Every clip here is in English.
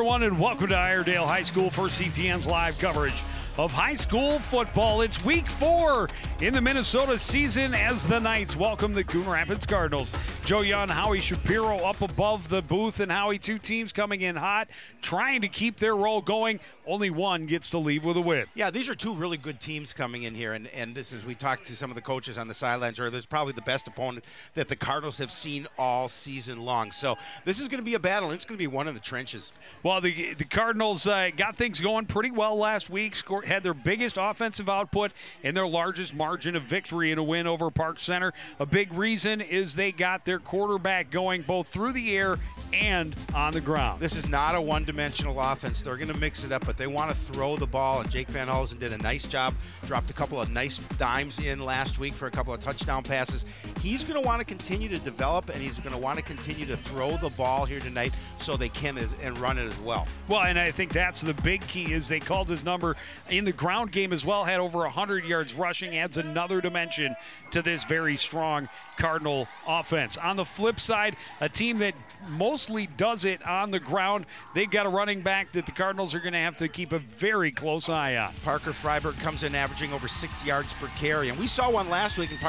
everyone, and welcome to Irondale High School for CTN's live coverage of high school football. It's week 4 in the Minnesota season as the Knights welcome the Coon Rapids Cardinals. Joe Young, Howie Shapiro up above the booth, and Howie, two teams coming in hot, trying to keep their roll going. Only one gets to leave with a win. Yeah, these are two really good teams coming in here, and this is, we talked to some of the coaches on the sidelines earlier, this is probably the best opponent that the Cardinals have seen all season long. So this is going to be a battle, and it's going to be one in the trenches. Well, the Cardinals got things going pretty well last week, had their biggest offensive output and their largest margin of victory in a win over Park Center. A big reason is they got their quarterback going both through the air and on the ground. This is not a one-dimensional offense. They're going to mix it up, but they want to throw the ball, and Jake Van Hulsen did a nice job, dropped a couple of nice dimes in last week for a couple of touchdown passes. He's going to want to continue to develop, and he's going to want to continue to throw the ball here tonight so they can and run it as well. Well, and I think that's the big key is they called his number in the ground game as well, had over 100 yards rushing, adds another dimension to this very strong Cardinal offense. On the flip side, a team that mostly does it on the ground, they've got a running back that the Cardinals are going to have to keep a very close eye on. Parker Freiberg comes in averaging over 6 yards per carry, and we saw one last week in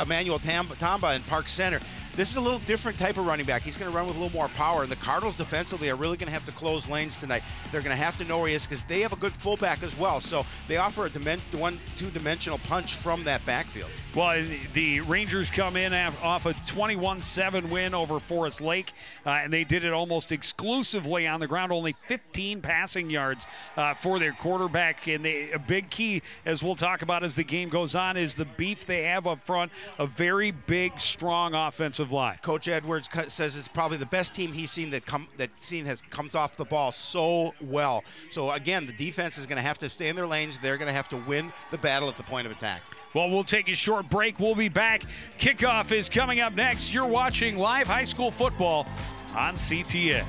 Emmanuel Tamba in Park Center. This is a little different type of running back. He's going to run with a little more power, and the Cardinals defensively are really going to have to close lanes tonight. They're going to have to know where he is because they have a good fullback as well. So they offer a two-dimensional punch from that backfield. Well, the Rangers come in off a 21-7 win over Forest Lake, and they did it almost exclusively on the ground, only 15 passing yards for their quarterback. And a big key, as we'll talk about as the game goes on, is the beef they have up front, a very big, strong offensive line. Coach Edwards says it's probably the best team he's seen comes off the ball so well. So again, the defense is going to have to stay in their lanes. They're going to have to win the battle at the point of attack. Well, we'll take a short break. We'll be back. Kickoff is coming up next. You're watching live high school football on CTN.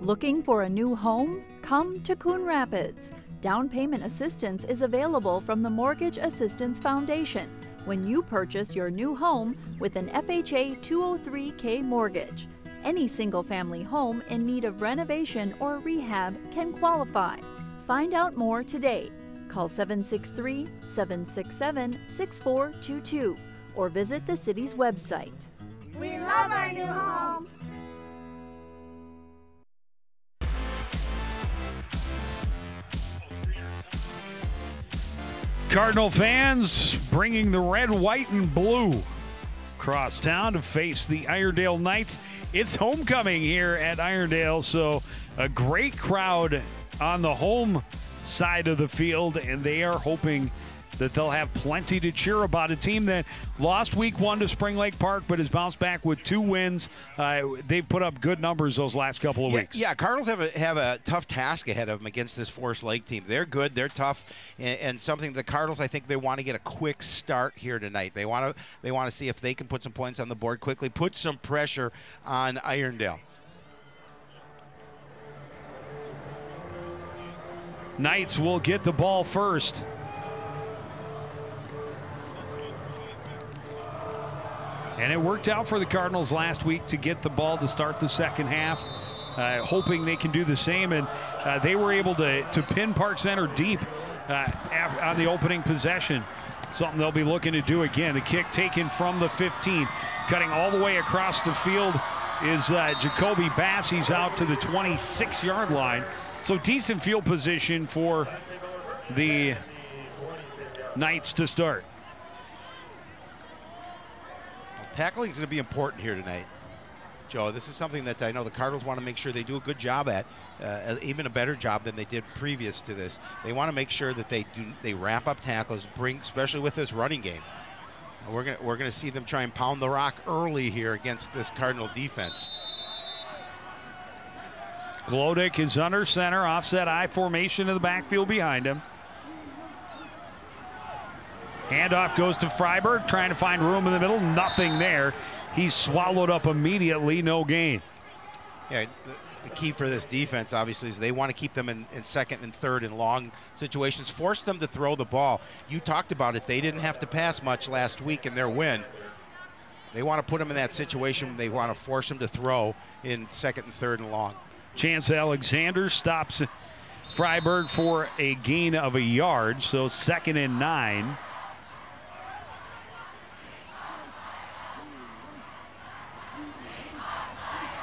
Looking for a new home? Come to Coon Rapids. Down payment assistance is available from the Mortgage Assistance Foundation when you purchase your new home with an FHA 203K mortgage. Any single-family home in need of renovation or rehab can qualify. Find out more today. Call 763-767-6422 or visit the city's website. We love our new home. Cardinal fans bringing the red, white, and blue across town to face the Irondale Knights. It's homecoming here at Irondale, so a great crowd on the home side of the field, and they are hoping that they'll have plenty to cheer about. A team that lost week 1 to Spring Lake Park but has bounced back with 2 wins. They've put up good numbers those last couple of weeks. Yeah, Cardinals have a tough task ahead of them against this Forest Lake team. They're good, they're tough, and something the Cardinals, I think they want to get a quick start here tonight. They want to see if they can put some points on the board quickly, put some pressure on Irondale. Knights will get the ball first. And it worked out for the Cardinals last week to get the ball to start the second half, hoping they can do the same. And they were able to pin Park Center deep on the opening possession, something they'll be looking to do again. The kick taken from the 15, cutting all the way across the field is Jacoby Bass. He's out to the 26-yard line. So decent field position for the Knights to start. Tackling is going to be important here tonight, Joe. This is something that I know the Cardinals want to make sure they do a good job at, even a better job than they did previous to this. They want to make sure that they wrap up tackles, especially with this running game. We're going to see them try and pound the rock early here against this Cardinal defense. Glodick is under center, offset I formation in the backfield behind him. Handoff goes to Freiberg, trying to find room in the middle. Nothing there. He's swallowed up immediately, no gain. Yeah, the key for this defense, obviously, is they want to keep them in second and third in long situations, force them to throw the ball. You talked about it. They didn't have to pass much last week in their win. They want to put them in that situation. They want to force them to throw in second and third and long. Chance Alexander stops Freiberg for a gain of a yard, so 2nd and 9.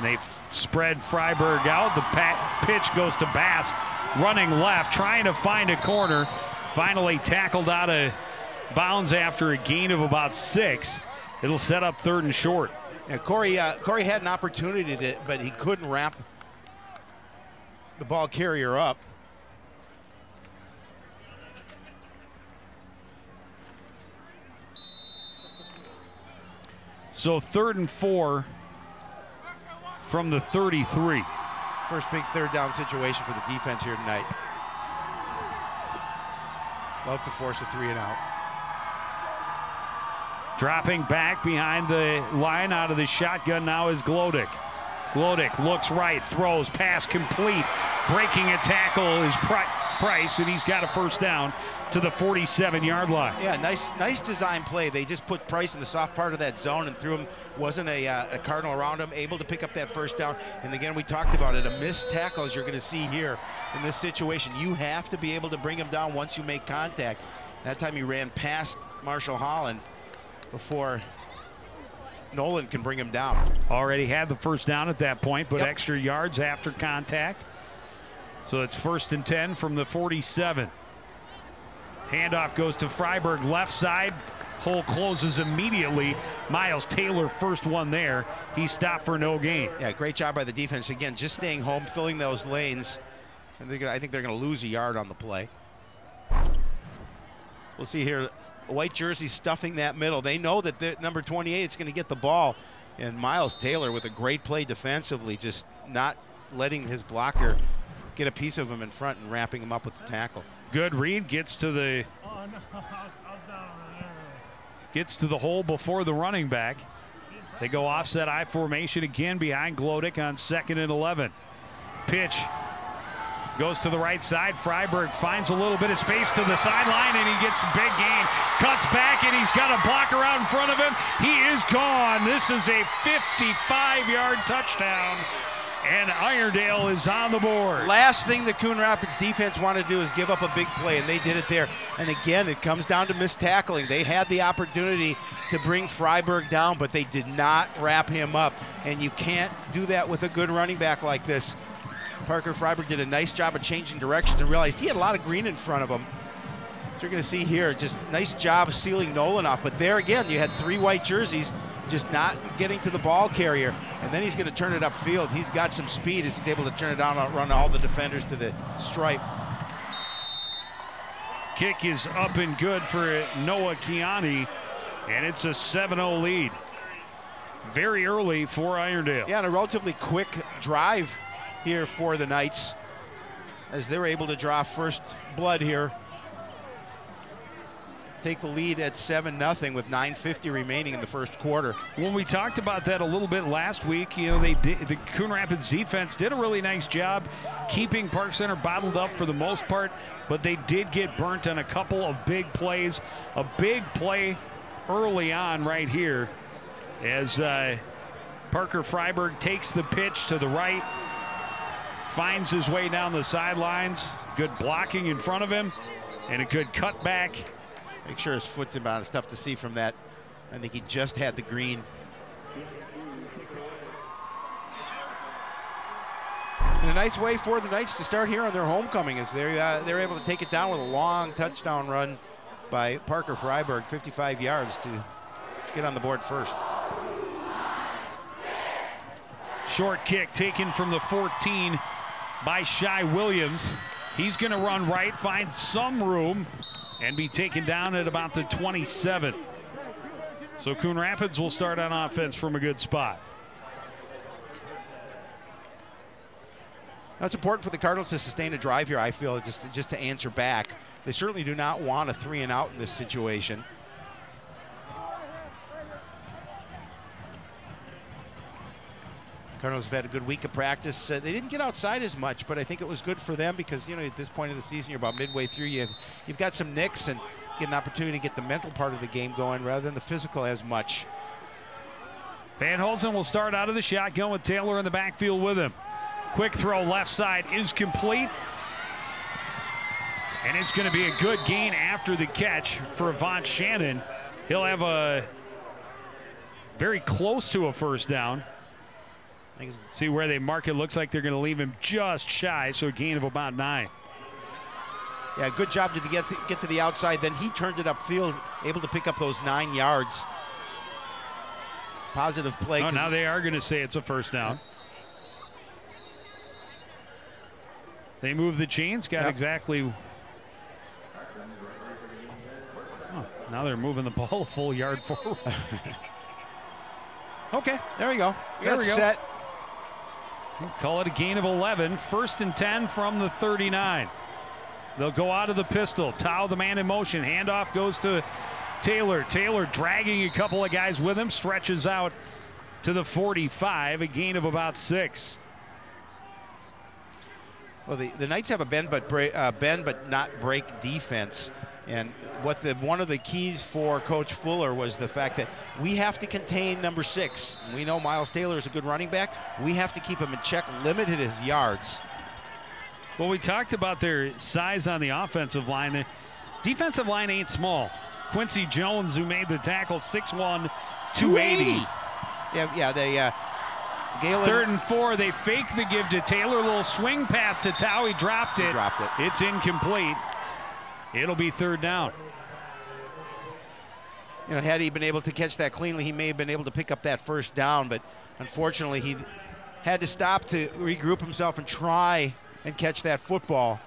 They've spread Freiberg out. The pitch goes to Bass, running left, trying to find a corner. Finally tackled out of bounds after a gain of about 6. It'll set up 3rd and short. Yeah, Corey had an opportunity to, but he couldn't wrap the ball carrier up. So 3rd and 4 from the 33. First big third down situation for the defense here tonight. Love to force a 3 and out. Dropping back behind the line out of the shotgun now is Glodick. Glodick looks right, throws, pass complete. Breaking a tackle is Price, and he's got a first down to the 47-yard line. Yeah, nice design play. They just put Price in the soft part of that zone and threw him. Wasn't a Cardinal around him, able to pick up that first down. And again, we talked about it, a missed tackle as you're going to see here in this situation. You have to be able to bring him down once you make contact. That time he ran past Marshall Holland before Nolan can bring him down. Already had the first down at that point, but Yep. extra yards after contact. So it's 1st and 10 from the 47. Handoff goes to Freiberg, left side. Hole closes immediately. Miles Taylor, first one there. He stopped for no gain. Yeah, great job by the defense. Again, just staying home, filling those lanes. And I think they're going to lose a yard on the play. We'll see here. A white jersey stuffing that middle. They know that number 28 is going to get the ball. And Miles Taylor with a great play defensively, just not letting his blocker get a piece of him in front and wrapping him up with the tackle. Good read, gets to the hole before the running back. They go offset I formation again behind Glodick on 2nd and 11. Pitch goes to the right side. Freiberg finds a little bit of space to the sideline, and he gets a big gain. Cuts back, and he's got a blocker out in front of him. He is gone. This is a 55-yard touchdown, and Irondale is on the board. Last thing the Coon Rapids defense wanted to do is give up a big play, and they did it there. And again, it comes down to missed tackling. They had the opportunity to bring Freiberg down, but they did not wrap him up. And you can't do that with a good running back like this. Parker Freiberg did a nice job of changing directions and realized he had a lot of green in front of him. So you're going to see here, just nice job of sealing Nolan off. But there again, you had 3 white jerseys just not getting to the ball carrier. And then he's going to turn it upfield. He's got some speed as he's able to turn it down, outrun all the defenders to the stripe. Kick is up and good for Noah Kiani, and it's a 7-0 lead. Very early for Irondale. Yeah, and a relatively quick drive here for the Knights as they're able to draw first blood here. Take the lead at 7-0 with 9:50 remaining in the first quarter. When we talked about that a little bit last week, you know, the Coon Rapids defense did a really nice job keeping Park Center bottled up for the most part, but they did get burnt on a couple of big plays. A big play early on right here as Parker Freiberg takes the pitch to the right, finds his way down the sidelines. Good blocking in front of him and a good cutback. Make sure his foot's about. It's tough to see from that. I think he just had the green. And a nice way for the Knights to start here on their homecoming as they're able to take it down with a long touchdown run by Parker Freiberg, 55 yards to get on the board first. Short kick taken from the 14 by Shai Williams. He's going to run right, find some room, and be taken down at about the 27. So Coon Rapids will start on offense from a good spot. Now it's important for the Cardinals to sustain a drive here, I feel, just to answer back. They certainly do not want a 3 and out in this situation. Cardinals have had a good week of practice. They didn't get outside as much, but I think it was good for them because, you know, at this point of the season, you're about midway through. You've got some nicks and get an opportunity to get the mental part of the game going rather than the physical as much. Van Holzen will start out of the shotgun with Taylor in the backfield with him. Quick throw left side is complete. And it's going to be a good gain after the catch for Avant Shannon. He'll have a very close to a first down. See where they mark it. Looks like they're going to leave him just shy, so a gain of about 9. Yeah, good job to get to the outside. Then he turned it upfield, able to pick up those 9 yards. Positive play. Oh, now they are going to say it's a first down. Yeah. They move the chains, got exactly. Oh, now they're moving the ball a full yard forward. Okay. There we go. There we go. Set. We'll call it a gain of 11. 1st and 10 from the 39. They'll go out of the pistol. Tao, the man in motion. Handoff goes to Taylor. Taylor dragging a couple of guys with him. Stretches out to the 45. A gain of about 6. Well, the Knights have a bend but not break defense. And one of the keys for Coach Fuller was the fact that we have to contain number 6. We know Miles Taylor is a good running back. We have to keep him in check, limited his yards. Well, we talked about their size on the offensive line. The defensive line ain't small. Quincy Jones, who made the tackle, 6'1", 280. Yeah, they Galen. 3rd and 4, they fake the give to Taylor. A little swing pass to Tao. He dropped it. It's incomplete. It'll be 3rd down. You know, had he been able to catch that cleanly, he may have been able to pick up that first down, but unfortunately he had to stop to regroup himself and try and catch that football.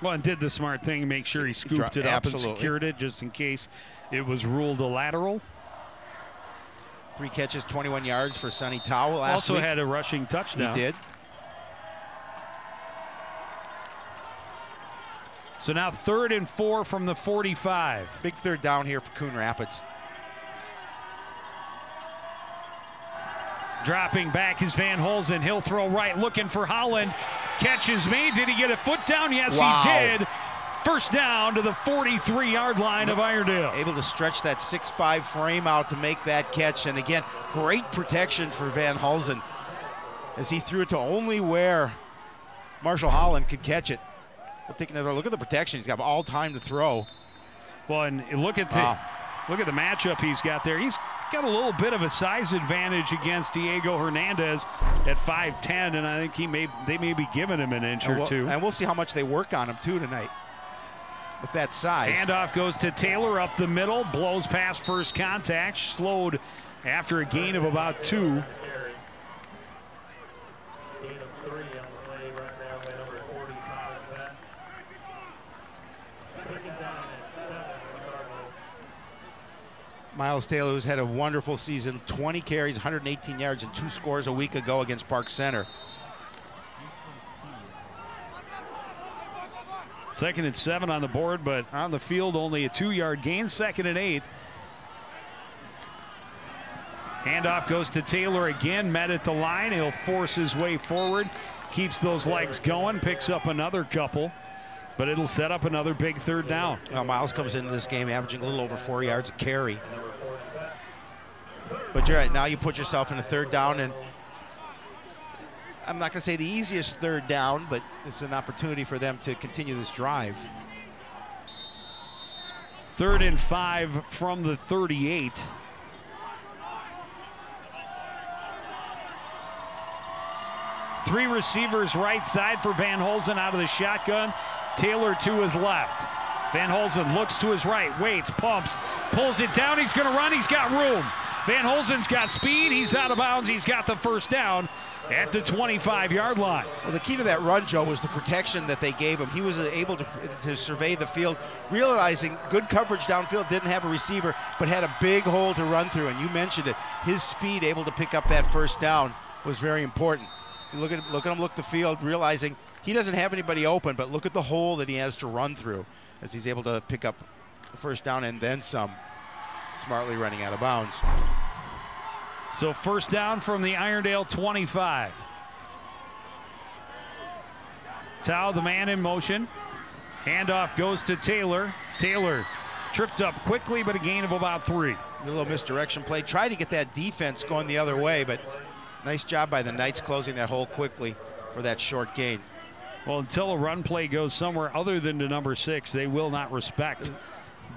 Well, and did the smart thing, make sure he scooped it up and secured it just in case it was ruled a lateral. 3 catches, 21 yards for Sonny Tao last week. Also had a rushing touchdown. He did. So now 3rd and 4 from the 45. Big 3rd down here for Coon Rapids. Dropping back is Van Holzen. He'll throw right, looking for Holland. Catch is made. Did he get a foot down? Yes, wow. He did. First down to the 43-yard line of Irondale. Able to stretch that 6'5" frame out to make that catch. And again, great protection for Van Holzen as he threw it to only where Marshall Holland could catch it. We'll take another look at the protection. He's got all time to throw. Well, and look at the matchup he's got there. He's got a little bit of a size advantage against Diego Hernandez at 5'10", and I think they may be giving him an inch or two. And we'll see how much they work on him too tonight with that size. Handoff goes to Taylor up the middle, blows past first contact, slowed after a gain of about 2. Miles Taylor, who's had a wonderful season, 20 carries, 118 yards, and 2 scores a week ago against Park Center. 2nd and 7 on the board, but on the field only a 2-yard gain. 2nd and 8. Handoff goes to Taylor again, met at the line. He'll force his way forward, keeps those legs going, picks up another couple, but it'll set up another big 3rd down. Well, Miles comes into this game averaging a little over 4 yards a carry. But you're right, now you put yourself in a 3rd down, and I'm not going to say the easiest 3rd down, but it's an opportunity for them to continue this drive. 3rd and 5 from the 38. Three receivers right side for Van Holzen out of the shotgun. Taylor to his left. Van Holzen looks to his right, waits, pumps, pulls it down. He's going to run. He's got room. Van Holzen's got speed. He's out of bounds. He's got the first down at the 25-yard line. Well, the key to that run, Joe, was the protection that they gave him. He was able to survey the field, realizing good coverage downfield, didn't have a receiver, but had a big hole to run through. And you mentioned it. His speed, able to pick up that first down, was very important. So look at him look the field, realizing he doesn't have anybody open, but look at the hole that he has to run through as he's able to pick up the first down and then some, smartly running out of bounds. So first down from the Irondale 25. Tao, the man in motion. Handoff goes to Taylor. Taylor tripped up quickly, but a gain of about 3. A little misdirection play. Tried to get that defense going the other way, but nice job by the Knights closing that hole quickly for that short gain. Well, until a run play goes somewhere other than to number 6, they will not respect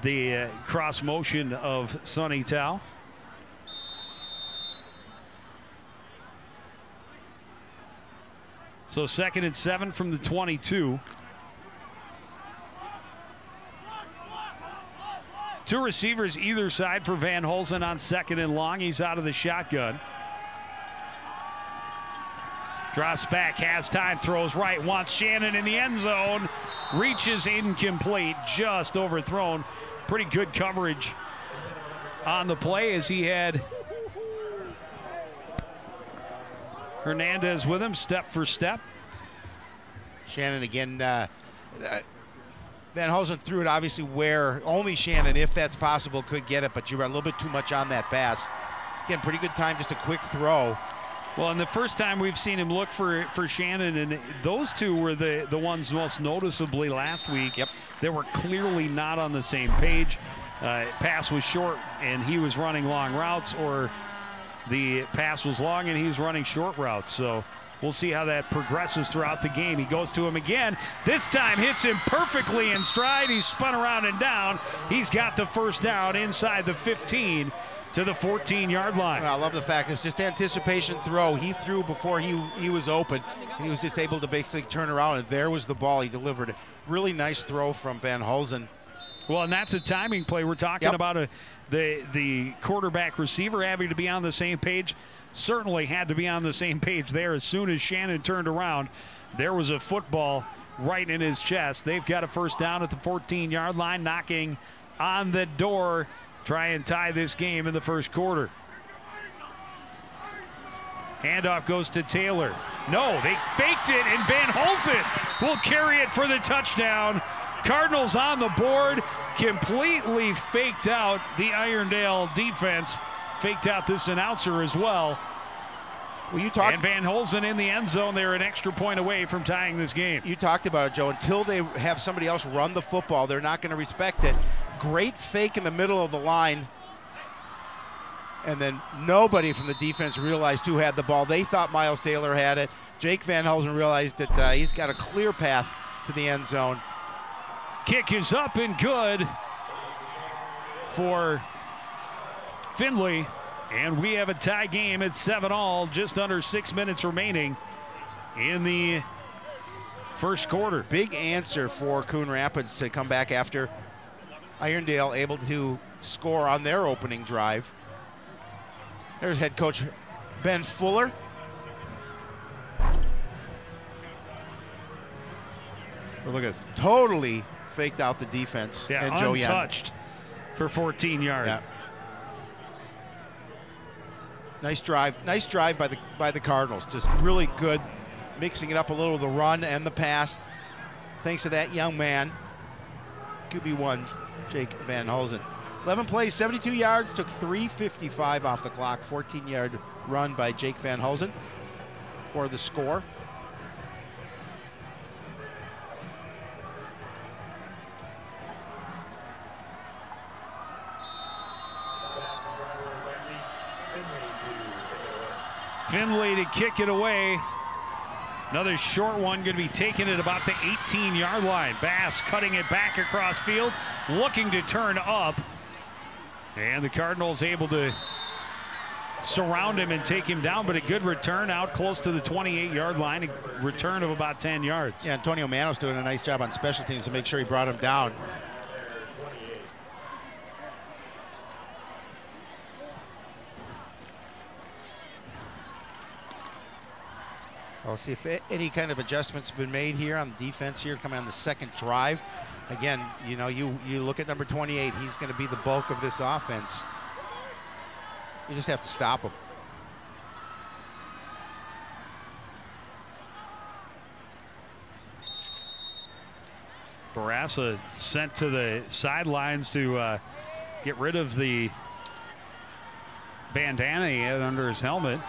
the cross motion of Sonny Tao. So 2nd and 7 from the 22. 2 receivers either side for Van Holzen on 2nd and long. He's out of the shotgun. Drops back, has time, throws right, wants Shannon in the end zone. Reaches incomplete, just overthrown. Pretty good coverage on the play as he had Hernandez with him, step for step. Shannon again. Van Holzen threw it obviously where only Shannon, if that's possible, could get it, but you were a little bit too much on that pass. Again, pretty good time, just a quick throw. Well, and the first time we've seen him look for Shannon, and those two were the ones most noticeably last week. Yep. They were clearly not on the same page. Pass was short and he was running long routes, or the pass was long and he was running short routes. So we'll see how that progresses throughout the game. He goes to him again. This time hits him perfectly in stride. He's spun around and down. He's got the first down inside the 15 to the 14-yard line. Well, I love the fact it's just anticipation throw. He threw before he was open. He was just able to basically turn around, and there was the ball. He delivered it. Really nice throw from Van Holzen. Well, and that's a timing play. We're talking about the quarterback receiver having to be on the same page. Certainly had to be on the same page there. As soon as Shannon turned around, there was a football right in his chest. They've got a first down at the 14-yard line, knocking on the door. Try and tie this game in the first quarter. Handoff goes to Taylor. No, they faked it, and Van Holzen will carry it for the touchdown. Cardinals on the board, completely faked out the Irondale defense. Faked out this announcer as well. Well, you talked, and Van Holzen in the end zone. They're an extra point away from tying this game. You talked about it, Joe. Until they have somebody else run the football, they're not going to respect it. Great fake in the middle of the line. And then nobody from the defense realized who had the ball. They thought Miles Taylor had it. Jake Van Holzen realized that he's got a clear path to the end zone. Kick is up and good for Findlay. And we have a tie game at 7-all, just under 6 minutes remaining in the first quarter. Big answer for Coon Rapids to come back after Irondale able to score on their opening drive. There's head coach Ben Fuller. But look at it, totally faked out the defense. Yeah, and Joe untouched for 14 yards. Yeah. Nice drive by the Cardinals. Just really good, mixing it up a little, the run and the pass. Thanks to that young man, QB1, Jake Van Holzen. 11 plays, 72 yards, took 3:55 off the clock. 14-yard run by Jake Van Holzen for the score. Findlay to kick it away. Another short one going to be taken at about the 18-yard line. Bass cutting it back across field, looking to turn up. And the Cardinals able to surround him and take him down, but a good return out close to the 28-yard line, a return of about 10 yards. Yeah, Antonio Manos doing a nice job on special teams to make sure he brought him down. I'll see if any kind of adjustments have been made here on the defense here coming on the second drive. Again, you know, you look at number 28, he's going to be the bulk of this offense. You just have to stop him. Barassa sent to the sidelines to get rid of the bandana he had under his helmet.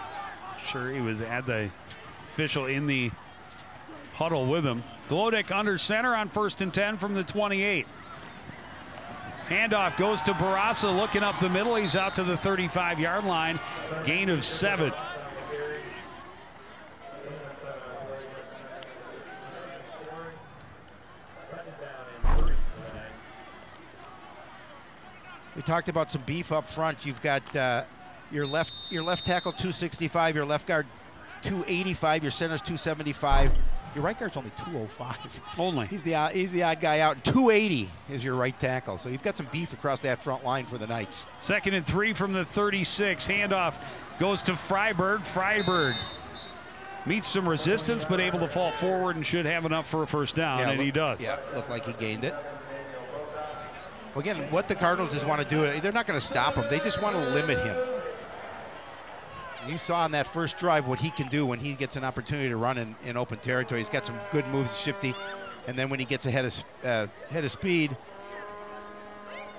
Sure, he had the official in the huddle with him. Glodek under center on 1st and 10 from the 28. Handoff goes to Barassa, looking up the middle. He's out to the 35-yard line. Gain of 7. We talked about some beef up front. You've got your left tackle 265, your left guard 285, your center's 275. Your right guard's only 205. Only. He's the odd guy out. 280 is your right tackle. So you've got some beef across that front line for the Knights. 2nd and 3 from the 36. Handoff goes to Freiberg. Freiberg meets some resistance, but able to fall forward and should have enough for a first down, and he does. Yeah, looked like he gained it. Well, again, what the Cardinals just want to do, they're not going to stop him. They just want to limit him. You saw in that first drive what he can do when he gets an opportunity to run in open territory. He's got some good moves, shifty, and then when he gets ahead of speed,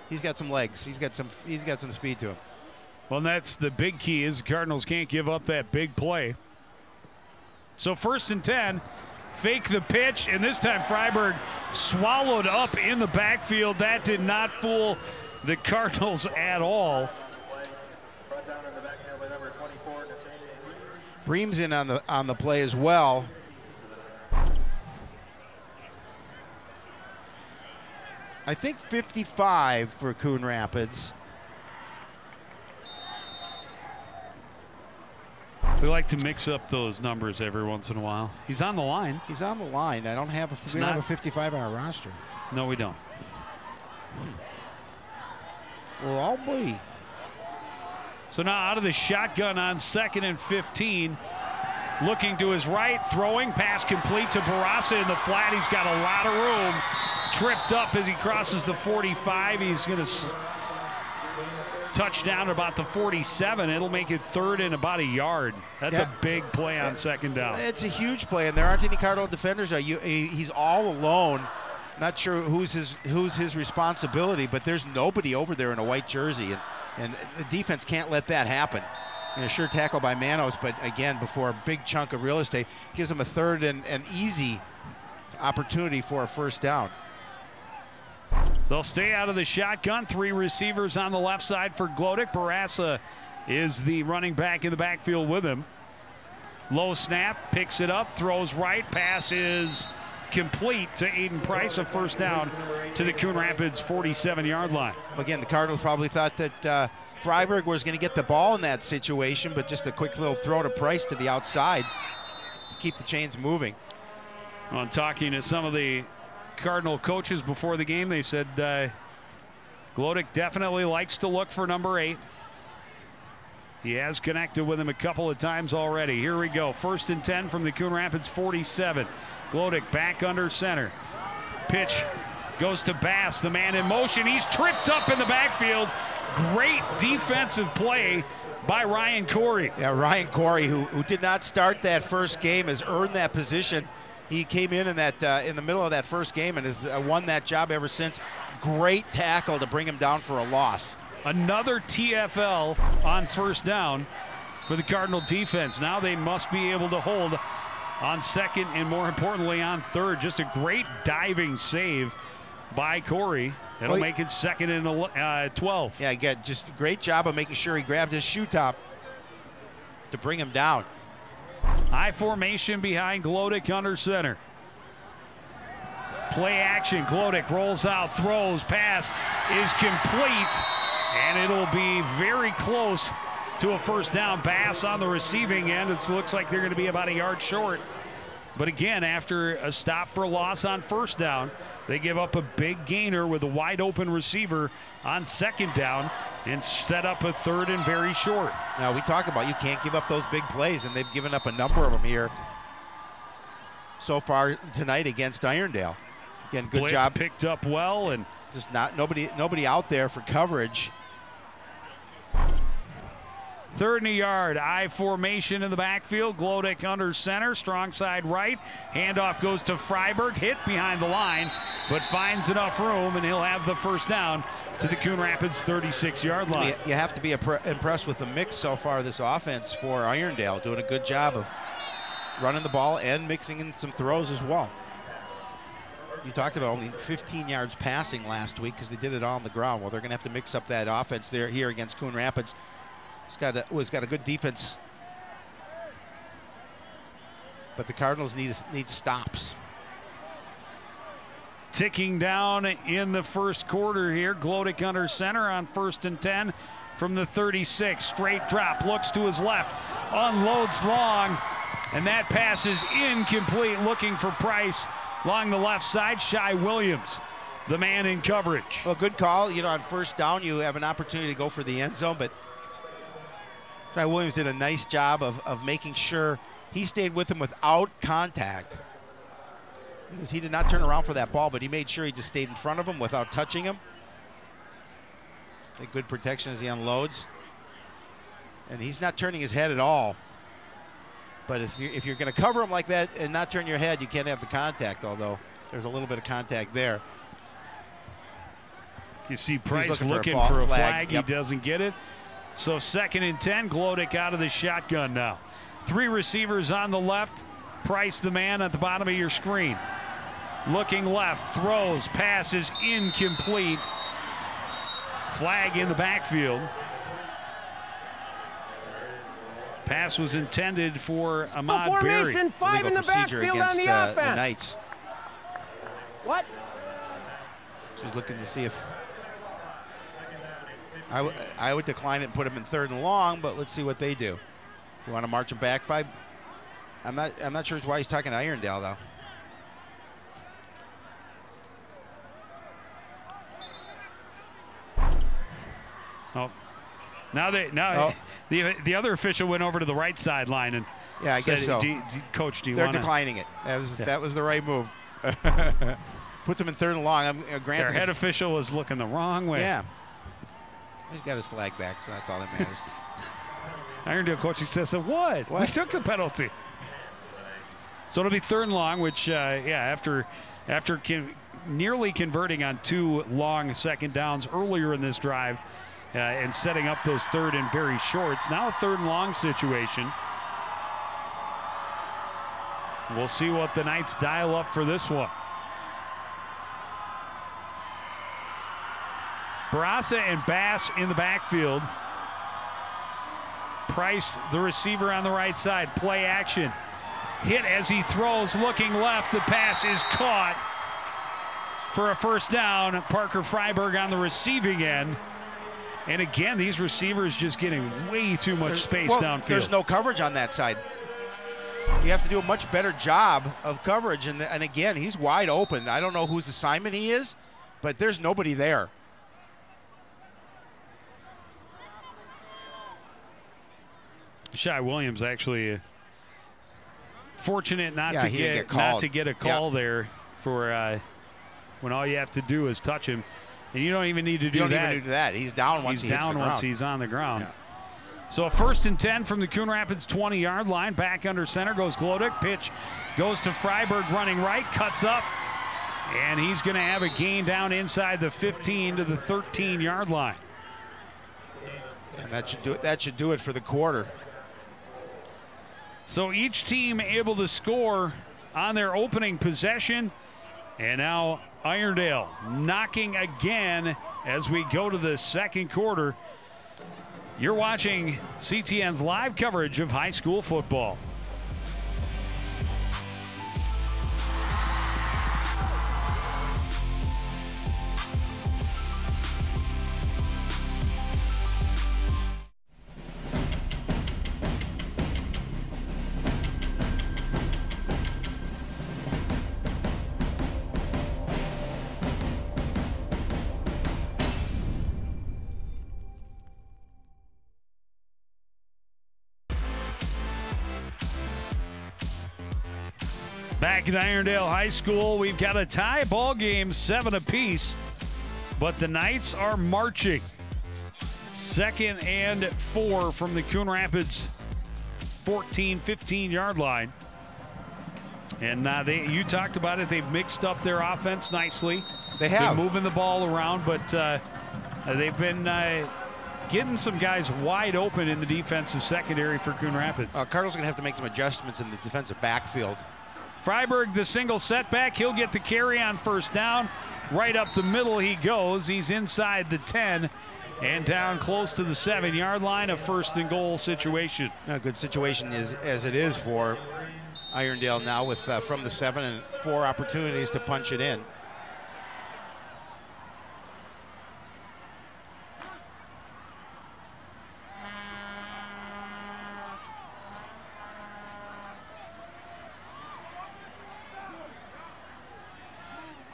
he's got some legs. He's got some speed to him. Well, and that's the big key, is the Cardinals can't give up that big play. So 1st and 10, fake the pitch, and this time Freiberg swallowed up in the backfield. That did not fool the Cardinals at all. Bream's in on the play as well. I think 55 for Coon Rapids. We like to mix up those numbers every once in a while. He's on the line. He's on the line. I don't have we don't have a 55 on our roster. No, we don't. Well, I'll be. So now out of the shotgun on 2nd and 15. Looking to his right, throwing, pass complete to Barassa in the flat. He's got a lot of room. Tripped up as he crosses the 45. He's going to touch down at about the 47. It'll make it 3rd and about a yard. That's a big play on 2nd down. It's a huge play, and there aren't any Cardinal defenders. He's all alone. Not sure who's his responsibility, but there's nobody over there in a white jersey, and the defense can't let that happen. And a sure tackle by Manos, but again, before a big chunk of real estate, gives them a 3rd and easy opportunity for a first down. They'll stay out of the shotgun. 3 receivers on the left side for Glodek. Barassa is the running back in the backfield with him. Low snap, picks it up, throws right, pass is complete to Aiden Price, a first down to the Coon Rapids 47-yard line. Again, the Cardinals probably thought that Freiberg was going to get the ball in that situation, but just a quick little throw to Price to the outside to keep the chains moving. On talking to some of the Cardinal coaches before the game, they said Glodek definitely likes to look for number 8. He has connected with him a couple of times already. Here we go. 1st and 10 from the Coon Rapids 47. Glodek back under center. Pitch goes to Bass, the man in motion. He's tripped up in the backfield. Great defensive play by Ryan Corey. Yeah, Ryan Corey, who did not start that first game, has earned that position. He came in that in the middle of that first game and has won that job ever since. Great tackle to bring him down for a loss. Another TFL on first down for the Cardinal defense. Now they must be able to hold on 2nd and, more importantly, on 3rd. Just a great diving save by Corey. It'll make it 2nd and 12. Yeah, again, just a great job of making sure he grabbed his shoe top to bring him down. High formation behind Glodek under center. Play action. Glodek rolls out, throws, pass is complete, and it'll be very close to a first down. Bass on the receiving end. It looks like they're going to be about a yard short. But again, after a stop for loss on first down, they give up a big gainer with a wide open receiver on 2nd down and set up a 3rd and very short. Now, we talk about you can't give up those big plays, and they've given up a number of them here so far tonight against Irondale. Again, good Blitz job. Picked up well, and just nobody out there for coverage. 3rd and a yard. I formation in the backfield. Glodick under center. Strong side right. Handoff goes to Freiberg. Hit behind the line, but finds enough room, and he'll have the first down to the Coon Rapids 36-yard line. You have to be impressed with the mix so far, this offense for Irondale, doing a good job of running the ball and mixing in some throws as well. You talked about only 15 yards passing last week because they did it all on the ground. Well, they're going to have to mix up that offense here against Coon Rapids. He's got a good defense, but the Cardinals need stops. Ticking down in the first quarter here. Glodick under center on 1st and 10 from the 36. Straight drop, looks to his left, unloads long, and that pass is incomplete. Looking for Price along the left side. Shai Williams, the man in coverage. Well, good call. You know, on 1st down, you have an opportunity to go for the end zone, but Shai Williams did a nice job of making sure he stayed with him without contact. Because he did not turn around for that ball, but he made sure he just stayed in front of him without touching him. Good protection as he unloads. And he's not turning his head at all. But if you're going to cover him like that and not turn your head, you can't have the contact, although there's a little bit of contact there. You see Price looking for a flag. Yep. He doesn't get it. So 2nd and 10, Glodick out of the shotgun now. 3 receivers on the left. Price, the man at the bottom of your screen. Looking left, throws, passes incomplete. Flag in the backfield. Pass was intended for Ahmad Berry. Formation 5 in the backfield on the offense. The Knights. What? She's looking to see if I would decline it and put him in 3rd and long, but let's see what they do. Do you want to march him back 5? I'm not sure why he's talking to Irondale though. Oh, now the other official went over to the right sideline and yeah, I guess so. Coach, do you They're want to? Declining it. That was the right move. Puts him in 3rd and long. Their head official is looking the wrong way. Yeah. He's got his flag back, so that's all that matters. Irondale coaching says, so what? We took the penalty. So it'll be 3rd and long, which, after nearly converting on 2 long 2nd downs earlier in this drive and setting up those 3rd and very shorts, now a 3rd and long situation. We'll see what the Knights dial up for this one. Barassa and Bass in the backfield. Price, the receiver on the right side. Play action. Hit as he throws, looking left. The pass is caught for a 1st down. Parker Freiberg on the receiving end. And again, these receivers just getting way too much space downfield. There's no coverage on that side. You have to do a much better job of coverage. And again, he's wide open. I don't know whose assignment he is, but there's nobody there. Shai Williams actually fortunate not to get a call there for when all you have to do is touch him, and you don't even need to do that. You don't even do that. He's down once he's down once he's on the ground. Yeah. So a 1st and 10 from the Coon Rapids 20-yard line. Back under center goes Glodick. Pitch goes to Freiberg running right, cuts up, and he's going to have a gain down inside the 15 to the 13-yard line. And that should do it for the quarter. So each team able to score on their opening possession. And now Irondale knocking again as we go to the 2nd quarter. You're watching CTN's live coverage of high school football. Back at Irondale High School, we've got a tie ball game, 7 apiece, but the Knights are marching. 2nd and 4 from the Coon Rapids 15 yard line. And you talked about it. They've mixed up their offense nicely. They have. Been moving the ball around, but they've been getting some guys wide open in the defensive secondary for Coon Rapids. Cardinals going to have to make some adjustments in the defensive backfield. Freiberg, the single setback. He'll get the carry on 1st down. Right up the middle he goes. He's inside the 10 and down close to the 7 yard line. A 1st and goal situation. A good situation as it is for Irondale now with from the 7 and 4 opportunities to punch it in.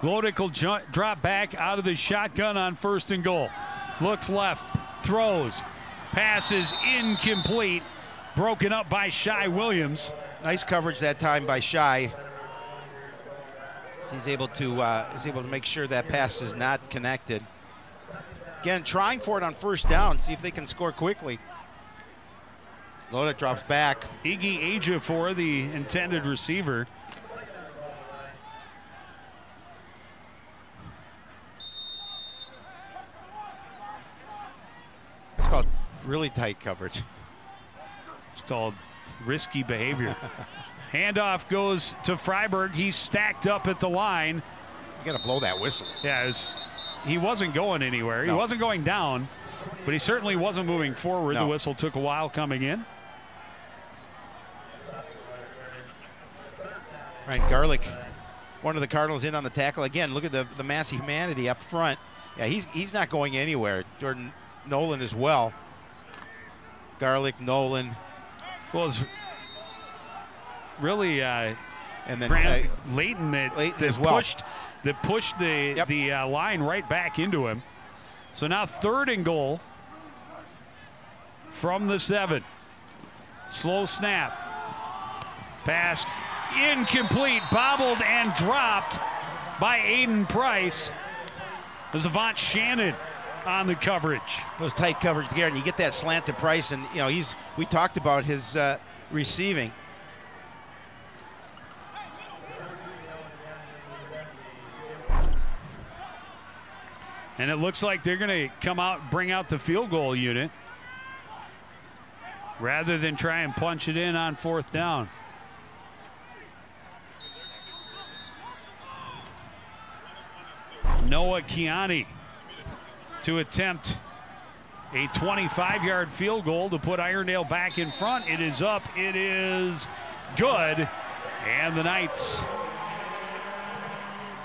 Glodick will drop back out of the shotgun on 1st and goal. Looks left, throws, passes incomplete, broken up by Shy Williams. Nice coverage that time by Shy. He's able to make sure that pass is not connected. Again, trying for it on 1st down, see if they can score quickly. Glodick drops back. Iggy Ejiofor, the intended receiver. It's called really tight coverage. It's called risky behavior. Handoff goes to Freiberg. He's stacked up at the line. You got to blow that whistle. Yeah, he wasn't going anywhere. He wasn't going down, but he certainly wasn't moving forward. No. The whistle took a while coming in. Ryan Garlick, one of the Cardinals in on the tackle. Again, look at the mass of humanity up front. Yeah, he's not going anywhere. Jordan Nolan as well. Garlick, Nolan. Well, it's really and then Leighton that as well. pushed the line right back into him. So now 3rd and goal from the 7. Slow snap. Pass incomplete, bobbled and dropped by Aiden Price. There's Avant Shannon on the coverage. Those tight coverage there, and you get that slant to Price, and you know we talked about his receiving. And it looks like they're going to come out, bring out the field goal unit rather than try and punch it in on 4th down. Noah Kiani to attempt a 25-yard field goal to put Irondale back in front. It is up. It is good. And the Knights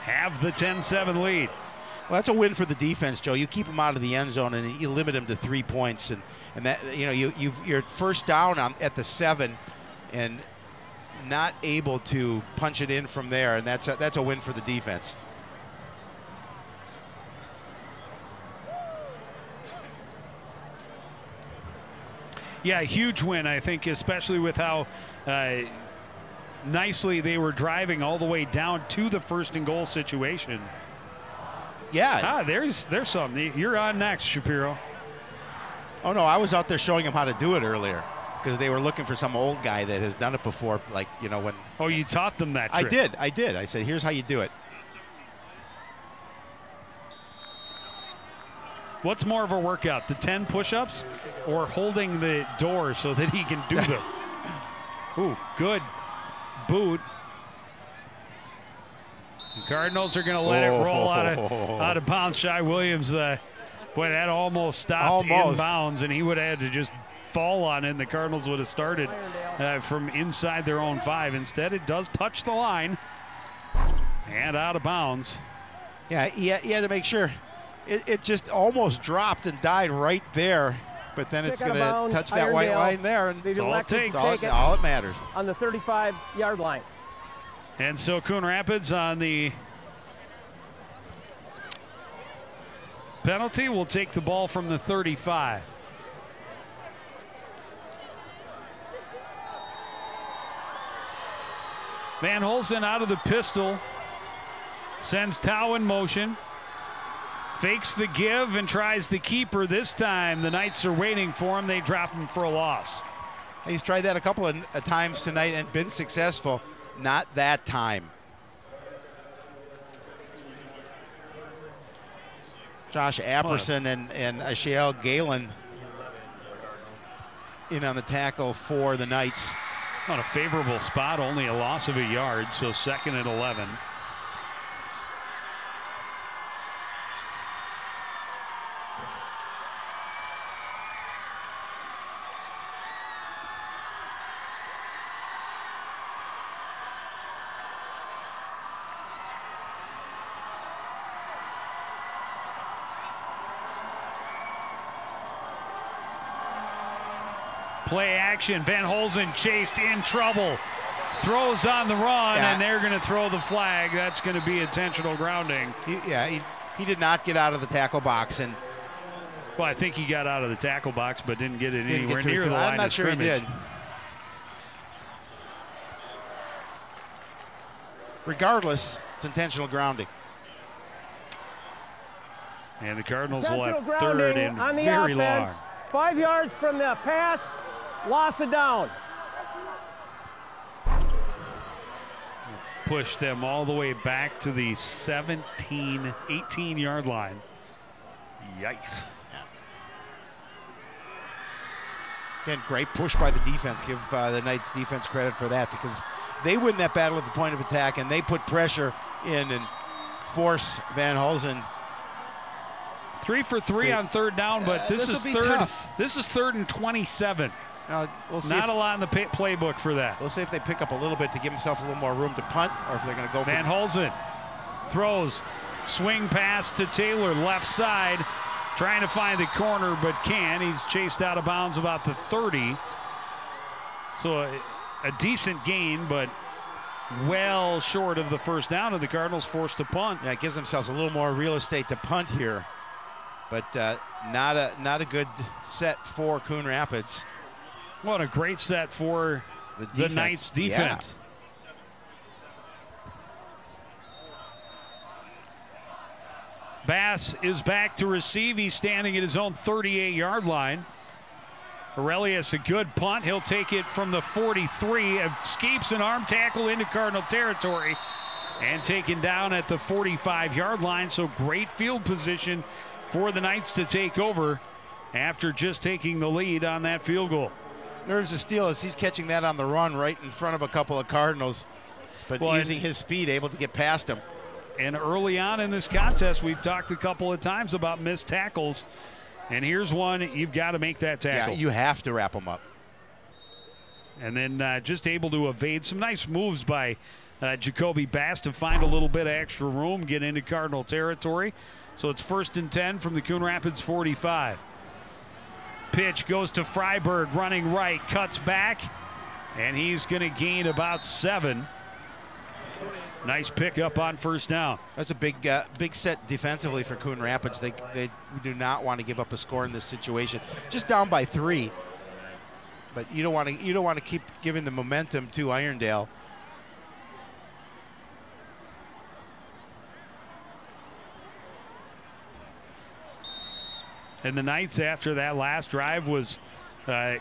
have the 10-7 lead. Well, that's a win for the defense, Joe. You keep them out of the end zone and you limit them to 3 points, and that you're 1st down at the 7 and not able to punch it in from there, and that's a win for the defense. Yeah, a huge win, I think, especially with how nicely they were driving all the way down to the 1st and goal situation. Yeah. There's something. You're on next, Shapiro. Oh, no, I was out there showing them how to do it earlier because they were looking for some old guy that has done it before, like, when... Oh, you taught them that trick. I did. I said, here's how you do it. What's more of a workout, the 10 push-ups or holding the door so that he can do them? Ooh, good boot. The Cardinals are going to let it roll out of bounds. Shy Williams, boy, that almost stopped in bounds, and he would have had to just fall on it, and the Cardinals would have started from inside their own 5. Instead, it does touch the line and out of bounds. Yeah, he had to make sure. It just almost dropped and died right there, but then it's going to touch that white line there, and that's all it takes. All that matters. On the 35-yard line. And so Coon Rapids on the penalty will take the ball from the 35. Van Holzen out of the pistol, sends Tau in motion. Fakes the give and tries the keeper this time. The Knights are waiting for him. They drop him for a loss. He's tried that a couple of times tonight and been successful. Not that time. Josh Apperson and Ashael Galen in on the tackle for the Knights. On a favorable spot, only a loss of a yard, so 2nd and 11. Play action. Van Holzen chased, in trouble. Throws on the run, and they're going to throw the flag. That's going to be intentional grounding. He did not get out of the tackle box. Well, I think he got out of the tackle box, but didn't get it anywhere near the line of scrimmage. I'm not sure he did. Regardless, it's intentional grounding. And the Cardinals will have 3rd and on the very offense, long. 5 yards from the pass, loss of down. Push them all the way back to the 17, 18-yard line. Yikes. Again, great push by the defense. Give the Knights defense credit for that, because they win that battle at the point of attack, and they put pressure in and force Van Holzen. 3 for 3 on 3rd down, but this is third. Tough. This is 3rd and 27. We'll see. Not a lot in the playbook for that. We'll see if they pick up a little bit to give themselves a little more room to punt, or if they're going to go. Van Holzen throws, swing pass to Taylor, left side, trying to find the corner, but can't. He's chased out of bounds about the 30. So a decent gain, but well short of the 1st down, and the Cardinals forced to punt. Yeah, it gives themselves a little more real estate to punt here, but not a good set for Coon Rapids. What a great set for the Knights defense. Yeah. Bass is back to receive. He's standing at his own 38-yard line. Aurelius, a good punt. He'll take it from the 43. Escapes an arm tackle into Cardinal territory and taken down at the 45-yard line. So great field position for the Knights to take over after just taking the lead on that field goal. Nerves of steel as he's catching that on the run right in front of a couple of Cardinals, but using his speed, able to get past him. And early on in this contest, we've talked a couple of times about missed tackles, and here's one. You've got to make that tackle. Yeah, you have to wrap them up. And then just able to evade some nice moves by Jacoby Bass to find a little bit of extra room, get into Cardinal territory. So it's 1st and 10 from the Coon Rapids 45. Pitch goes to Freiberg, running right, cuts back, and he's going to gain about 7. Nice pickup on 1st down. That's a big set defensively for Coon Rapids. They do not want to give up a score in this situation. Just down by 3, but you don't want to keep giving the momentum to Irondale. And the Knights, after that last drive, was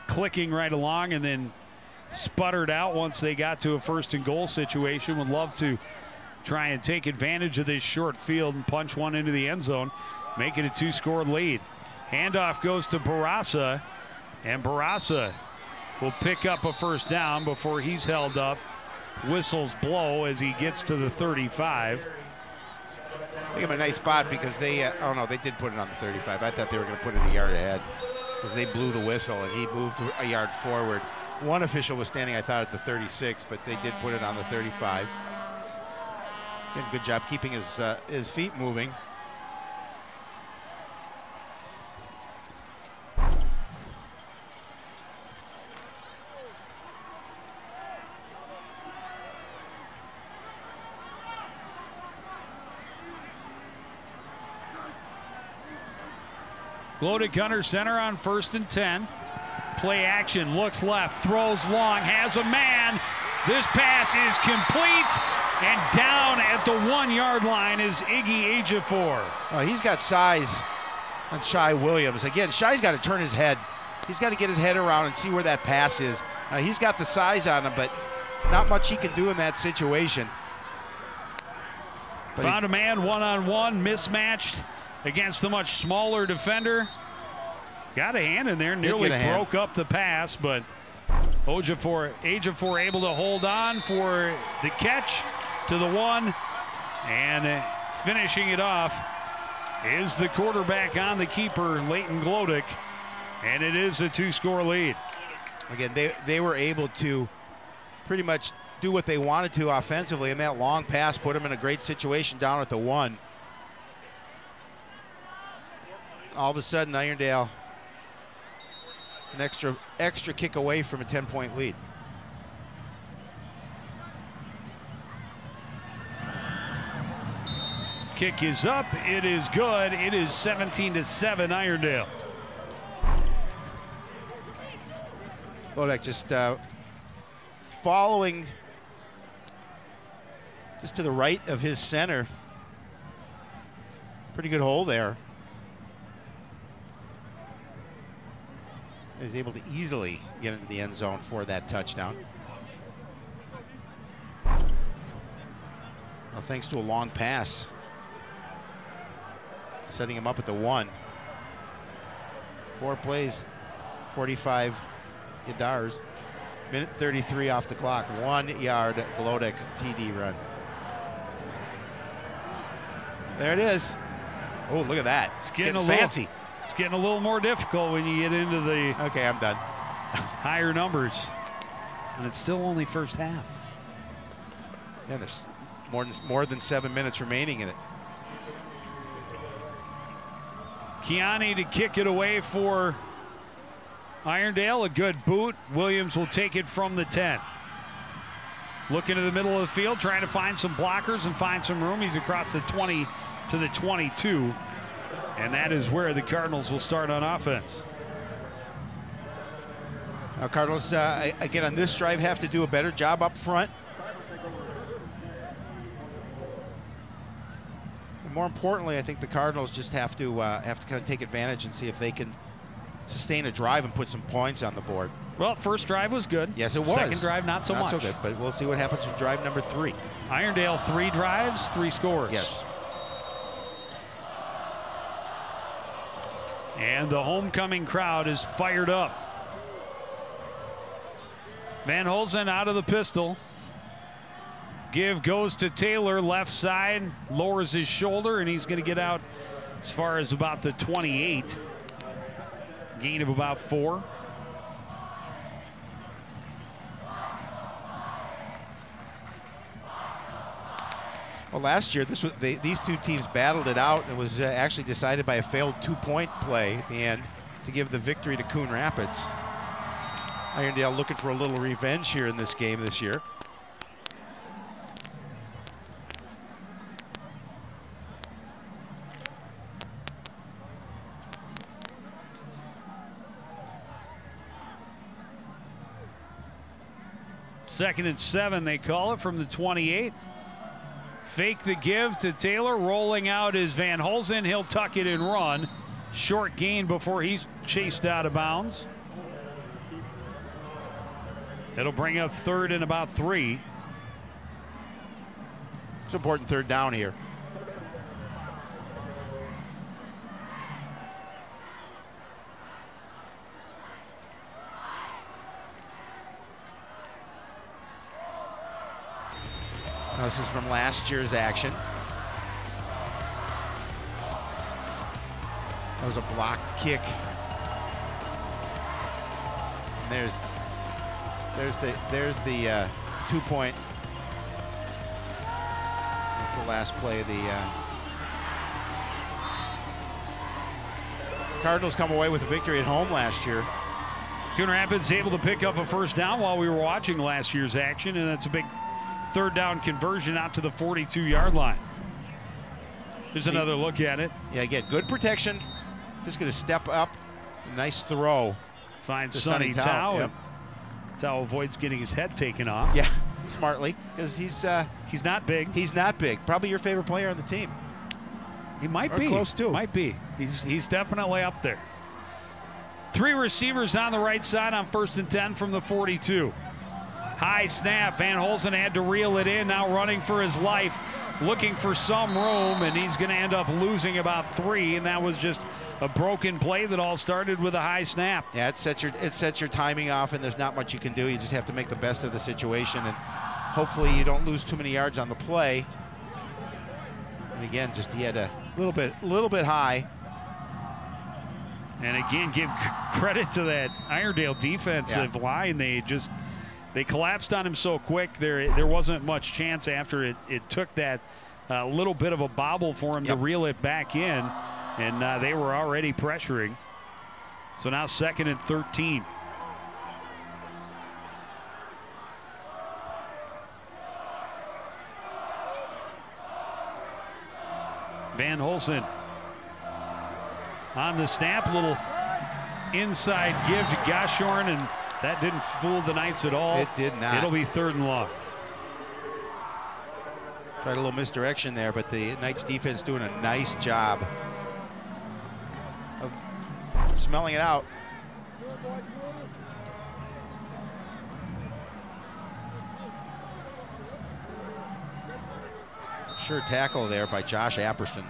clicking right along and then sputtered out once they got to a 1st and goal situation. Would love to try and take advantage of this short field and punch one into the end zone, make it a 2-score lead. Handoff goes to Barassa, and Barassa will pick up a 1st down before he's held up. Whistles blow as he gets to the 35. They gave him a nice spot because they, oh no, they did put it on the 35. I thought they were going to put it a yard ahead because they blew the whistle and he moved a yard forward. One official was standing, I thought, at the 36, but they did put it on the 35. Did a good job keeping his feet moving. Loaded gunner center on 1st and 10. Play action, looks left, throws long, has a man. This pass is complete And down at the 1-yard line is Iggy Ejiofor. Oh, he's got size on Shai Williams. Again, Shai's got to turn his head. He's got to get his head around and see where that pass is. He's got the size on him, but not much he can do in that situation. But found a man one-on-one, mismatched against the much smaller defender. Got a hand in there, nearly broke up the pass, but Ejiofor able to hold on for the catch to the 1, and finishing it off is the quarterback on the keeper, Leighton Glodick, and it is a 2-score lead. Again, they were able to pretty much do what they wanted to offensively, and that long pass put them in a great situation down at the 1. All of a sudden, Irondale an extra kick away from a 10-point lead. Kick is up. It is good. It is 17-7 Irondale. Glodick just following just to the right of his center. Pretty good hole there. He was able to easily get into the end zone for that touchdown. Well, thanks to a long pass, setting him up at the 1. 4 plays, 45 yards. Minute 33 off the clock. 1-yard Glodick TD run. There it is. Oh, look at that. It's getting fancy. It's getting a little more difficult when you get into the okay, I'm done. higher numbers. And it's still only first half. Yeah, there's more than 7 minutes remaining in it. Kiani to kick it away for Irondale. A good boot. Williams will take it from the 10. Looking to the middle of the field, trying to find some blockers and find some room. He's across the 20 to the 22. And that is where the Cardinals will start on offense. Now Cardinals, again, on this drive, have to do a better job up front. And more importantly, I think the Cardinals just have to kind of take advantage and see if they can sustain a drive and put some points on the board. Well, first drive was good. Yes, it was. Second drive, not so much. Not so good, but we'll see what happens with drive number 3. Irondale 3 drives, 3 scores. Yes. And the homecoming crowd is fired up. Van Holzen out of the pistol. Give goes to Taylor, left side, lowers his shoulder, and he's going to get out as far as about the 28. Gain of about 4. Well, last year these two teams battled it out, and it was actually decided by a failed 2-point play at the end to give the victory to Coon Rapids. Irondale looking for a little revenge here in this game this year. Second and 7, they call it from the 28. Fake the give to Taylor. Rolling out is Van Holzen. He'll tuck it and run. Short gain before he's chased out of bounds. It'll bring up 3rd and about 3. It's important 3rd down here. Now, this is from last year's action. That was a blocked kick. And there's the 2-point. That's the last play of the Cardinals come away with a victory at home last year. Coon Rapids able to pick up a first down while we were watching last year's action, and that's a big 3rd down conversion out to the 42-yard line. Here's another look at it. Yeah, again, good protection. Just going to step up. Nice throw. Finds Sonny Tao. Yep. Tao avoids getting his head taken off. Yeah, smartly, because he's He's not big. He's not big. Probably your favorite player on the team. He might or be. Close to. Might be. He's definitely up there. 3 receivers on the right side on 1st and 10 from the 42. High snap. Van Holzen had to reel it in. Now running for his life, looking for some room, and he's going to end up losing about 3. And that was just a broken play that all started with a high snap. Yeah, it sets your timing off, and there's not much you can do. You just have to make the best of the situation, and hopefully you don't lose too many yards on the play. And again, just he had a little bit high. And again, give credit to that Irondale defensive line. They collapsed on him so quick. There wasn't much chance after it took that little bit of a bobble for him to reel it back in, and they were already pressuring. So now 2nd and 13. Van Holzen on the snap, little inside give to Goshorn, and that didn't fool the Knights at all. It did not. It'll be 3rd and long. Tried a little misdirection there, but the Knights defense doing a nice job of smelling it out. Sure tackle there by Josh Apperson.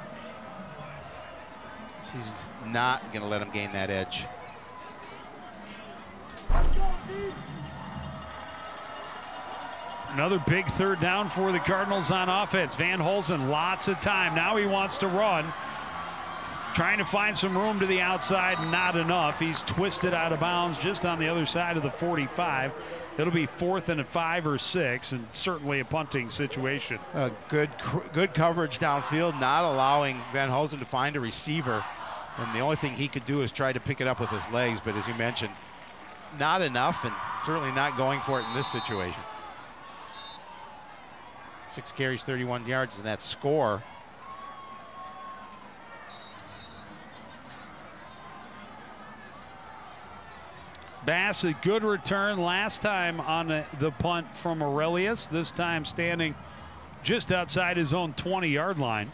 He's not going to let him gain that edge. Another big 3rd down for the Cardinals on offense. Van Holzen, lots of time. Now he wants to run. Trying to find some room to the outside, not enough. He's twisted out of bounds just on the other side of the 45. It'll be 4th and 5 or 6, and certainly a punting situation. Good coverage downfield, not allowing Van Holzen to find a receiver. And the only thing he could do is try to pick it up with his legs, but as you mentioned, not enough, and certainly not going for it in this situation. 6 carries, 31 yards, and that score. Bass, a good return last time on the punt from Aurelius, this time standing just outside his own 20-yard line.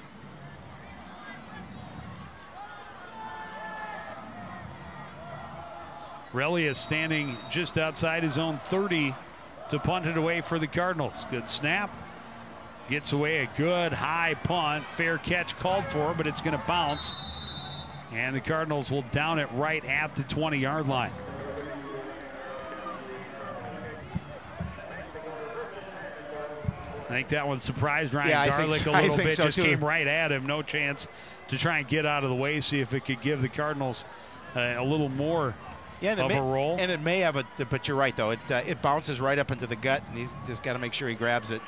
Aurelius standing just outside his own 30 to punt it away for the Cardinals. Good snap. Gets away a good high punt. Fair catch called for, but it's going to bounce. And the Cardinals will down it right at the 20-yard line. I think that one surprised Ryan Garlick a little bit. Just came right at him. No chance to try and get out of the way, see if it could give the Cardinals a little more of a roll. And it may have but you're right, though. It bounces right up into the gut, and he's just got to make sure he grabs it.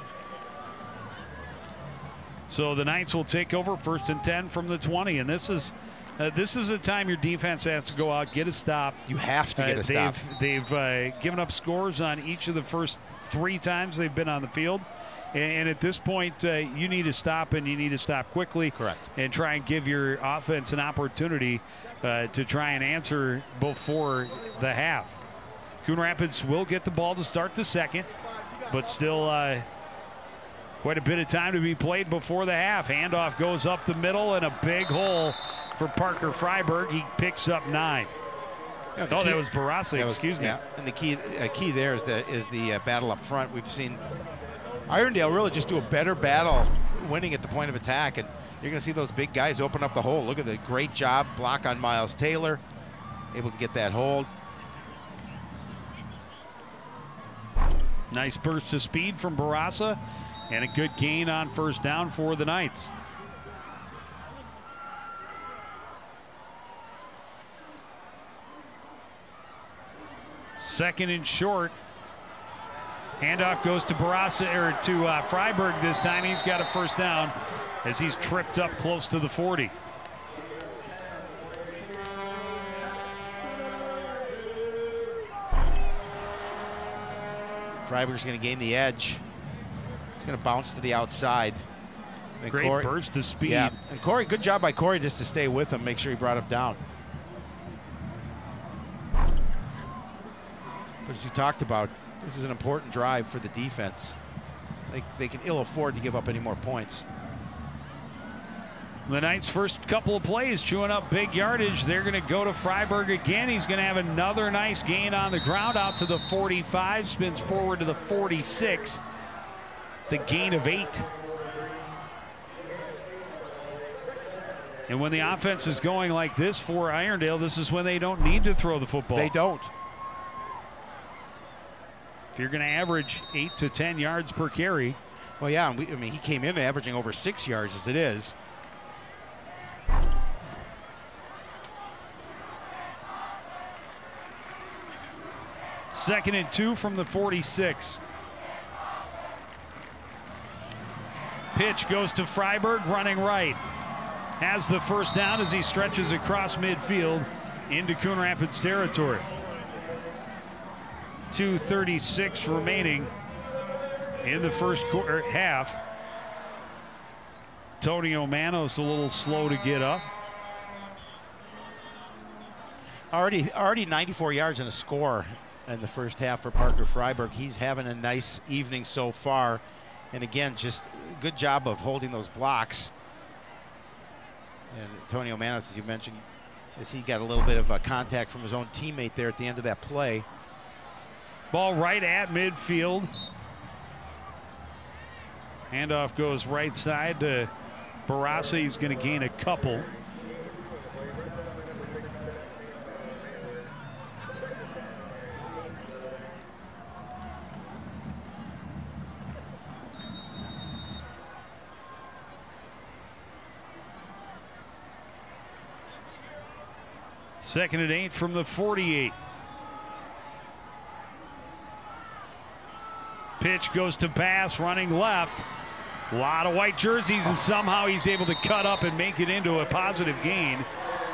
So the Knights will take over 1st and 10 from the 20, and this is a time your defense has to go out, get a stop. You have to get a stop. They've given up scores on each of the first 3 times they've been on the field. And at this point, you need to stop, and you need to stop quickly. Correct. And try and give your offense an opportunity to try and answer before the half. Coon Rapids will get the ball to start the 2nd, but still quite a bit of time to be played before the half. Handoff goes up the middle, and a big hole for Parker Freiberg. He picks up 9. Yeah, that was Barasa, excuse me. Yeah, and the key there is the battle up front. We've seen Irondale really just do a better battle winning at the point of attack, and you're going to see those big guys open up the hole. Look at the great job block on Miles Taylor, able to get that hold. Nice burst of speed from Barasa, and a good gain on 1st down for the Knights. Second and short. Handoff goes to Barasa, or to Freiberg this time. He's got a 1st down as he's tripped up close to the 40. Freiberg's going to gain the edge. He's going to bounce to the outside. And Great burst of speed. Yeah, and Corey, good job by Corey just to stay with him, make sure he brought him down. But as you talked about, this is an important drive for the defense. like they can ill afford to give up any more points. The Knights' first couple of plays chewing up big yardage. They're going to go to Freiberg again. He's going to have another nice gain on the ground out to the 45, spins forward to the 46. It's a gain of 8. And when the offense is going like this for Irondale, this is when they don't need to throw the football. They don't. If you're going to average 8 to 10 yards per carry. Well, yeah, I mean, he came in averaging over 6 yards as it is. Second and 2 from the 46. Pitch goes to Freiberg, running right. Has the first down as he stretches across midfield into Coon Rapids territory. 2:36 remaining in the first half. Antonio Manos a little slow to get up. Already 94 yards and a score in the first half for Parker Freiberg. He's having a nice evening so far. And again, just a good job of holding those blocks. And Antonio Manos, as you mentioned, as he got a little bit of a contact from his own teammate there at the end of that play. Ball right at midfield. Handoff goes right side to Barassa. He's going to gain a couple. Second and 8 from the 48. Pitch goes to pass, running left. A lot of white jerseys, and somehow he's able to cut up and make it into a positive gain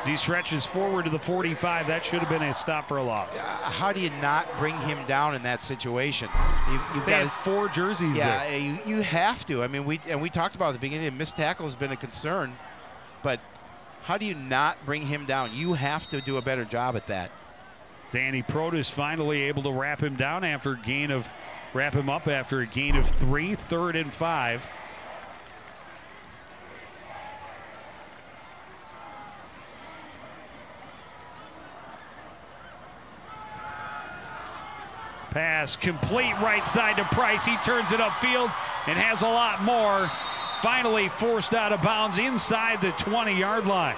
as he stretches forward to the 45. That should have been a stop for a loss. How do you not bring him down in that situation? You've They got had 4 jerseys yeah, there. you have to. I mean, we talked about at the beginning, missed tackle has been a concern, but how do you not bring him down? You have to do a better job at that. Danny Protis finally able to wrap him down after a gain of, wrap him up after a gain of 3, 3rd and 5. Pass complete right side to Price. He turns it upfield and has a lot more. Finally forced out of bounds inside the 20-yard line.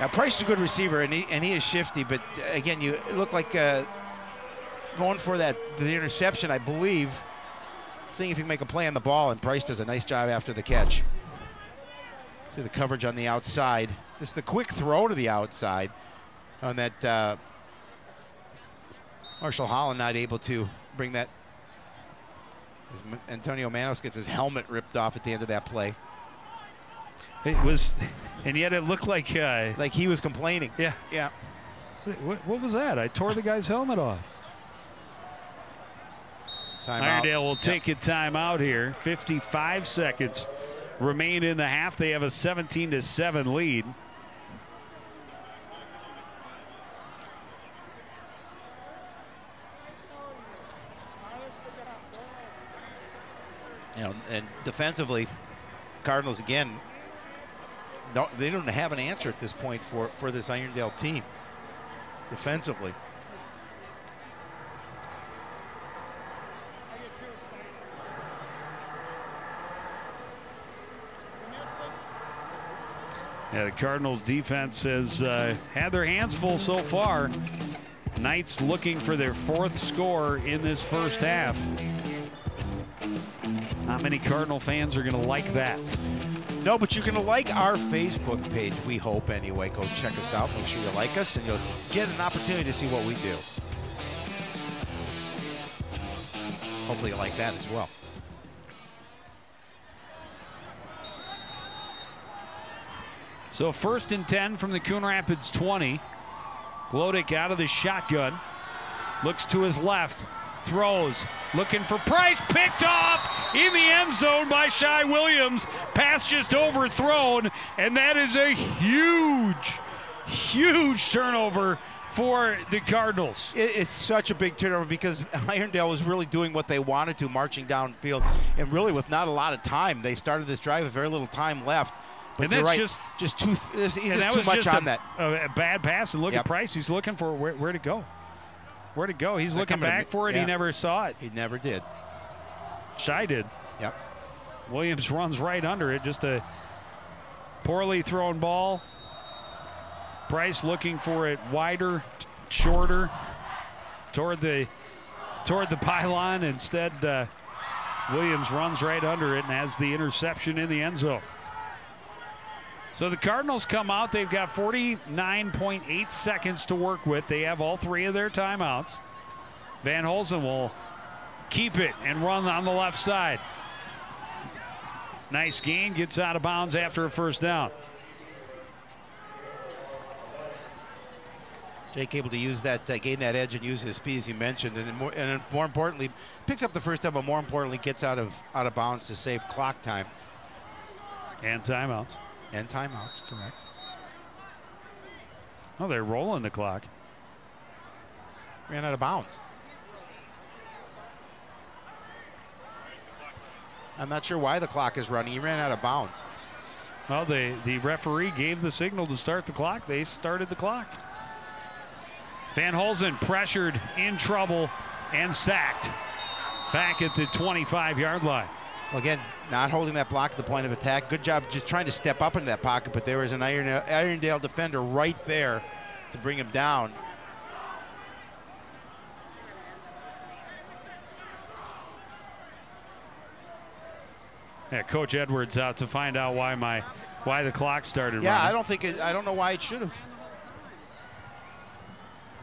Now, Price is a good receiver, and he is shifty, but again, you look like going for the interception, I believe, seeing if he can make a play on the ball, and Price does a nice job after the catch. See the coverage on the outside. This is the quick throw to the outside on that Marshall Holland not able to bring that. Antonio Manos gets his helmet ripped off at the end of that play. It was, and yet it looked like he was complaining. Yeah. Yeah. What was that? I tore the guy's helmet off. Irondale will take a timeout here. 55 seconds remain in the half. They have a 17-7 lead. You know, and defensively, Cardinals again, they don't have an answer at this point for this Irondale team defensively. Yeah, the Cardinals defense has had their hands full so far. Knights looking for their 4th score in this first half. Not many Cardinal fans are going to like that. No, but you're going to like our Facebook page, we hope anyway. Go check us out. Make sure you like us, and you'll get an opportunity to see what we do. Hopefully you like that as well. So 1st and 10 from the Coon Rapids 20. Glodick out of the shotgun. Looks to his left. Throws. Looking for Price. Picked off in the end zone by Shai Williams. Pass just overthrown. And that is a huge huge turnover for the Cardinals. It's such a big turnover because Irondale was really doing what they wanted to, marching downfield, and really with not a lot of time. They started this drive with very little time left. But and you're that's right, just too was much just on that. A bad pass, and look at Price. He's looking for where to go. Where to go? He's looking back for it. He never saw it. He never did. Shy did. Yep. Williams runs right under it. Just a poorly thrown ball. Price looking for it wider, shorter, toward the pylon. Instead, Williams runs right under it and has the interception in the end zone. So the Cardinals come out. They've got 49.8 seconds to work with. They have all 3 of their timeouts. Van Holzen will keep it and run on the left side. Nice gain, gets out of bounds after a first down. Jake able to use that, gain that edge and use his speed, as you mentioned, and more importantly, picks up the first down, but more importantly, gets out of bounds to save clock time. And timeouts. And timeouts, correct. Oh, they're rolling the clock. Ran out of bounds. I'm not sure why the clock is running. He ran out of bounds. Well, the referee gave the signal to start the clock. They started the clock. Van Holzen pressured, in trouble, and sacked back at the 25-yard line. Well, again, not holding that block at the point of attack. Good job just trying to step up into that pocket, but there was an Irondale defender right there to bring him down. Yeah, Coach Edwards out to find out why the clock started running. I don't know why it should have.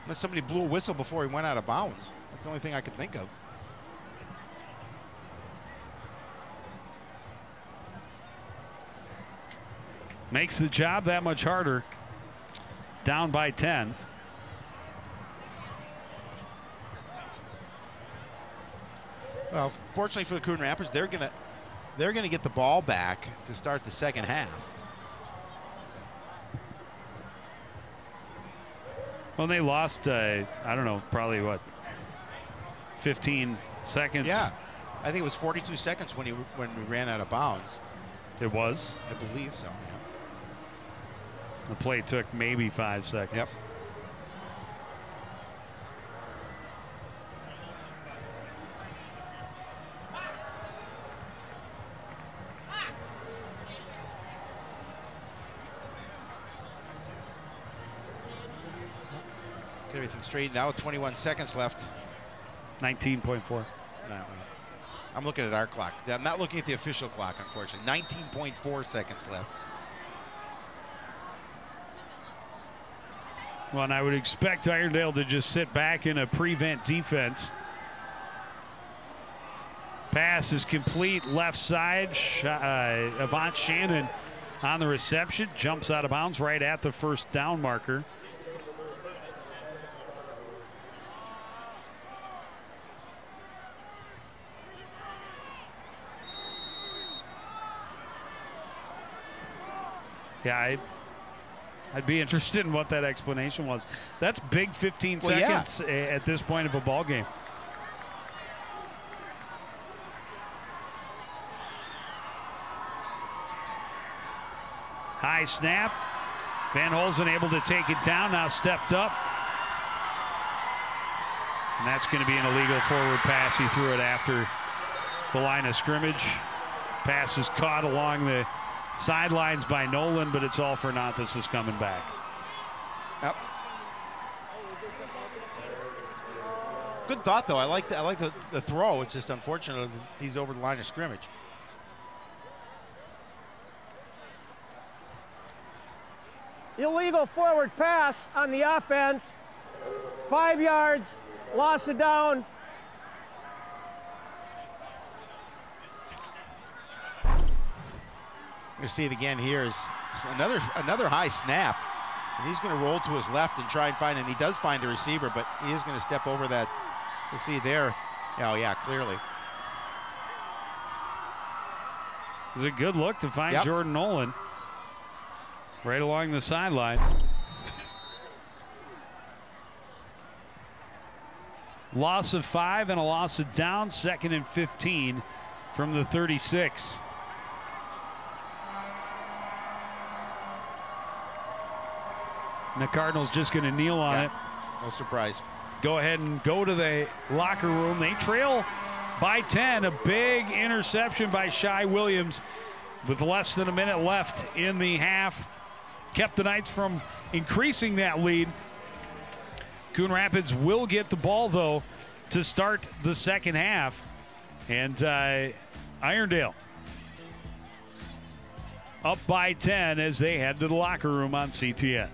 Unless somebody blew a whistle before he went out of bounds. That's the only thing I could think of. Makes the job that much harder. Down by 10. Well, fortunately for the Coon Rapids, they're gonna get the ball back to start the second half. Well, they lost, I don't know, probably what, 15 seconds? Yeah, I think it was 42 seconds when we ran out of bounds. It was? I believe so, yeah. The play took maybe 5 seconds. Yep. Get everything straightened out. 21 seconds left. 19.4. No, I'm looking at our clock. I'm not looking at the official clock, unfortunately. 19.4 seconds left. Well, and I would expect Irondale to just sit back in a prevent defense. Pass is complete, left side. Avant Shannon on the reception. Jumps out of bounds right at the first down marker. Yeah, I'd be interested in what that explanation was. That's big 15 seconds at this point of a ball game. High snap. Van Holzen able to take it down, now stepped up. And that's going to be an illegal forward pass. He threw it after the line of scrimmage. Pass is caught along the sidelines by Nolan, but it's all for naught. This is coming back. Yep. Good thought, though. I like the throw. It's just unfortunate that he's over the line of scrimmage. Illegal forward pass on the offense. 5 yards, loss of down. You see it again here is another high snap, and he's going to roll to his left and try and find, and he does find a receiver, but he is going to step over that. You see there, oh yeah, clearly. It was a good look to find Jordan Nolan right along the sideline. loss of 5 and a loss of down, 2nd and 15 from the 36. And the Cardinals just going to kneel on it. No surprise. Go ahead and go to the locker room. They trail by 10. A big interception by Shai Williams with less than a minute left in the half. Kept the Knights from increasing that lead. Coon Rapids will get the ball, though, to start the second half. And Irondale up by 10 as they head to the locker room on CTN.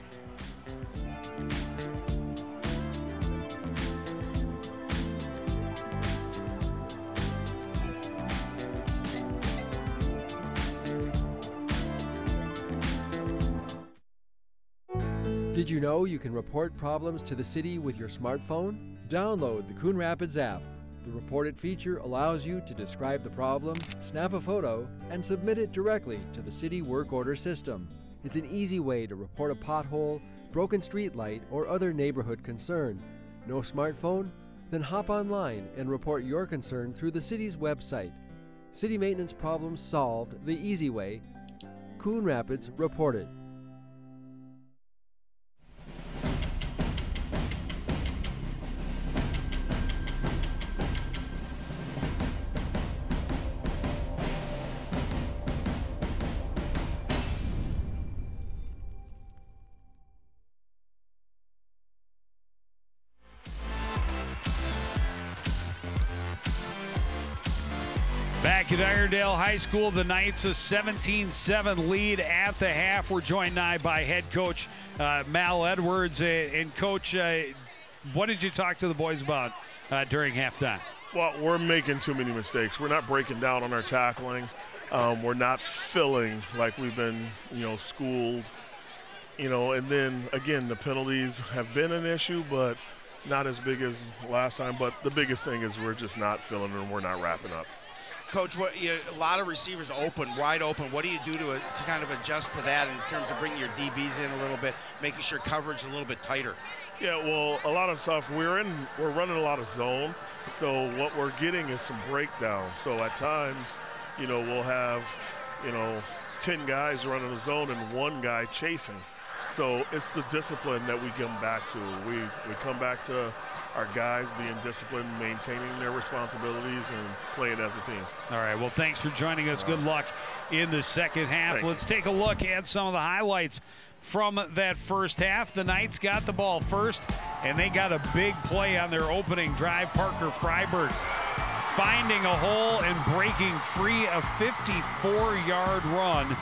Did you know you can report problems to the city with your smartphone? Download the Coon Rapids app. The Report It feature allows you to describe the problem, snap a photo, and submit it directly to the city work order system. It's an easy way to report a pothole, broken street light, or other neighborhood concern. No smartphone? Then hop online and report your concern through the city's website. City maintenance problems solved the easy way. Coon Rapids Report It. Back at Irondale High School, the Knights a 17-7 lead at the half. We're joined now by head coach Mal Edwards. And Coach, what did you talk to the boys about during halftime? Well, we're making too many mistakes. We're not breaking down on our tackling. We're not filling like we've been, schooled. And then, again, the penalties have been an issue, but not as big as last time. But the biggest thing is we're just not filling and we're not wrapping up. Coach, a lot of receivers open, wide open. What do you do to kind of adjust to that in terms of bringing your DBs in a little bit, making sure coverage is a little bit tighter? Yeah, well, a lot of stuff, we're running a lot of zone, so what we're getting is some breakdown. So at times, we'll have, 10 guys running a zone and 1 guy chasing. So it's the discipline that we come back to. We come back to our guys being disciplined, maintaining their responsibilities, and playing as a team. All right, well, thanks for joining us. Good luck in the second half. Let's take a look at some of the highlights from that first half. The Knights got the ball first, and they got a big play on their opening drive. Parker Freiberg finding a hole and breaking free, a 54-yard run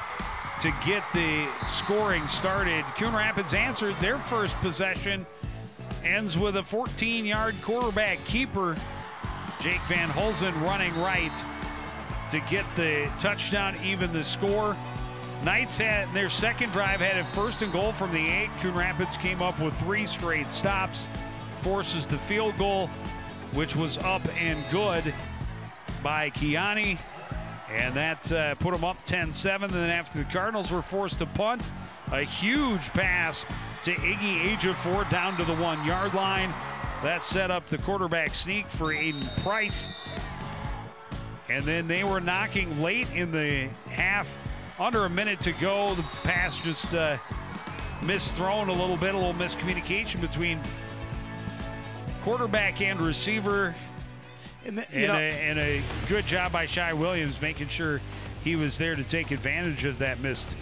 to get the scoring started. Coon Rapids answered their first possession. Ends with a 14-yard quarterback keeper. Jake Van Hulsen running right to get the touchdown, even the score. Knights had their second drive headed first and goal from the 8. Coon Rapids came up with 3 straight stops, forces the field goal, which was up and good by Kiani. And that put them up 10-7. And then after the Cardinals were forced to punt, a huge pass to Iggy Ejiofor down to the 1-yard line. That set up the quarterback sneak for Aiden Price. And then they were knocking late in the half, under a minute to go. The pass just misthrown a little bit, a little miscommunication between quarterback and receiver. And a good job by Shai Williams making sure he was there to take advantage of that missed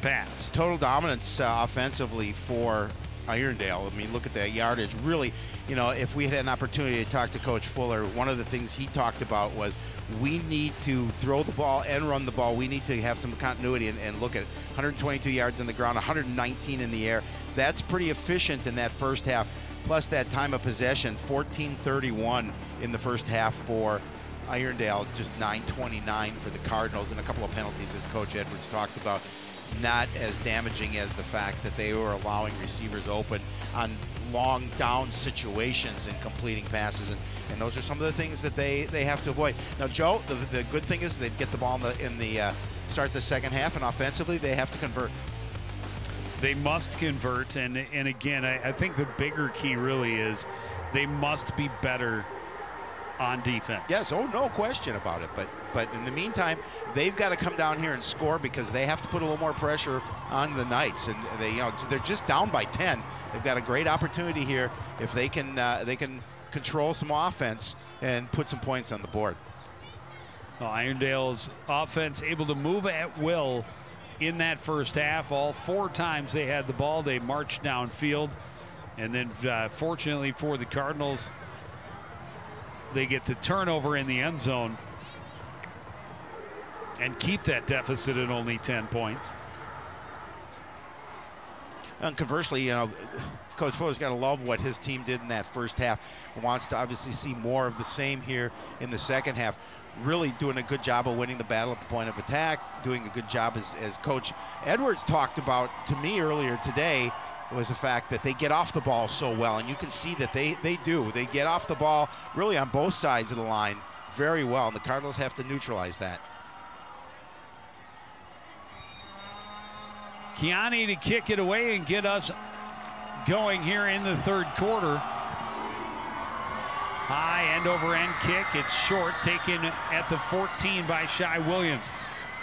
pass. Total dominance offensively for Irondale. I mean, look at that yardage. Really, if we had an opportunity to talk to Coach Fuller, one of the things he talked about was we need to throw the ball and run the ball. We need to have some continuity and look at 122 yards on the ground, 119 in the air. That's pretty efficient in that first half. Plus that time of possession, 14:31 in the first half for Irondale, just 9:29 for the Cardinals, and a couple of penalties, as Coach Edwards talked about. Not as damaging as the fact that they were allowing receivers open on long down situations and completing passes, and those are some of the things that they have to avoid. Now, Joe, the good thing is they get the ball in the start the second half, and offensively they have to convert. They must convert, and again, I think the bigger key really is they must be better on defense. Yes, oh, no question about it. But in the meantime, they've got to come down here and score because they have to put a little more pressure on the Knights, and they're just down by 10. They've got a great opportunity here if they can control some offense and put some points on the board. Well, Irondale's offense able to move at will in that first half. All 4 times they had the ball, they marched downfield, and then fortunately for the Cardinals, they get the turnover in the end zone and keep that deficit at only 10 points. And conversely, Coach Fuller's got to love what his team did in that first half. Wants to obviously see more of the same here in the second half. Really doing a good job of winning the battle at the point of attack, doing a good job as Coach Edwards talked about to me earlier today, was the fact that they get off the ball so well, and you can see that they do. They get off the ball really on both sides of the line very well, and the Cardinals have to neutralize that. Kiani to kick it away and get us going here in the third quarter. High end over end kick. It's short, taken at the 14 by Shai Williams.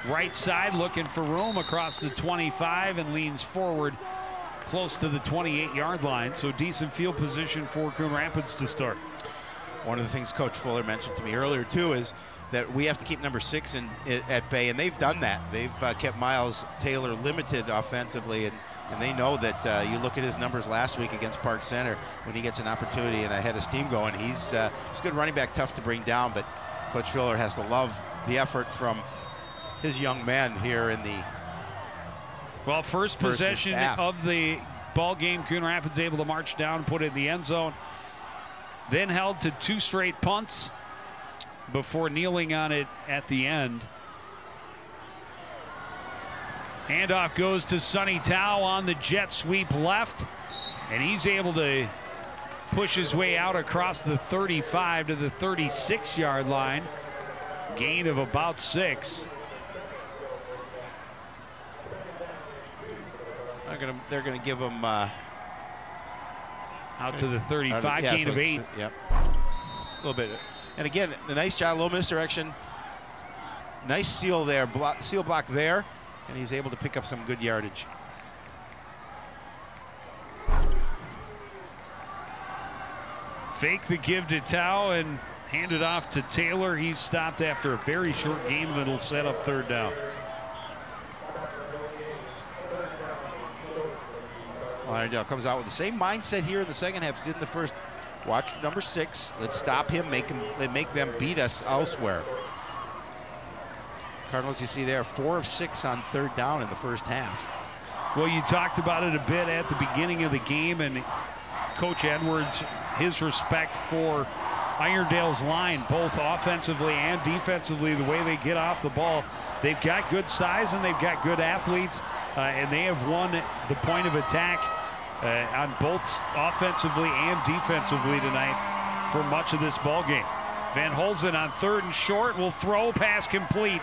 Right side looking for room across the 25 and leans forward close to the 28-yard line. So decent field position for Coon Rapids to start. One of the things Coach Fuller mentioned to me earlier too is that we have to keep number 6 at bay, and they've done that. They've kept Miles Taylor limited offensively, and they know that you look at his numbers last week against Park Center when he gets an opportunity and a head of steam going. He's a good running back, tough to bring down, but Coach Fuller has to love the effort from his young men here in the first possession of the ball game. Coon Rapids able to march down and put it in the end zone, then held to 2 straight punts before kneeling on it at the end. Handoff goes to Sonny Tao on the jet sweep left, and he's able to push his way out across the 35 to the 36-yard line. Gain of about 6. They're gonna give him out to the 35, gain of 8. Yep, a little bit. And again, a nice job, low misdirection. Nice seal there, seal block there, and he's able to pick up some good yardage. Fake the give to Tao and hand it off to Taylor. He's stopped after a very short game, and it'll set up third down. Irondale comes out with the same mindset here in the second half as did in the first. Watch number 6. Let's stop him, make them beat us elsewhere. Cardinals, you see there, 4 of 6 on third down in the first half. Well, you talked about it a bit at the beginning of the game, and Coach Edwards, his respect for Irondale's line, both offensively and defensively, the way they get off the ball. They've got good size and they've got good athletes, and they have won the point of attack on both offensively and defensively tonight for much of this ball game. Van Holzen on 3rd and short will throw, pass complete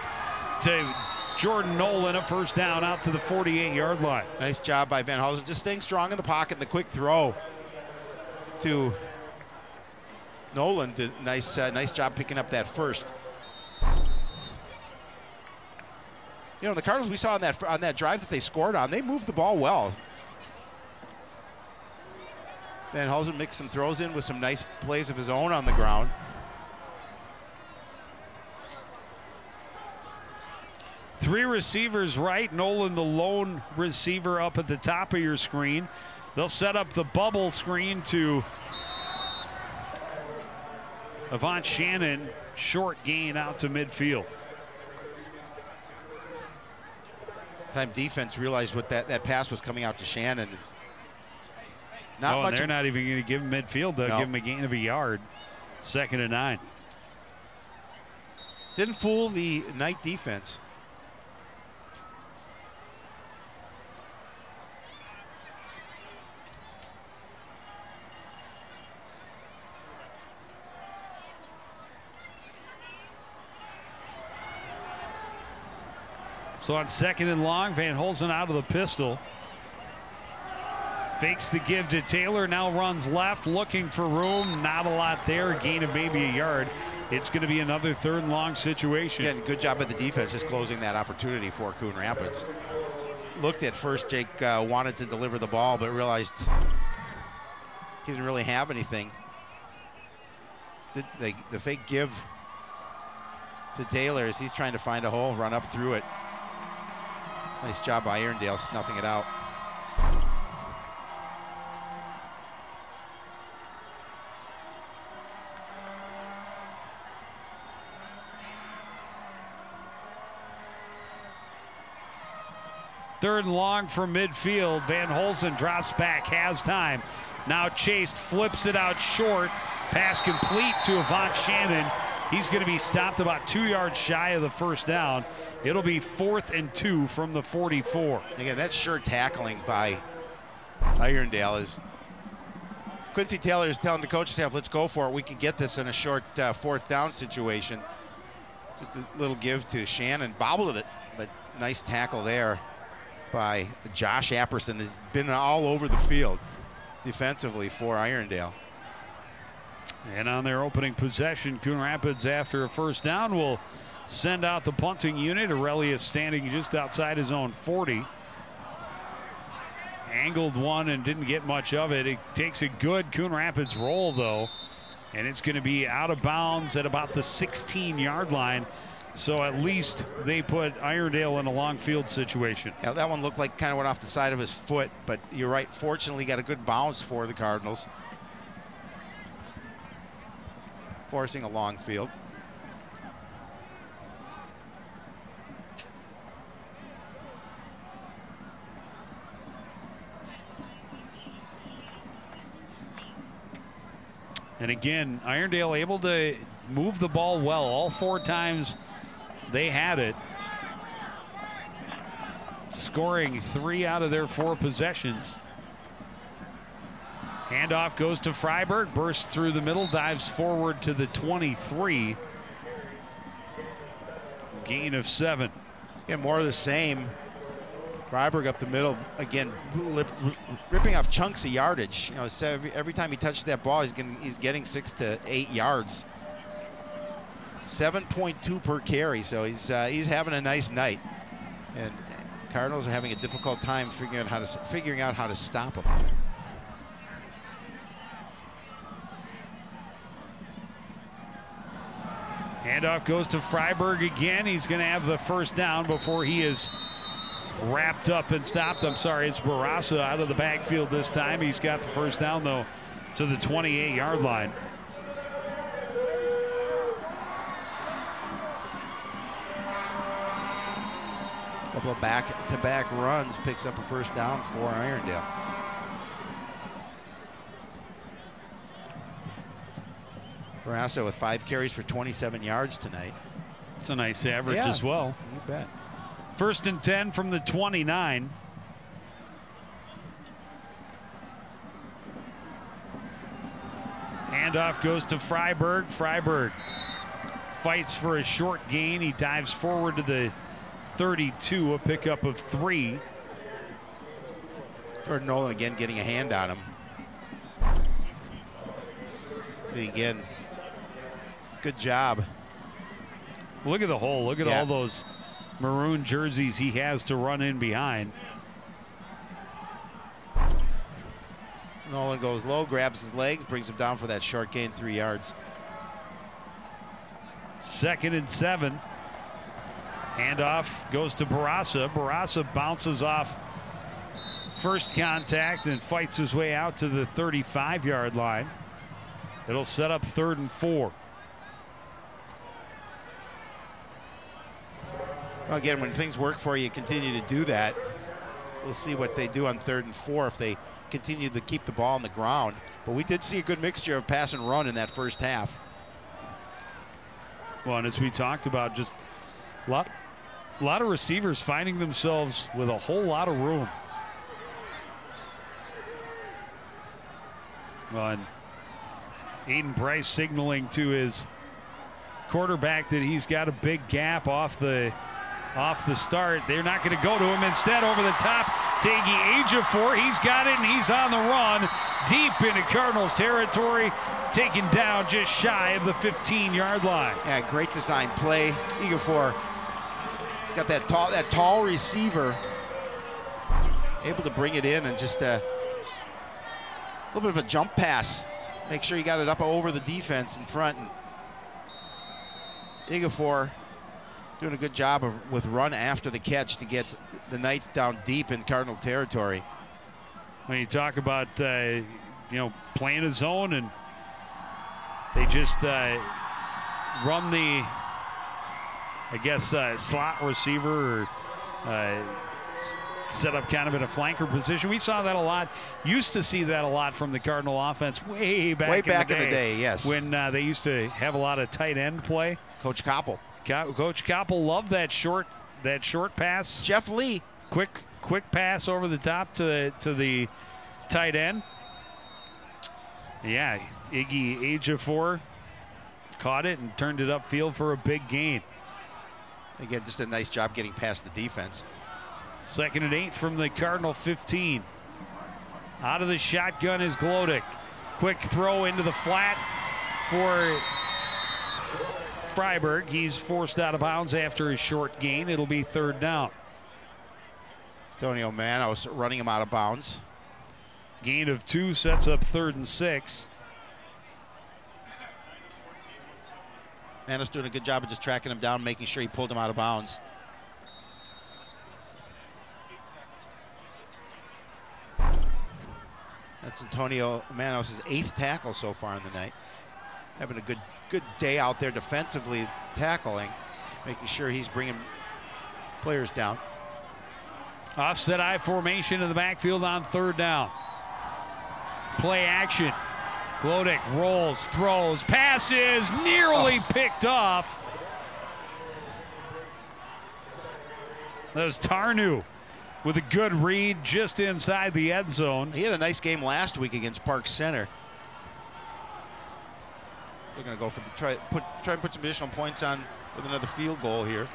to Jordan Nolan, a first down out to the 48-yard line. Nice job by Van Holzen, just staying strong in the pocket. The quick throw to Nolan did nice job picking up that first. You know, the Cardinals we saw on that drive that they scored on, they moved the ball well. Van Holzen mixed some throws in with some nice plays of his own on the ground. Three receivers right. Nolan, the lone receiver, up at the top of your screen. They'll set up the bubble screen to Avant Shannon. Short gain out to midfield. Time defense realized what that pass was coming out to Shannon. Not much. They're not even going to give him midfield. They'll give him a gain of a yard. 2nd and 9. Didn't fool the Knight defense. So on 2nd and long, Van Holzen out of the pistol. Fakes the give to Taylor, now runs left, looking for room. Not a lot there, a gain of maybe a yard. It's going to be another 3rd and long situation. Again, good job at the defense just closing that opportunity for Coon Rapids. Looked at first, Jake wanted to deliver the ball, but realized he didn't really have anything. The fake give to Taylor as he's trying to find a hole, run up through it. Nice job by Irondale snuffing it out. Third and long from midfield. Van Holzen drops back, has time. Now chased, flips it out short. Pass complete to Avant Shannon. He's going to be stopped about 2 yards shy of the first down. It'll be 4th and 2 from the 44. Again, that's sure tackling by Irondale. As Quincy Taylor is telling the coaching staff, let's go for it. We can get this in a short 4th down situation. Just a little give to Shannon. Bobbled it, but nice tackle there by Josh Apperson. Has been all over the field defensively for Irondale. And on their opening possession, Coon Rapids, after a first down, will send out the punting unit. Aurelius standing just outside his own 40. Angled one and didn't get much of it. It takes a good Coon Rapids roll, though, and it's going to be out of bounds at about the 16-yard line. So at least they put Irondale in a long field situation. Yeah, that one looked like kind of went off the side of his foot, but you're right. Fortunately, got a good bounce for the Cardinals, forcing a long field. And again, Irondale able to move the ball well. All 4 times they had it. Scoring 3 out of their 4 possessions. Handoff goes to Freiberg, bursts through the middle, dives forward to the 23. Gain of 7. And more of the same. Freiberg up the middle again, ripping off chunks of yardage. You know, so every time he touches that ball, he's getting 6 to 8 yards. 7.2 per carry, so he's having a nice night. And Cardinals are having a difficult time figuring out how to stop him. Handoff goes to Freiberg again. He's going to have the first down before he is wrapped up and stopped. I'm sorry, it's Barassa out of the backfield this time. He's got the first down, though, to the 28-yard line. A couple of back-to-back runs, picks up a first down for Irondale. Barassa with 5 carries for 27 yards tonight. It's a nice average as well. You bet. 1st and 10 from the 29. Handoff goes to Freiberg. Freiberg fights for a short gain. He dives forward to the 32, a pickup of 3. Jordan Nolan again getting a hand on him. See again, good job. Look at the hole. Look at all those maroon jerseys he has to run in behind. Nolan goes low, grabs his legs, brings him down for that short gain, 3 yards. 2nd and 7. Handoff goes to Barassa. Barassa bounces off first contact and fights his way out to the 35-yard line. It'll set up 3rd and 4. Well, again, when things work for you, continue to do that. We'll see what they do on 3rd and 4 if they continue to keep the ball on the ground. But we did see a good mixture of pass and run in that first half. Well, and as we talked about, just a lot of receivers finding themselves with a whole lot of room. Well, and Aiden Price signaling to his quarterback that he's got a big gap off the off the start. They're not going to go to him. Instead, over the top to Iggy Ejiofor. He's got it, and he's on the run deep into Cardinals territory, taken down just shy of the 15-yard line. Yeah, great design play. Ejiofor, he's got that tall receiver, able to bring it in and just a little bit of a jump pass. Make sure you got it up over the defense in front. And Ejiofor doing a good job with run after the catch to get the Knights down deep in Cardinal territory. When you talk about playing a zone, and they just run the, slot receiver, or set up kind of in a flanker position. We saw that a lot. Used to see that a lot from the Cardinal offense way back in the day. Yes. When they used to have a lot of tight end play. Coach Koppel. Coach Koppel loved that short pass. Jeff Lee. Quick pass over the top to the tight end. Yeah, Iggy Ejiofor caught it and turned it upfield for a big gain. Again, just a nice job getting past the defense. 2nd and 8 from the Cardinal 15. Out of the shotgun is Glodick. Quick throw into the flat for Freiberg. He's forced out of bounds after his short gain. It'll be 3rd down. Antonio Manos running him out of bounds. Gain of 2 sets up 3rd and 6. Manos doing a good job of just tracking him down, making sure he pulled him out of bounds. That's Antonio Manos' 8th tackle so far in the night. Having a good day out there defensively, tackling, making sure he's bringing players down. Offset I formation in the backfield on 3rd down. Play action. Glodick rolls, throws, passes, nearly picked off. That was Tarnu with a good read just inside the end zone. He had a nice game last week against Park Center. They're going to go for the try and put some additional points on with another field goal here.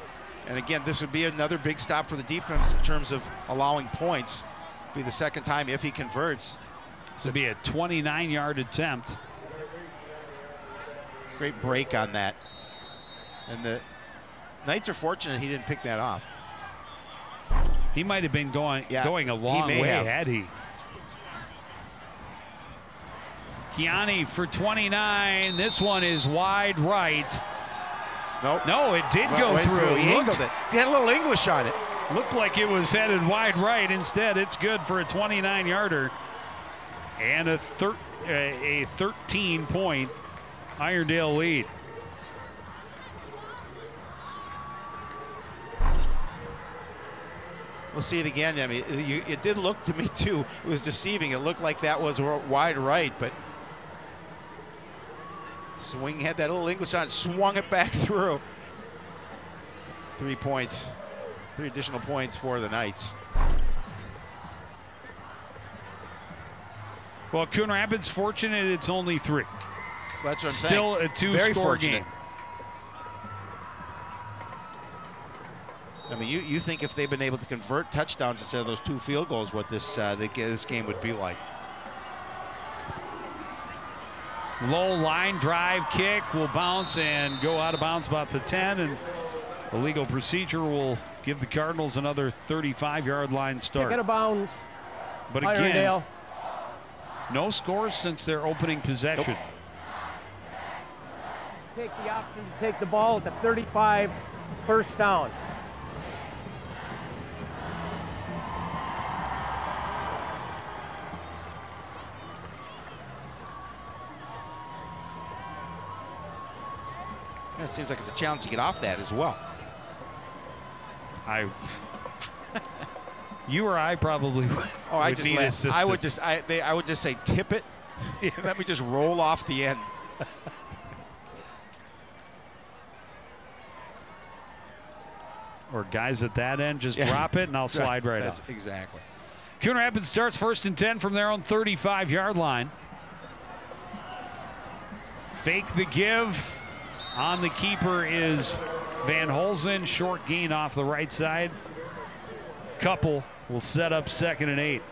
And again, this would be another big stop for the defense in terms of allowing points. Be the 2nd time if he converts. This would be a 29-yard attempt. Great break on that. And the Knights are fortunate he didn't pick that off. He might have been going a long way, had he. Kiani for 29. This one is wide right. Nope. No, it did go through. He angled it. He had a little English on it. Looked like it was headed wide right. Instead, it's good for a 29-yarder. And a 13-point Irondale lead. We'll see it again. I mean, it did look to me, too. It was deceiving. It looked like that was wide right, but swing had that little English on it, swung it back through. 3 points, 3 additional points for the Knights. Well, Coon Rapids fortunate it's only 3. That's what I'm Still saying. A 2-score game. I mean, you think if they've been able to convert touchdowns instead of those 2 field goals, what this game would be like. Low line drive kick will bounce and go out of bounds about the 10, and the legal procedure will give the Cardinals another 35-yard line start. Kick out of bounds. But again, Irondale. No scores since their opening possession. Nope. Take the option to take the ball at the 35, 1st down. It seems like it's a challenge to get off that as well. You or I probably would. Oh, I would just say tip it. Yeah. Let me just roll off the end. Or guys at that end just drop it and I'll slide right That's off. Exactly. Coon Rapids starts 1st and 10 from their own 35-yard line. Fake the give. On the keeper is Van Holzen, short gain off the right side. Couple will set up 2nd and 8.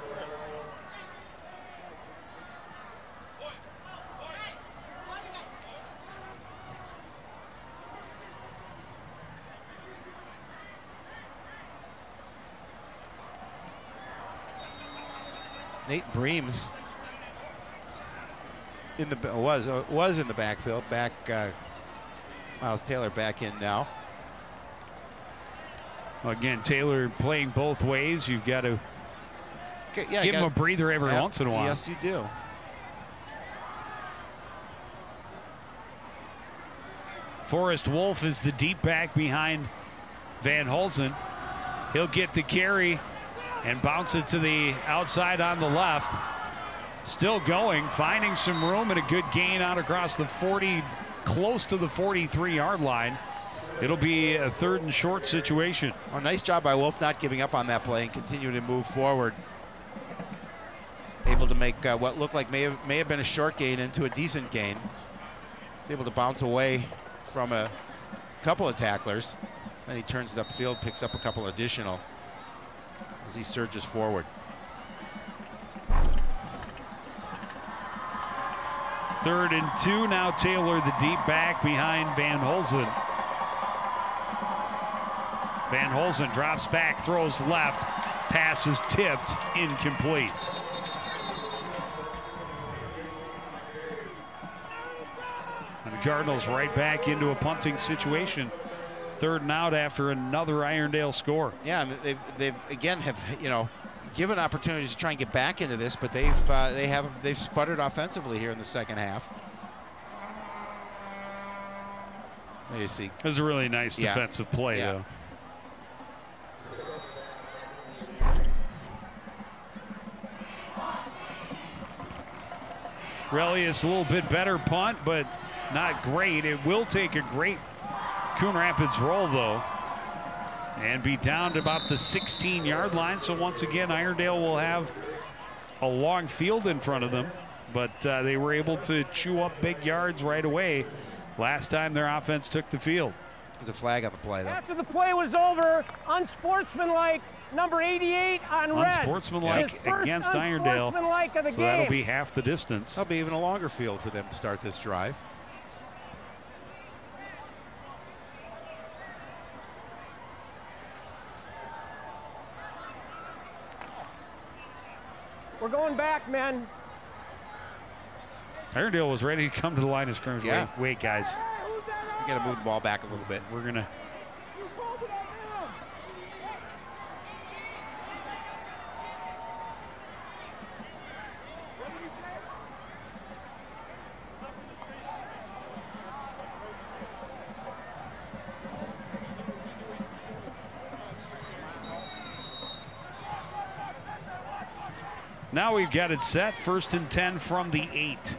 Nate Breams in the was in the backfield. Miles Taylor back in now. Again, Taylor playing both ways. You've got to give him a breather every once in a while. Yes, you do. Forrest Wolf is the deep back behind Van Holzen. He'll get the carry and bounce it to the outside on the left. Still going, finding some room, and a good gain out across the 40, close to the 43-yard line. It'll be a 3rd and short situation. Oh, nice job by Wolf not giving up on that play and continuing to move forward. Able to make what looked like may have been a short gain into a decent gain. He's able to bounce away from a couple of tacklers. Then he turns it upfield, picks up a couple additional as he surges forward. 3rd and 2. Now Taylor, the deep back behind Van Holzen. Van Holzen drops back, throws left. Pass is tipped, incomplete. And the Cardinals right back into a punting situation. 3rd and out after another Irondale score. Yeah, and they've again have given opportunities to try and get back into this, but they've sputtered offensively here in the 2nd half. There you see. It was a really nice defensive play, though. Relius a little bit better punt, but not great. It will take a great Coon Rapids roll, though, and be down to about the 16-yard line. So once again, Irondale will have a long field in front of them, but they were able to chew up big yards right away last time their offense took the field. There's a flag on the play, though. After the play was over, unsportsmanlike, number 88 on red. Unsportsmanlike against Irondale. Unsportsmanlike of the so game. That'll be half the distance. That'll be even a longer field for them to start this drive. We're going back, men. Irondale was ready to come to the line of scrimmage. Yeah. Wait, guys. We got to move the ball back a little bit. We're going to. Now we've got it set. 1st and 10 from the 8.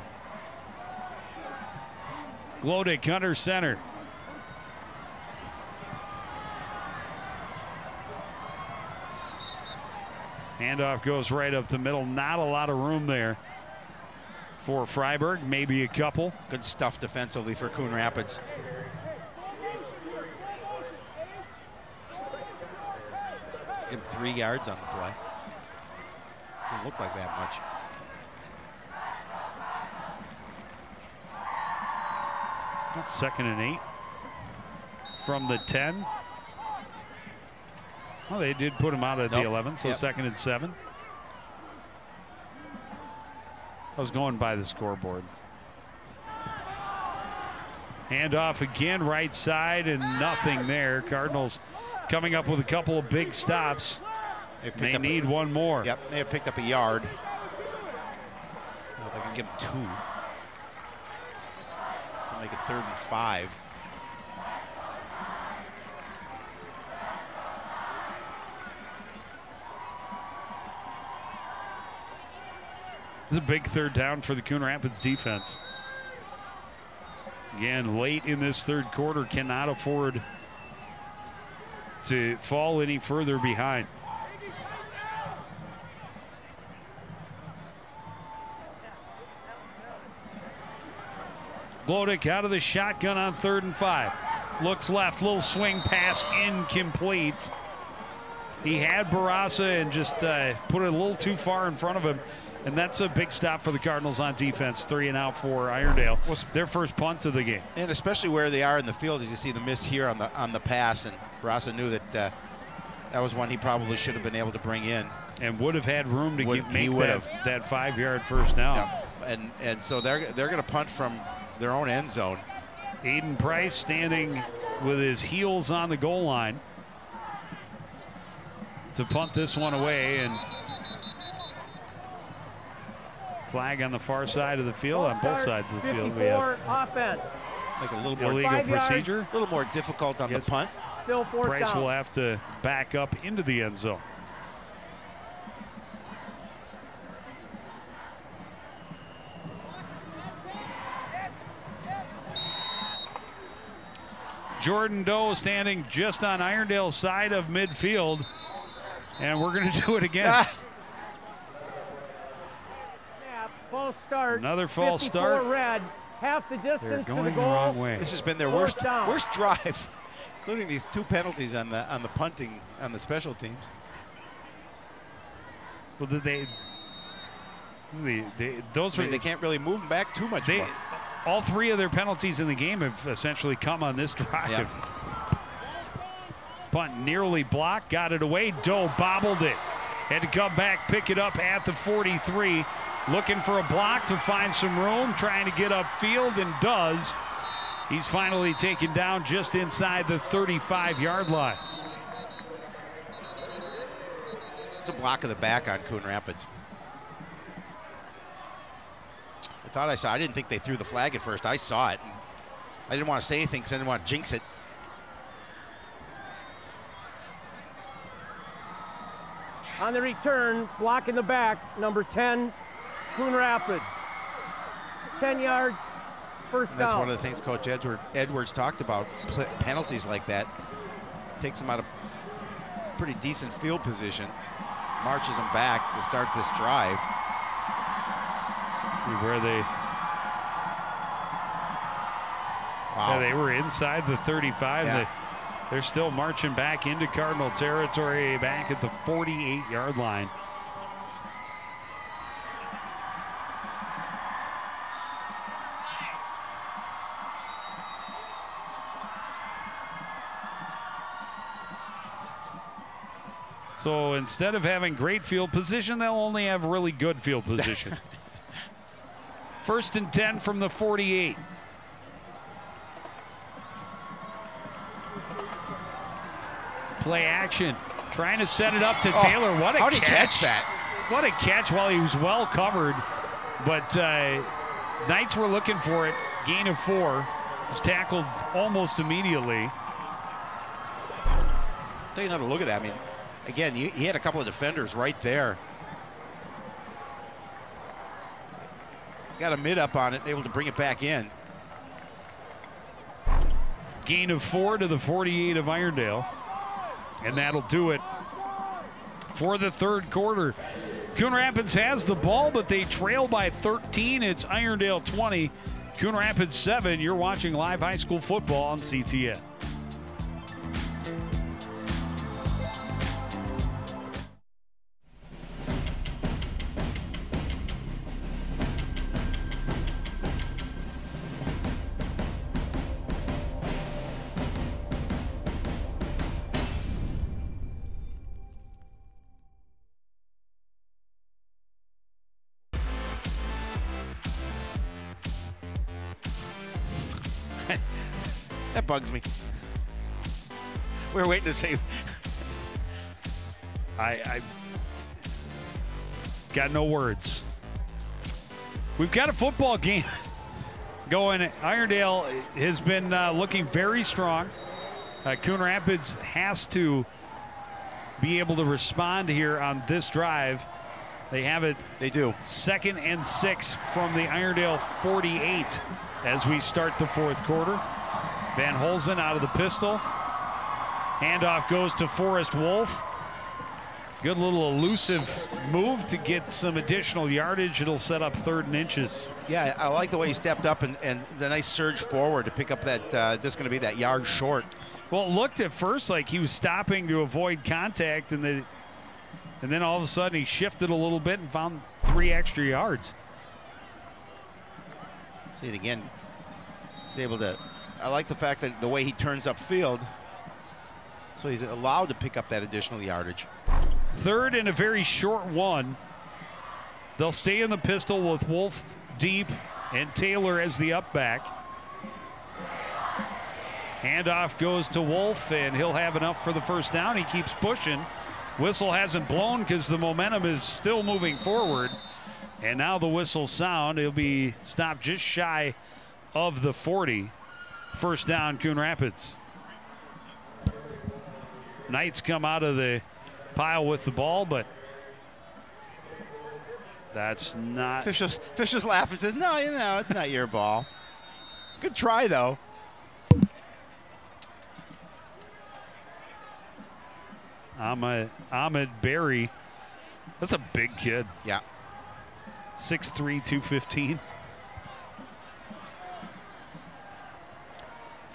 Glodick under center. Handoff goes right up the middle. Not a lot of room there for Freiburg. Maybe a couple. Good stuff defensively for Coon Rapids. Give him 3 yards on the play. Didn't look like that much. Second and 8 from the 10. Oh, they did put him out at the 11, so 2nd and 7. I was going by the scoreboard. Handoff again, right side, and nothing there. Cardinals coming up with a couple of big stops. They need one more. Yep, they have picked up a yard. Well, they can give them 2. So make it 3rd and 5. This is a big 3rd down for the Coon Rapids defense. Again, late in this 3rd quarter, cannot afford to fall any further behind. Glodick out of the shotgun on 3rd and 5. looks left, little swing pass incomplete. He had Barassa and just put it a little too far in front of him. And that's a big stop for the Cardinals on defense. 3 and out for Irondale. Their first punt of the game. And especially where they are in the field, as you see the miss here on the pass, and Barassa knew that that was one he probably should have been able to bring in. And would have had room to make that 5-yard first down. Yeah. And so they're going to punt from their own end zone. Aiden Price standing with his heels on the goal line to punt this one away, and flag on the far side of the field, on both sides of the field. We have offense. Like a little more illegal procedure. A little more difficult on the punt. Still fourth Price down. will have to back up into the end zone. Jordan Doe standing just on Irondale's side of midfield, and we're going to do it again. False start. Another false start. Red, half the distance to the goal. The wrong way. This has been their worst drive, including these 2 penalties on the punting on the special teams. Well, did they? Those they can't really move them back too much more. All 3 of their penalties in the game have essentially come on this drive. Yep. Punt nearly blocked, got it away. Doe bobbled it. Had to come back, pick it up at the 43. Looking for a block to find some room, trying to get upfield, and does. He's finally taken down just inside the 35-yard line. It's a block of the back on Coon Rapids. I didn't think they threw the flag at first. I saw it. I didn't want to say anything because I didn't want to jinx it. On the return, block in the back, number 10, Coon Rapids. 10 yards, first down. That's one of the things Coach Edwards talked about, penalties like that. Takes them out of pretty decent field position, marches them back to start this drive. See where they... Wow. Yeah, they were inside the 35. Yeah. They're still marching back into Cardinal territory, back at the 48-yard line. So instead of having great field position, they'll only have really good field position. 1st and 10 from the 48. Play action, trying to set it up to Taylor. What a catch. How did he catch that? What a catch while he was well covered. But Knights were looking for it. Gain of 4. Was tackled almost immediately. Take another look at that. I mean, again, he had a couple of defenders right there. Got a mid up on it, able to bring it back in. Gain of 4 to the 48 of Irondale. And that'll do it for the 3rd quarter. Coon Rapids has the ball, but they trail by 13. It's Irondale 20, Coon Rapids 7. You're watching live high school football on CTN. That bugs me. We're waiting to see. I got no words. We've got a football game going. Irondale has been looking very strong. Coon Rapids has to be able to respond here on this drive. They have it. They do. 2nd and 6 from the Irondale 48 as we start the 4th quarter. Van Holzen out of the pistol. Handoff goes to Forrest Wolf. Good little elusive move to get some additional yardage. It'll set up 3rd and inches. Yeah, I like the way he stepped up and the nice surge forward to pick up that, just going to be that yard short. Well, it looked at first like he was stopping to avoid contact, and then all of a sudden he shifted a little bit and found 3 extra yards. See it again. He's able to, I like the fact that the way he turns upfield, so he's allowed to pick up that additional yardage. 3rd and a very short one. They'll stay in the pistol with Wolf deep and Taylor as the up back. Handoff goes to Wolf, and he'll have enough for the 1st down. He keeps pushing. Whistle hasn't blown because the momentum is still moving forward. And now the whistle sound. He'll be stopped just shy of the 40. 1st down, Coon Rapids. Knights come out of the pile with the ball, but that's not. Fish just laughs and says, no, it's not your ball. Good try, though. Ahmed Berry. That's a big kid. Yeah. 6'3", 215.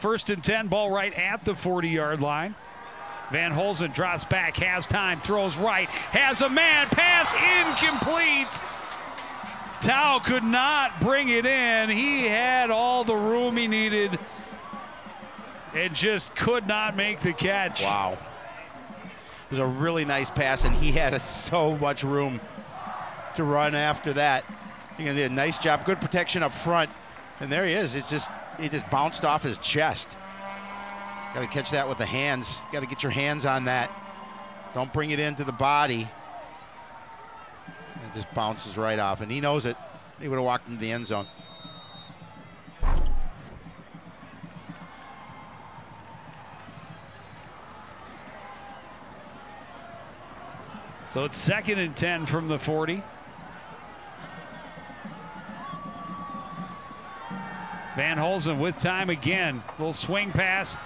1st and 10, ball right at the 40-yard line. Van Holzen drops back, has time, throws right, has a man, pass incomplete. Tao could not bring it in. He had all the room he needed and just could not make the catch. Wow. It was a really nice pass, and he had so much room to run after that. He did a nice job, good protection up front, and there he is. It just bounced off his chest. Got to catch that with the hands. Got to get your hands on that. Don't bring it into the body. It just bounces right off, and he knows it. He would have walked into the end zone. So it's 2nd and 10 from the 40. Van Holzen with time again. Little swing pass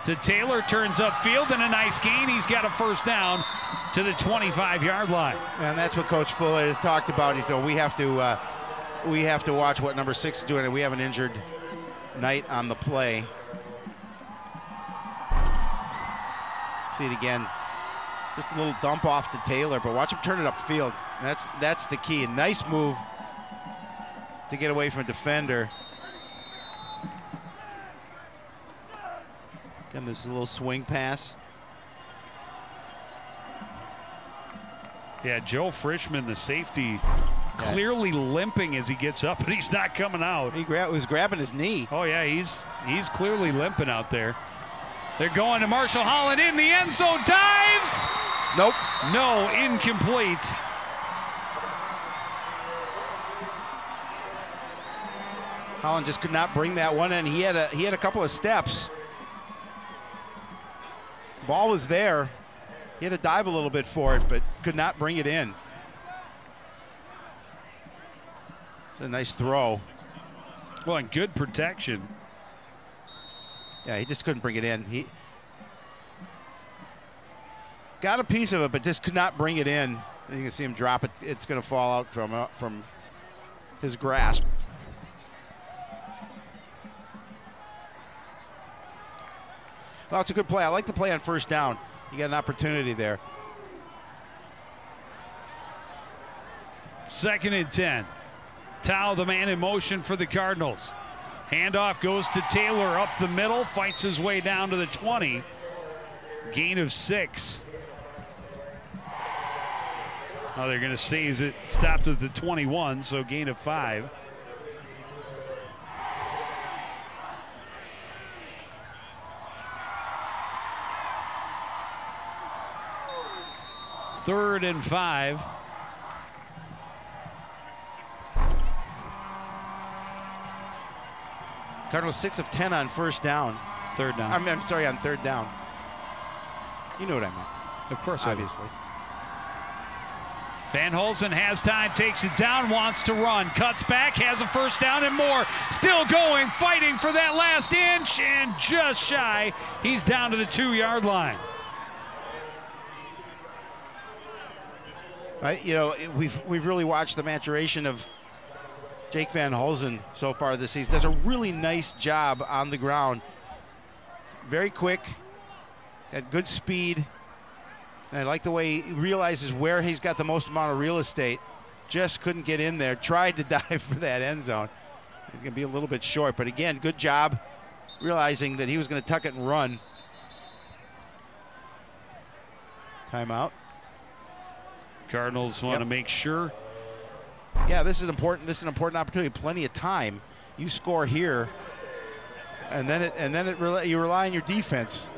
to Taylor, turns upfield, and a nice gain. He's got a 1st down to the 25-yard line. And that's what Coach Fuller has talked about. He said we have to watch what number 6 is doing, and we have an injured Knight on the play. See it again. Just a little dump off to Taylor, but watch him turn it upfield. And that's the key. A nice move to get away from a defender. Again, this is a little swing pass. Yeah, Joe Frischman, the safety, clearly limping as he gets up, but he's not coming out. He was grabbing his knee. Oh yeah, he's clearly limping out there. They're going to Marshall Holland in the end zone. Dives. Nope. No, incomplete. Holland just could not bring that one in. He had a couple of steps. Ball was there. He had to dive a little bit for it, but could not bring it in. It's a nice throw. Well, and good protection. Yeah, he just couldn't bring it in. He got a piece of it, but just could not bring it in. And you can see him drop it. It's going to fall out from his grasp. Well, it's a good play. I like the play on 1st down. You got an opportunity there. 2nd and 10. Tao, the man in motion for the Cardinals. Handoff goes to Taylor up the middle, fights his way down to the 20. Gain of 6. Oh, they're going to say it stopped at the 21, so gain of 5. Third and 5. Cardinals 6 of 10 on 1st down. 3rd down. I'm sorry, on 3rd down. You know what I meant. Of course, obviously. Van Holzen has time, takes it down, wants to run, cuts back, has a 1st down and more. Still going, fighting for that last inch, and just shy. He's down to the 2-yard line. We've really watched the maturation of Jake Van Hulsen so far this season. Does a really nice job on the ground. Very quick, got good speed. And I like the way he realizes where he's got the most amount of real estate. Just couldn't get in there. Tried to dive for that end zone. He's going to be a little bit short, but again, good job realizing that he was going to tuck it and run. Timeout. Cardinals want to make sure. Yeah, this is important. This is an important opportunity. Plenty of time. You score here, and then you rely on your defense.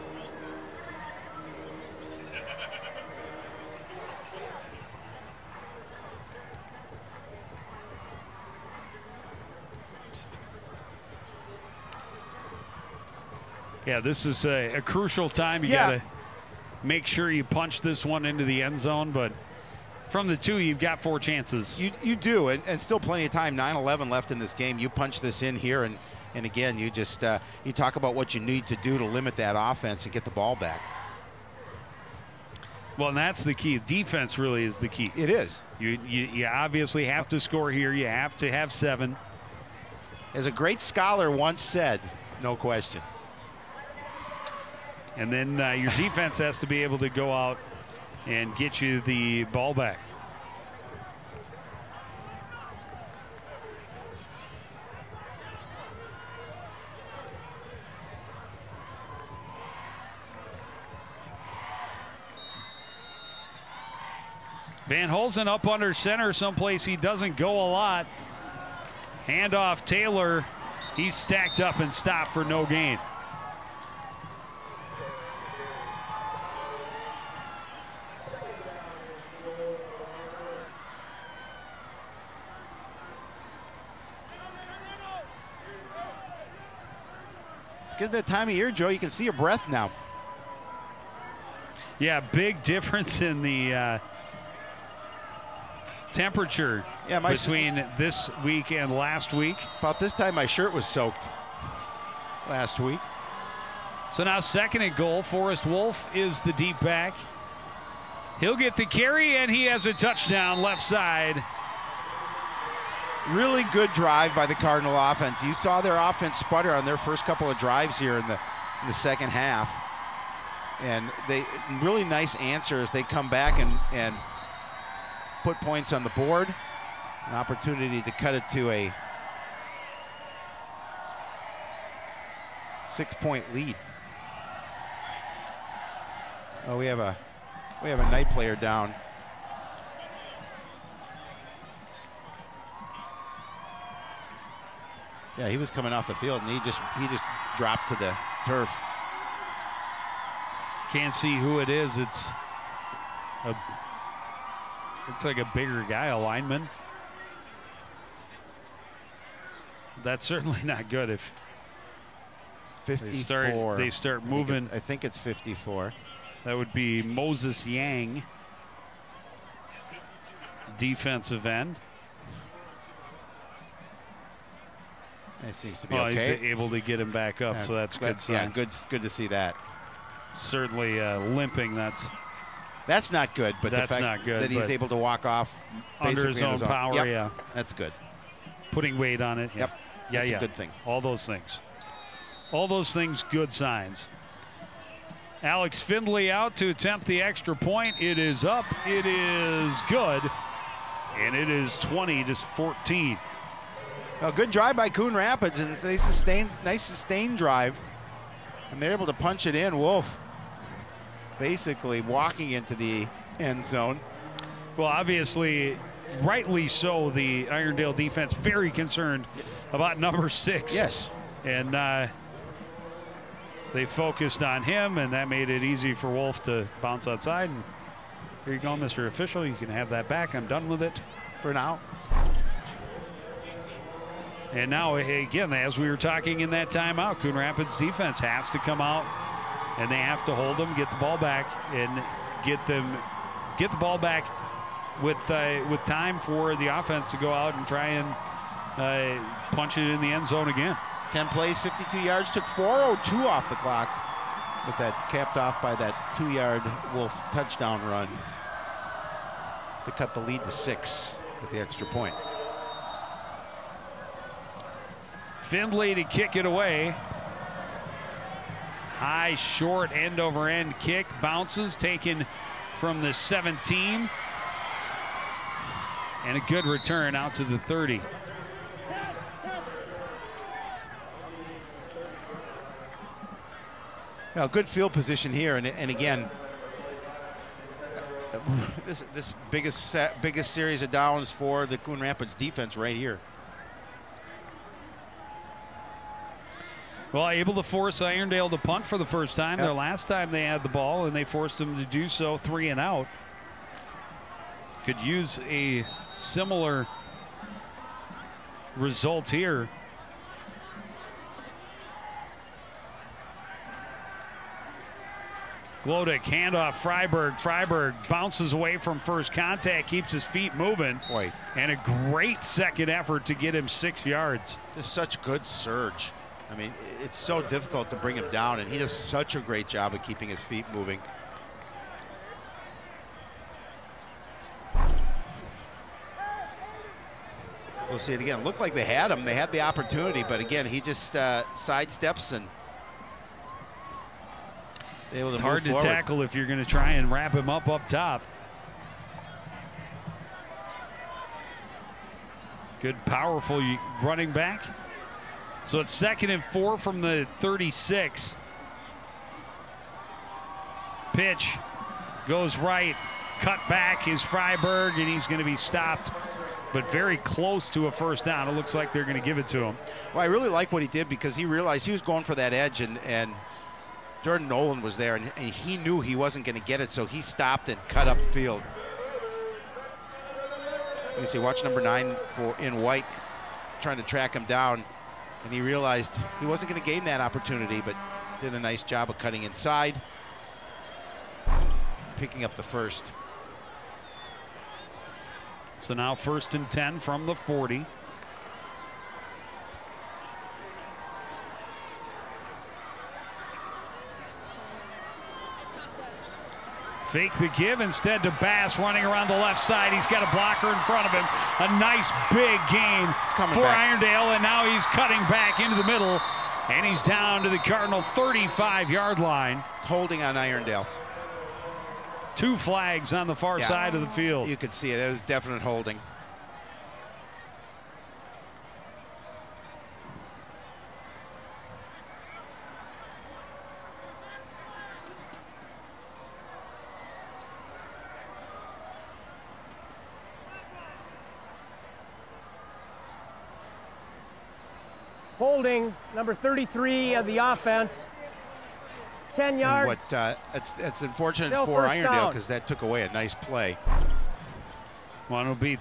Yeah, this is a crucial time. You got to make sure you punch this one into the end zone, but from the 2, you've got 4 chances. You do, and still plenty of time. 9:11 left in this game. You punch this in here, and again, you just you talk about what you need to do to limit that offense and get the ball back. Well, and that's the key. Defense really is the key. It is. You obviously have to score here. You have to have 7. As a great scholar once said, no question. And then your defense has to be able to go out and get you the ball back. Van Hulsen up under center, someplace he doesn't go a lot. Handoff Taylor. He's stacked up and stopped for no gain. It's good that time of year, Joe. You can see your breath now. Yeah, big difference in the temperature between this week and last week. About this time, my shirt was soaked last week. So now 2nd and goal. Forrest Wolf is the deep back. He'll get the carry, and he has a touchdown left side. Really good drive by the Cardinal offense. You saw their offense sputter on their first couple of drives here in the second half. And they really nice answers. They come back and put points on the board. An opportunity to cut it to a 6-point lead. Oh, we have a night player down. Yeah, he was coming off the field, and he just dropped to the turf. Can't see who it is. It's looks like a bigger guy, a lineman. That's certainly not good if 54. They start moving. I think it's 54. That would be Moses Yang, defensive end. It seems to be okay. He's able to get him back up, so that's good. Yeah, good to see that. Certainly limping. That's not good, but that's the fact not good, that he's able to walk off under his own power. Yep, yeah, that's good. Putting weight on it. Yep, that's a good thing. All those things, good signs. Alex Findlay out to attempt the extra point. It is up. It is good, and it is 20-14. A good drive by Coon Rapids, and nice sustained drive, and they're able to punch it in. Wolf basically walking into the end zone. Well, obviously, rightly so, the Irondale defense very concerned about number 6. Yes. And they focused on him, and that made it easy for Wolf to bounce outside. And here you go, Mr. Official. You can have that back. I'm done with it. For now. And now, again, as we were talking in that timeout, Coon Rapids defense has to come out, and they have to hold them, get the ball back, and get the ball back with time for the offense to go out and try and punch it in the end zone again. 10 plays, 52 yards, took 4:02 off the clock, with that capped off by that 2-yard Wolf touchdown run. to cut the lead to 6 with the extra point. Findlay to kick it away. High, short, end-over-end kick. Bounces, taken from the 17. And a good return out to the 30. Now, good field position here, and again, this biggest series of downs for the Coon Rapids defense right here. Well, able to force Irondale to punt for the first time. Yep. Their last time they had the ball, and they forced them to do so 3 and out. Could use a similar result here. Glodick, handoff, Freiberg. Freiberg bounces away from first contact, keeps his feet moving. Boy. And a great second effort to get him 6 yards. Just such good surge. I mean, it's so difficult to bring him down, and he does such a great job of keeping his feet moving. We'll see it again. Looked like they had him. They had the opportunity, but again, he just sidesteps and able to It's move hard to forward. tackle if you're going to try and wrap him up top. Good, powerful running back. So it's 2nd and 4 from the 36. Pitch goes right. Cut back is Freiberg, and he's going to be stopped, but very close to a first down. It looks like they're going to give it to him. Well, I really like what he did because he realized he was going for that edge, and Jordan Nolan was there, and he knew he wasn't going to get it, so he stopped and cut up the field. You can see, watch number 9 in white trying to track him down, and he realized he wasn't going to gain that opportunity, but did a nice job of cutting inside, picking up the first. So now 1st and 10 from the 40. Fake the give instead to Bass, running around the left side. He's got a blocker in front of him. A nice big gain for Irondale, and now he's cutting back into the middle, and he's down to the Cardinal 35-yard line. Holding on Irondale. 2 flags on the far side of the field. You could see it. It was definite holding. Holding, number 33 of the offense. 10 yards. It's unfortunate Still for first Irondale down. because that took away a nice play. Well, it'll be,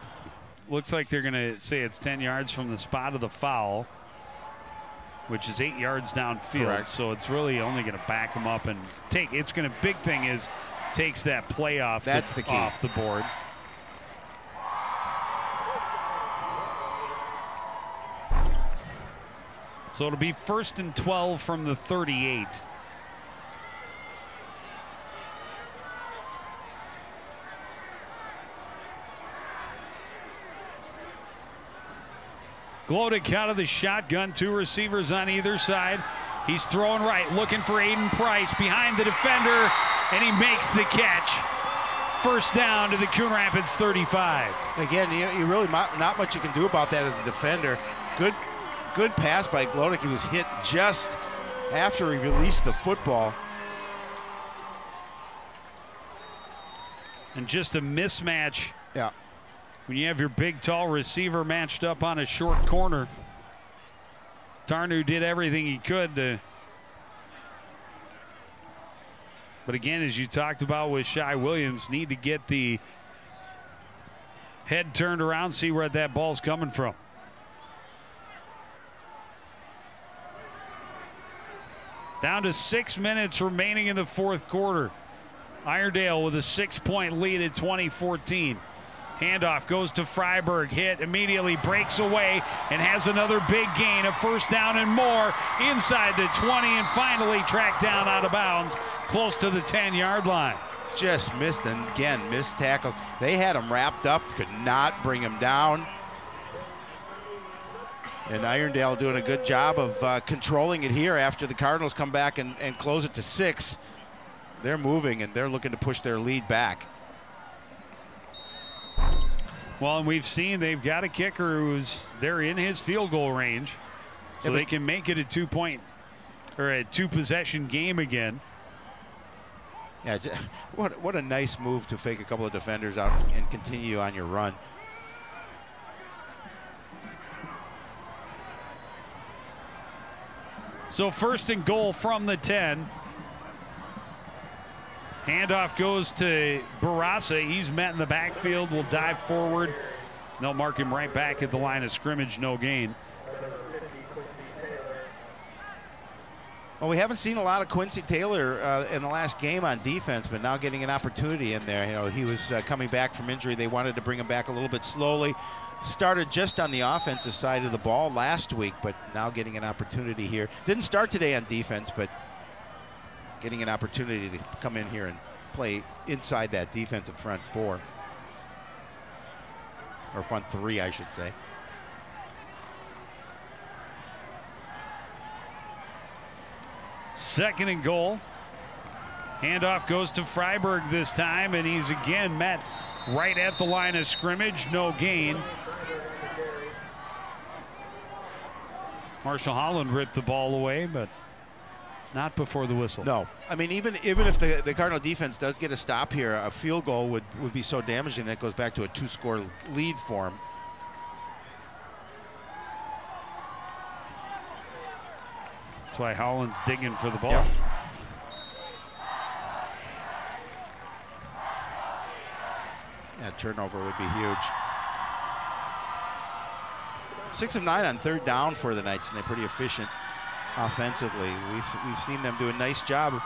looks like they're going to say it's 10 yards from the spot of the foul, which is 8 yards downfield. Correct. So it's really only going to back them up and take. It's going to, big thing is takes that play off. That's the key. Off the board. So it'll be 1st and 12 from the 38. Glodick out of the shotgun, 2 receivers on either side. He's throwing right, looking for Aiden Price behind the defender, and he makes the catch. First down to the Coon Rapids 35. Again, you really not much you can do about that as a defender. Good pass by Glodick. He was hit just after he released the football. And just a mismatch. Yeah. When you have your big, tall receiver matched up on a short corner. Tarnu did everything he could to. But again, as you talked about with Shai Williams, need to get the head turned around, see where that ball's coming from. Down to 6 minutes remaining in the 4th quarter. Irondale with a 6-point lead at 20-14. Handoff goes to Freiberg, hit, immediately breaks away and has another big gain, a first down and more inside the 20, and finally tracked down out of bounds close to the 10-yard line. just missed, and again, missed tackles. They had him wrapped up, could not bring him down. And Irondale doing a good job of controlling it here after the Cardinals come back and close it to 6. They're moving, and they're looking to push their lead back. Well, and we've seen they've got a kicker who's they're in his field goal range, so they can make it a 2-point or a 2-possession game again. Yeah, what a nice move to fake a couple of defenders out and continue on your run. So 1st and goal from the 10. Handoff goes to Barassa. He's met in the backfield. Will dive forward. They'll mark him right back at the line of scrimmage. No gain. Well, we haven't seen a lot of Quincy Taylor in the last game on defense, but now getting an opportunity in there. You know, he was coming back from injury. They wanted to bring him back a little bit slowly. Started just on the offensive side of the ball last week, but now getting an opportunity here. Didn't start today on defense, but getting an opportunity to come in here and play inside that defensive front 4. Or front 3, I should say. Second and goal. Handoff goes to Freiberg this time, and he's again met right at the line of scrimmage. No gain. Marshall Holland ripped the ball away, but not before the whistle. No, I mean, even if the Cardinal defense does get a stop here, a field goal would be so damaging that goes back to a 2-score lead for him. That's why Holland's digging for the ball. Yep. Yeah, turnover would be huge. 6 of 9 on 3rd down for the Knights, and they're pretty efficient offensively. We've seen them do a nice job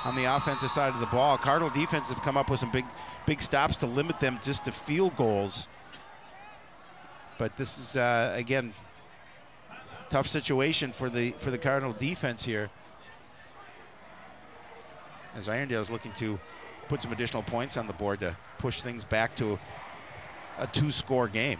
on the offensive side of the ball. Cardinal defense have come up with some big stops to limit them just to field goals. But this is again, tough situation for the Cardinal defense here, as Irondale is looking to put some additional points on the board to push things back to a 2-score game.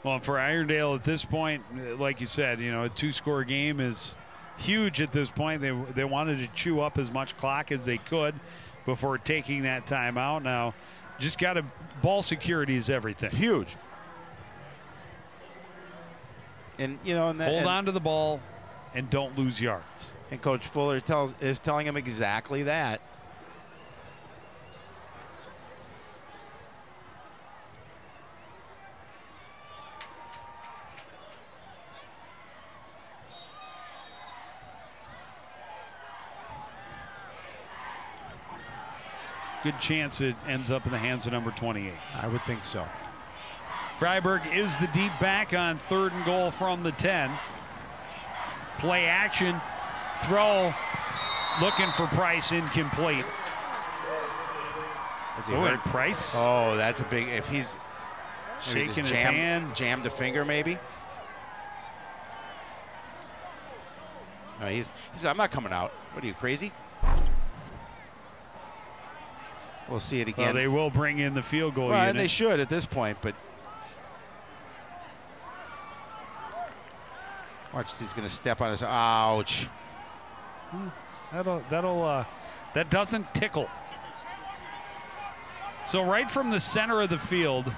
Well, for Irondale at this point, like you said, you know, a 2-score game is huge at this point. They wanted to chew up as much clock as they could before taking that timeout. Now, just got to ball security is everything. Huge. And you know, hold on to the ball and don't lose yards. And Coach Fuller is telling him exactly that. Good chance it ends up in the hands of number 28. I would think so. Freiberg is the deep back on 3rd and goal from the 10. Play action, throw, looking for Price, incomplete. And Price. Oh, that's a big, if he's shaking his hand. Jammed a finger maybe. He said, I'm not coming out. What are you, crazy? We'll see it again. Well, they will bring in the field goal unit. And they should at this point, but watch, he's going to step on his, ouch. That doesn't tickle. So right from the center of the field,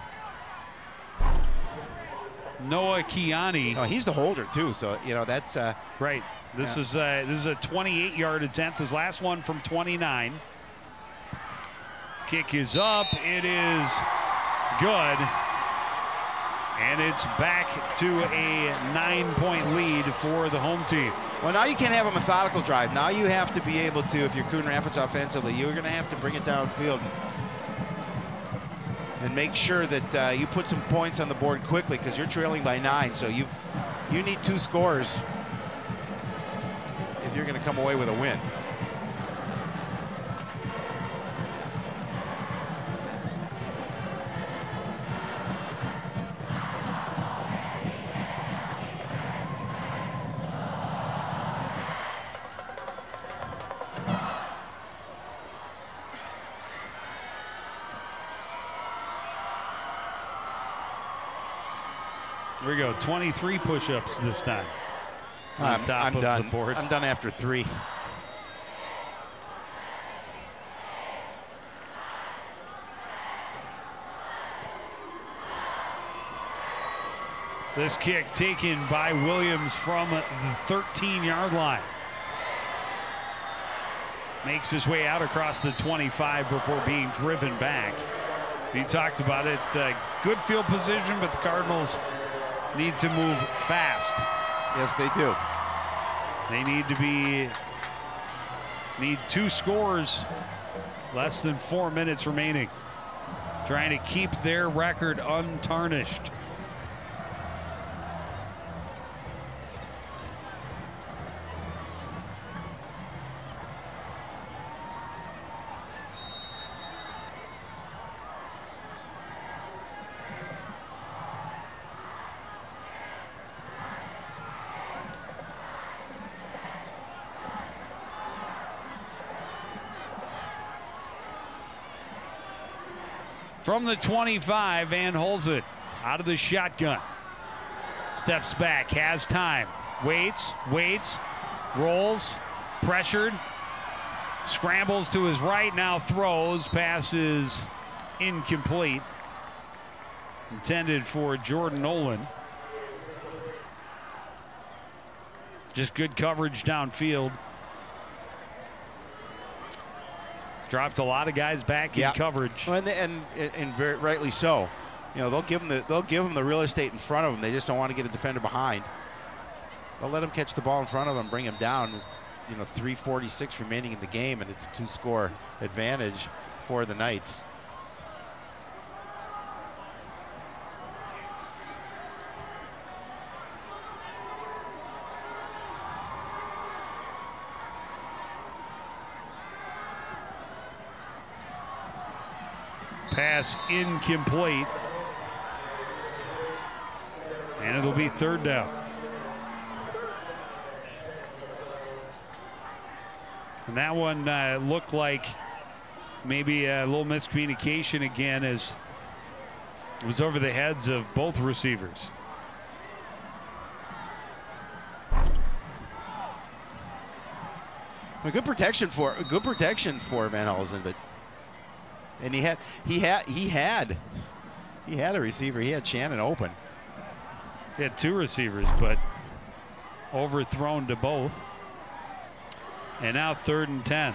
Noah Kiani. Oh, he's the holder too, so you know that's right. This is a 28-yard attempt. His last one from 29. Kick is up. It is good. And it's back to a 9-point lead for the home team. Well, now you can't have a methodical drive. Now you have to be able to, if you're Coon Rapids offensively, you're going to have to bring it downfield and make sure that you put some points on the board quickly, because you're trailing by 9. So you need 2 scores. you're going to come away with a win. Here we go, 23 push-ups this time. I'm done. The board. I'm done after 3. This kick taken by Williams from the 13-yard line. Makes his way out across the 25 before being driven back. You talked about it. Good field position, but the Cardinals need to move fast. Yes, they do. They need 2 scores, less than 4 minutes remaining, trying to keep their record untarnished. From the 25, Van Holzen out of the shotgun. Steps back, has time, waits, rolls, pressured, scrambles to his right, now throws, pass is incomplete. Intended for Jordan Nolan. Just good coverage downfield. Dropped a lot of guys back in coverage, and very rightly so. You know, they'll give them the real estate in front of them. They just don't want to get a defender behind. They'll let him catch the ball in front of them, bring him down. It's 3:46 remaining in the game, and it's a 2-score advantage for the Knights. Pass incomplete. And it'll be 3rd down. And that one looked like maybe a little miscommunication again, as it was over the heads of both receivers. Well, good protection for Van Holzen, but he had a receiver. He had Shannon open. He had 2 receivers, but overthrown to both. And now 3rd and 10.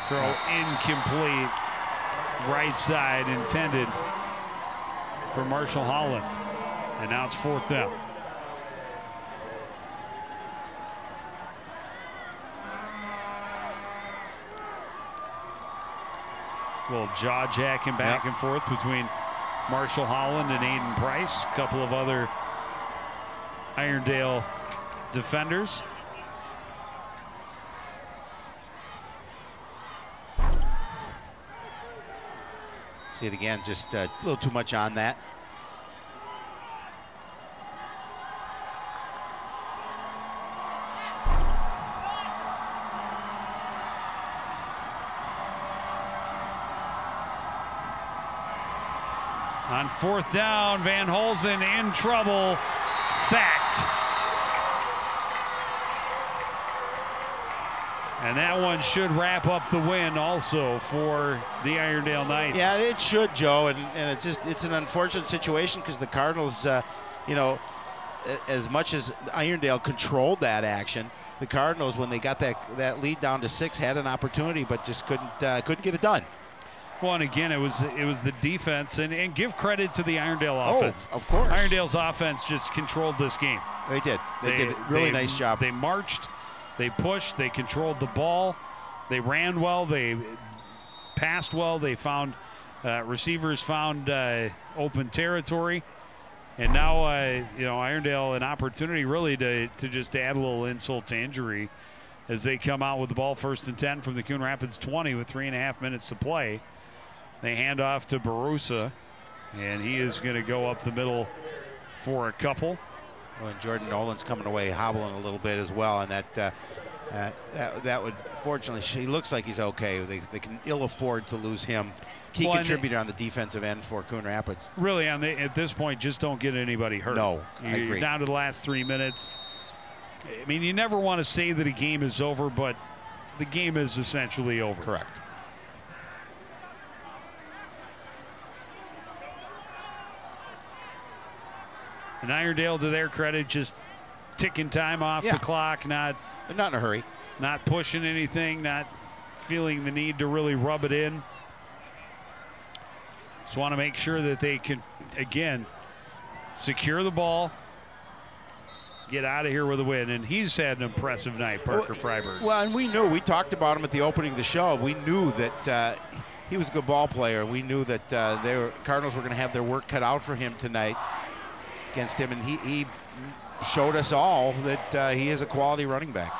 Throw incomplete, right side, intended for Marshall Holland. And now it's 4th down. A little jaw jacking back and forth between Marshall Holland and Aiden Price. A couple of other Irondale defenders. See it again, just a little too much on that. On 4th down, Van Holzen in trouble, sacked. And that one should wrap up the win also for the Irondale Knights. Yeah, it should, Joe, and it's an unfortunate situation because the Cardinals, as much as Irondale controlled that action, the Cardinals, when they got that lead down to 6, had an opportunity but just couldn't get it done. Well, and again, it was the defense, and give credit to the Irondale offense. Oh, of course. Irondale's offense just controlled this game. They did. They did a really nice job. They marched, they pushed, they controlled the ball, they ran well, they passed well, they found receivers found open territory, And now, you know, Irondale an opportunity really to just add a little insult to injury as they come out with the ball 1st and 10 from the Coon Rapids 20 with 3.5 minutes to play. They hand off to Barusa, and he is going to go up the middle for a couple. Oh, and Jordan Nolan's coming away hobbling a little bit as well, and that would, fortunately, he looks like he's okay. They can ill afford to lose him. Key contributor on the defensive end for Coon Rapids. Really, at this point, just don't get anybody hurt. No, I agree. You're down to the last 3 minutes. I mean, you never want to say that a game is over, but the game is essentially over. Correct. And Irondale, to their credit, just ticking time off the clock, not in a hurry, not pushing anything, not feeling the need to really rub it in. Just want to make sure that they can, again, secure the ball, get out of here with a win. And he's had an impressive night, Parker Freiberg. Well, and we talked about him at the opening of the show. We knew that he was a good ball player. We knew that Cardinals were going to have their work cut out for him tonight against him, and he showed us all that he is a quality running back.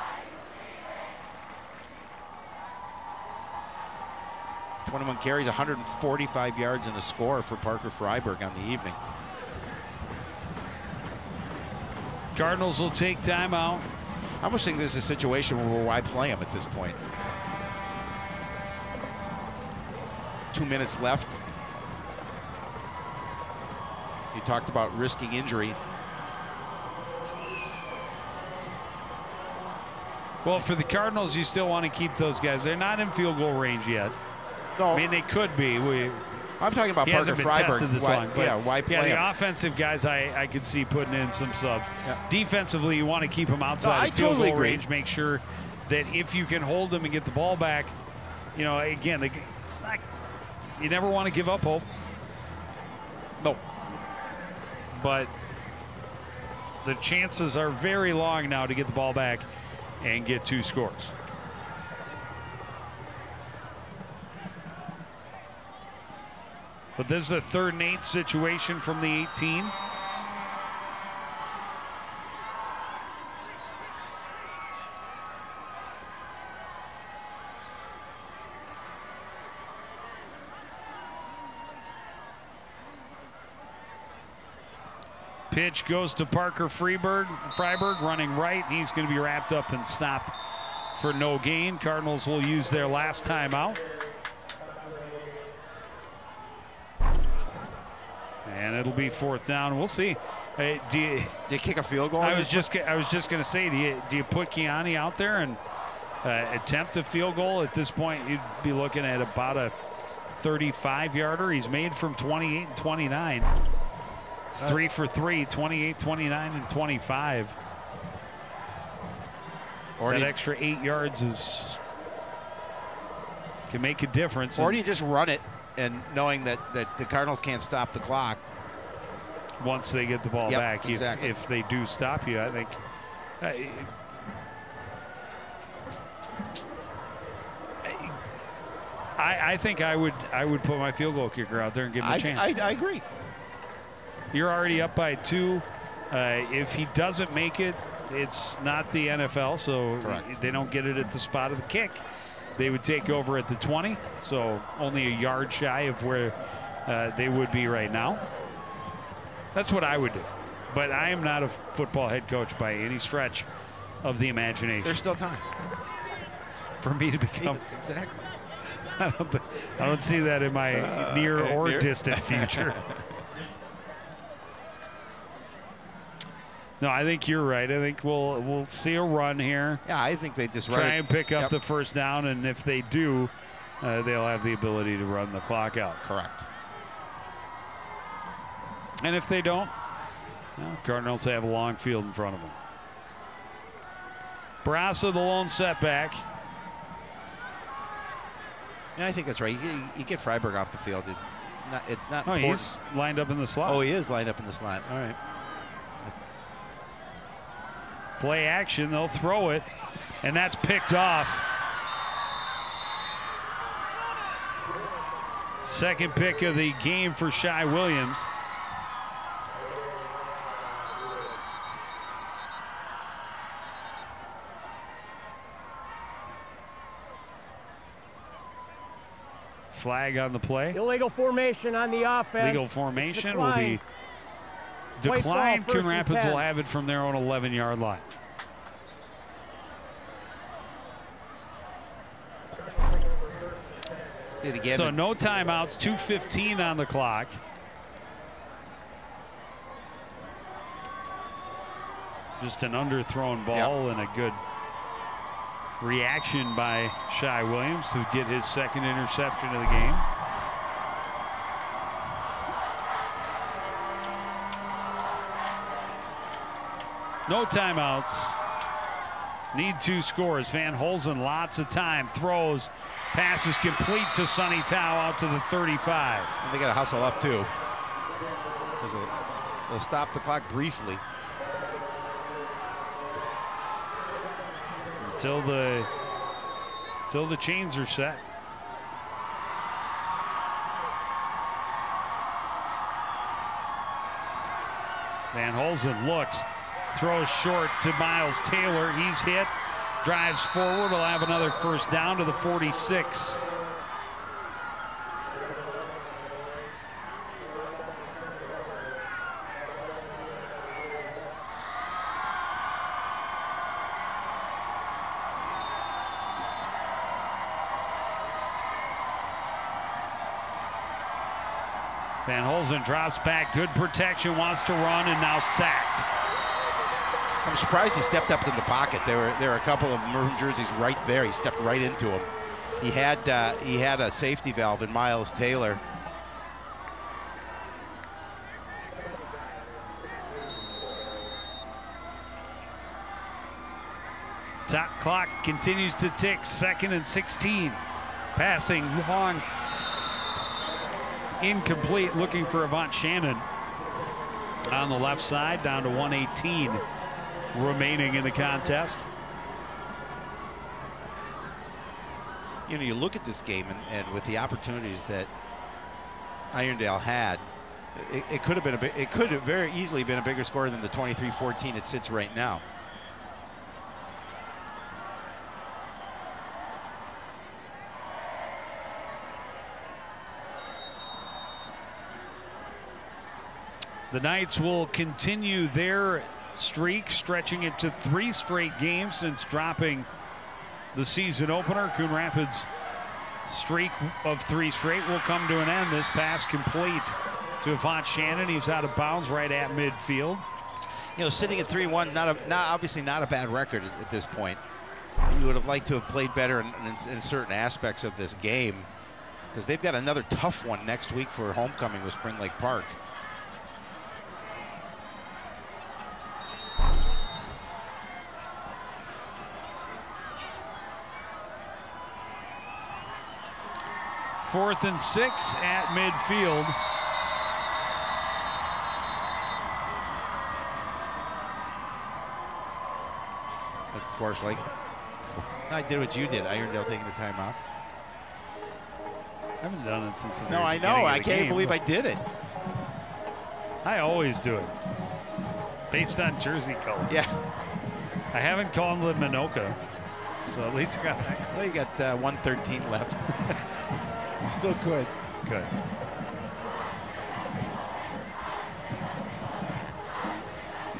21 carries, 145 yards, and a score for Parker Freiberg on the evening. Cardinals will take timeout. I almost think this is a situation where why play him at this point? 2 minutes left. You talked about risking injury. Well, for the Cardinals, you still want to keep those guys. They're not in field goal range yet. No. I mean, they could be. I'm talking about Parker Freiberg. Why play him? The offensive guys, I could see putting in some subs. Yeah. Defensively, you want to keep them outside of field goal range. Make sure that if you can hold them and get the ball back, you know, again, it's not. You never want to give up hope. No. But the chances are very long now to get the ball back and get 2 scores. But this is a 3rd and 8 situation from the 18. Pitch goes to Parker Freiberg running right. He's going to be wrapped up and stopped for no gain. Cardinals will use their last timeout. And it'll be 4th down. We'll see. Do you kick a field goal? I was just going to say, do you put Kiani out there and attempt a field goal? At this point, you'd be looking at about a 35-yarder. He's made from 28 and 29. It's 3 for 3, 28, 29, and 25. That extra 8 yards can make a difference. Or do you just run it, and knowing that the Cardinals can't stop the clock once they get the ball back. Exactly. If they do stop you, I think. I think I would put my field goal kicker out there and give him a chance. I agree. You're already up by 2. If he doesn't make it, it's not the NFL, so they don't get it at the spot of the kick. They would take over at the 20, so only a yard shy of where they would be right now. That's what I would do. But I am not a football head coach by any stretch of the imagination. There's still time for me to become. Yes, exactly. I don't see that in my near or distant future. No, I think you're right. I think we'll see a run here. Yeah, I think they just try and pick up the 1st down, and if they do, they'll have the ability to run the clock out. Correct. And if they don't, Cardinals have a long field in front of them. Barassa, the lone setback. Yeah, I think that's right. You get Freiberg off the field. It's not. Oh, he's lined up in the slot. Oh, he is lined up in the slot. All right. Play action, they'll throw it, and that's picked off. Second pick of the game for Shai Williams. Flag on the play. Illegal formation on the offense. Legal formation will be declined. Coon Rapids will have it from their own 11-yard line. See it again. So no timeouts, 2:15 on the clock. Just an underthrown ball and a good reaction by Shai Williams to get his second interception of the game. No timeouts. Need 2 scores. Van Holzen, lots of time. Throws. Pass is complete to Sonny Tao out to the 35. And they got to hustle up, too. Because they'll stop the clock briefly. Until the chains are set. Van Holzen looks, throws short to Miles Taylor. He's hit, drives forward. Will have another first down to the 46. Van Holzen drops back, good protection, wants to run, and now sacked. I'm surprised he stepped up in the pocket. There were a couple of maroon jerseys right there. He stepped right into him. He had a safety valve in Miles Taylor. Top clock continues to tick. 2nd and 16. Passing long. Incomplete, looking for Avant Shannon on the left side, down to 1:18 remaining in the contest. You know, you look at this game and with the opportunities that Irondale had, it could have been it could have very easily been a bigger score than the 23-14 it sits right now. The Knights will continue their streak, stretching it to 3 straight games since dropping the season opener. Coon Rapids' streak of 3 straight will come to an end. This pass complete to Avant Shannon. He's out of bounds right at midfield. You know, sitting at 3-1, obviously not a bad record at this point. You would have liked to have played better in certain aspects of this game, because they've got another tough one next week for homecoming with Spring Lake Park. Fourth and 6 at midfield. Forest Lake. I did what you did. Irondale taking the timeout. I haven't done it since the No, I know. I can't believe I did it. I always do it. Based on jersey color. Yeah. I haven't called the Minoka, so at least I got that. Well, you got 1:13 left. You still could. Good.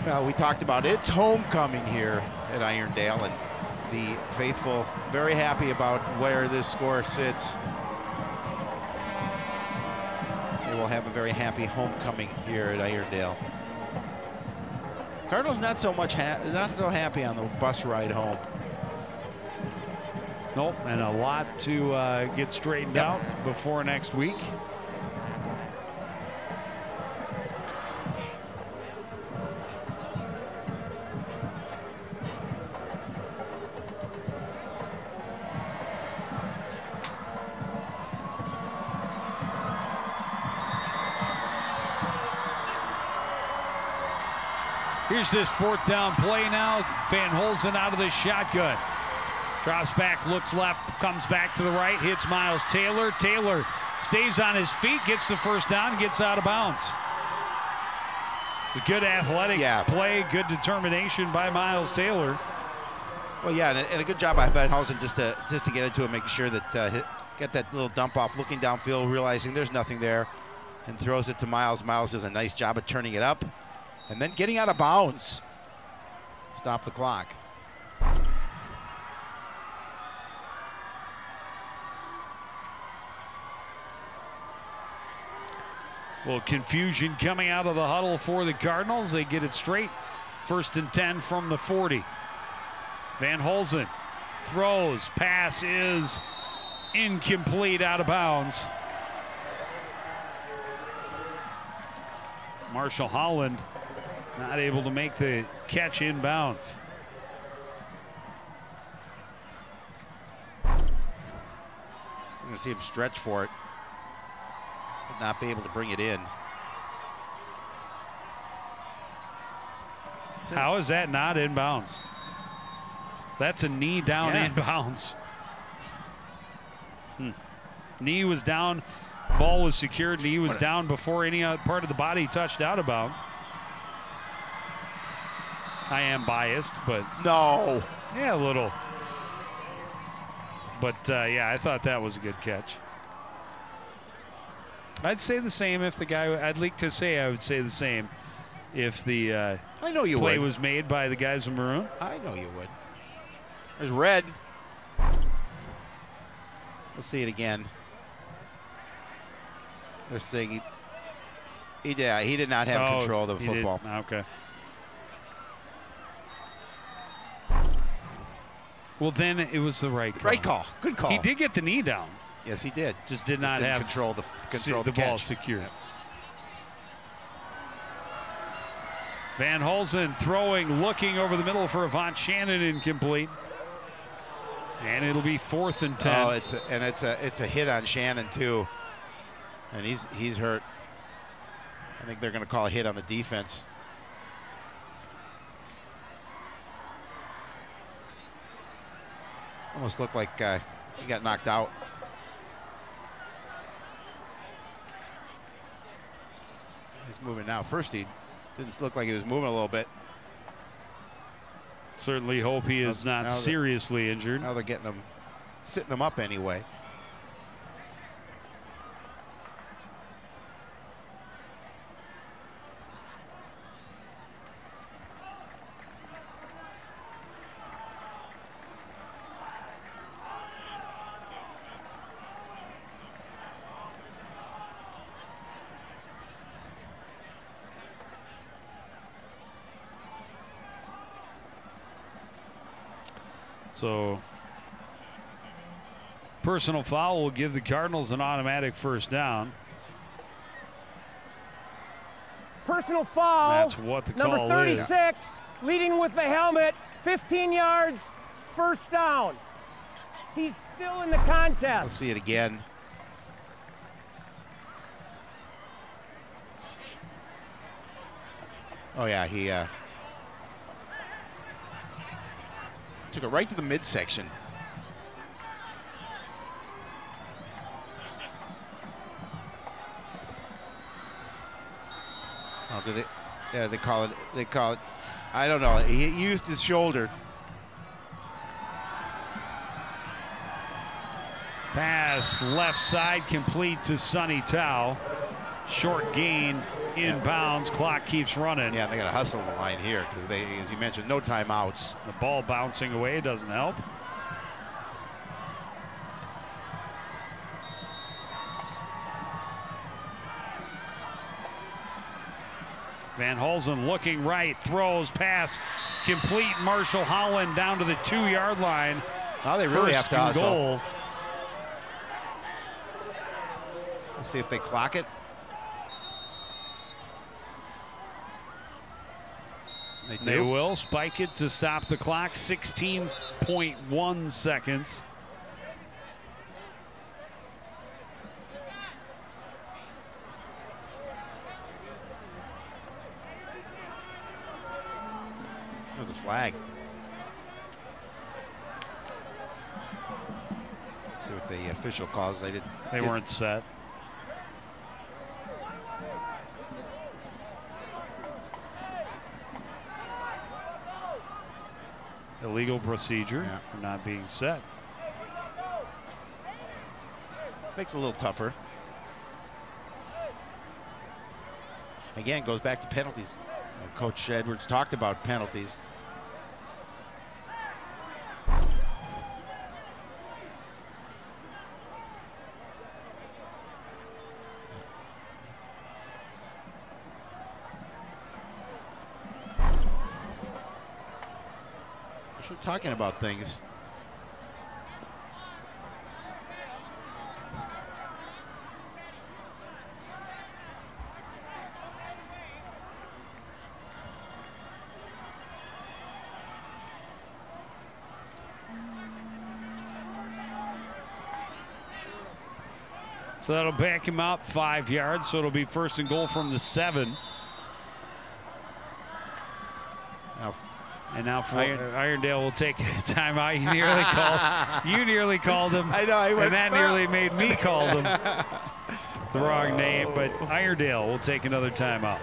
Well, we talked about it's homecoming here at Irondale, and the faithful very happy about where this score sits. They will have a very happy homecoming here at Irondale. Cardinals not so happy on the bus ride home. Nope, and a lot to get straightened out before next week. Here's this 4th down play now. Van Holzen out of the shotgun. Drops back, looks left, comes back to the right, hits Miles Taylor. Taylor stays on his feet, gets the first down, gets out of bounds. Good athletic play, good determination by Miles Taylor. Well, yeah, and a good job by Van Housen just to get into it, making sure that get that little dump off, looking downfield, realizing there's nothing there, and throws it to Miles. Miles does a nice job of turning it up, and then getting out of bounds. Stop the clock. Well, confusion coming out of the huddle for the Cardinals. They get it straight. 1st and 10 from the 40. Van Holzen throws. Pass is incomplete, out of bounds. Marshall Holland not able to make the catch inbounds. You're going to see him stretch for it, but not be able to bring it in. How is that not inbounds? That's a knee down inbounds. Knee was down, ball was secured, knee was down before any part of the body touched out of bounds. I am biased, but no. Yeah, a little. But yeah, I thought that was a good catch. I'd say the same if the guy, I'd like to say I would say the same if the I know you play would. was made by the guys in maroon. I know you would. There's red. Let's see it again. They're saying he did not have control of the football. Okay. Well, then it was the right call. Right call. Good call. He did get the knee down. Yes, he did. Just did not have control the ball catch. secured. Yep. Van Holzen throwing, looking over the middle for Avant Shannon, incomplete. And it'll be 4th and 10. Oh, it's a hit on Shannon too, and he's hurt. I think they're going to call a hit on the defense. Almost looked like he got knocked out. He's moving now. First he didn't look like he was moving a little bit. Certainly hope he is not seriously injured. Now they're getting him, sitting him up anyway. So personal foul will give the Cardinals an automatic 1st down. Personal foul. That's what the number call 36, is. leading with the helmet, 15 yards, 1st down. He's still in the contest. Let's see it again. Oh yeah, he took it right to the midsection. Oh, do they? Yeah, they call it. They call it. I don't know. He used his shoulder. Pass left side complete to Sonny Tao. Short gain inbounds. Clock keeps running. Yeah, they got to hustle the line here because they, as you mentioned, no timeouts. The ball bouncing away doesn't help. Van Holzen looking right, throws, pass, complete. Marshall Holland down to the 2-yard line. Now they really have to hustle. Goal. Let's see if they clock it. They will spike it to stop the clock. 16.1 seconds. There's a flag. Let's see what the official calls. They weren't set. illegal procedure for not being set. Makes it a little tougher. Again, goes back to penalties. Coach Edwards talked about penalties. We're talking about things. So that'll back him up 5 yards. So it'll be 1st and goal from the 7. And now for Irondale will take a timeout. You nearly called him. I know. And that nearly made me call them the wrong name. But Irondale will take another timeout.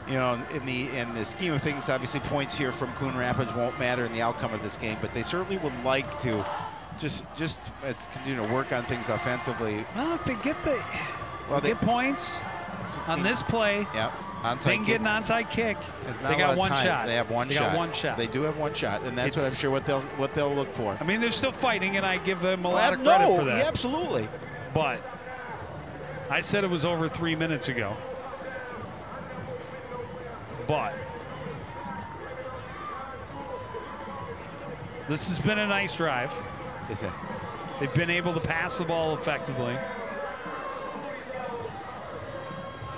You know, in the scheme of things, obviously points here from Coon Rapids won't matter in the outcome of this game, but they certainly would like to just continue to work on things offensively. Well, if they get they get points 16, on this play, they can get an onside kick. They got one shot. They have one shot. Got one shot. They do have one shot, and that's what I'm sure what they'll look for. I mean, they're still fighting, and I give them a lot of credit for that. Yeah, absolutely. But I said it was over 3 minutes ago. But this has been a nice drive. Is it? They've been able to pass the ball effectively.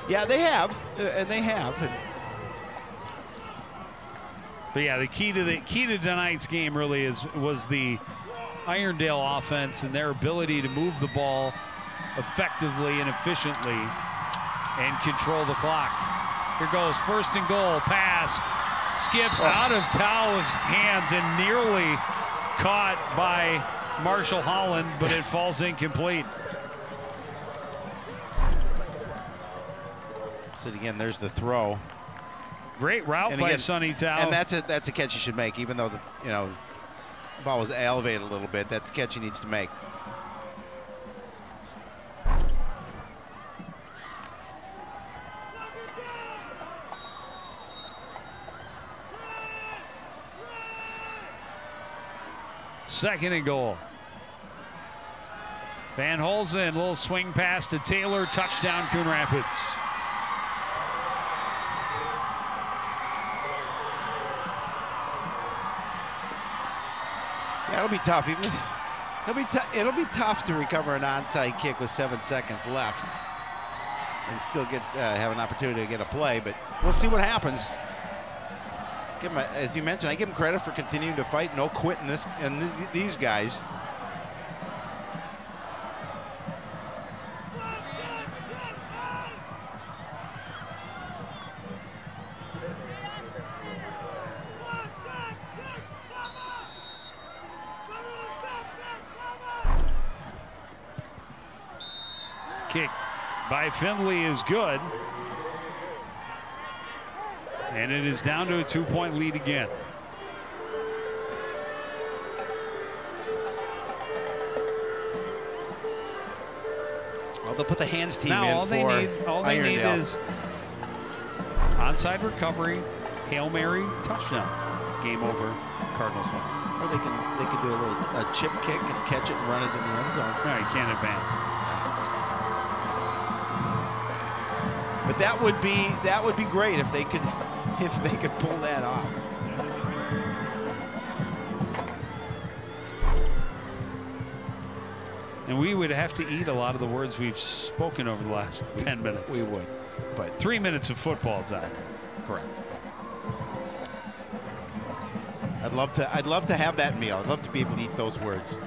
Yeah, they have, and they have. But yeah, the key to tonight's game really was the Irondale offense and their ability to move the ball effectively and efficiently and control the clock. Here goes 1st and goal, pass, skips out of Tao's hands and nearly caught by Marshall Holland, but it falls incomplete. So again, there's the throw. Great route by Sonny Tao. And that's a catch you should make, even though the ball was elevated a little bit. That's a catch he needs to make. Second and goal. Van Holzen, little swing pass to Taylor, touchdown Coon Rapids. Yeah, it'll be tough. It'll be tough to recover an onside kick with 7 seconds left and still have an opportunity to get a play, but we'll see what happens. As you mentioned, I give him credit for continuing to fight, no quitting these guys. Kick by Findlay is good. And it is down to a 2-point lead again. Well, they'll put the hands team now, in all for they need Irondale. is onside recovery, Hail Mary, touchdown. Game over, Cardinals win. Or they can do a chip kick and catch it and run it in the end zone. No, you can't advance. But that would be great if they could pull that off. And we would have to eat a lot of the words we've spoken over the last 10 minutes. We would, but 3 minutes of football time. Correct. I'd love to have that meal. I'd love to be able to eat those words.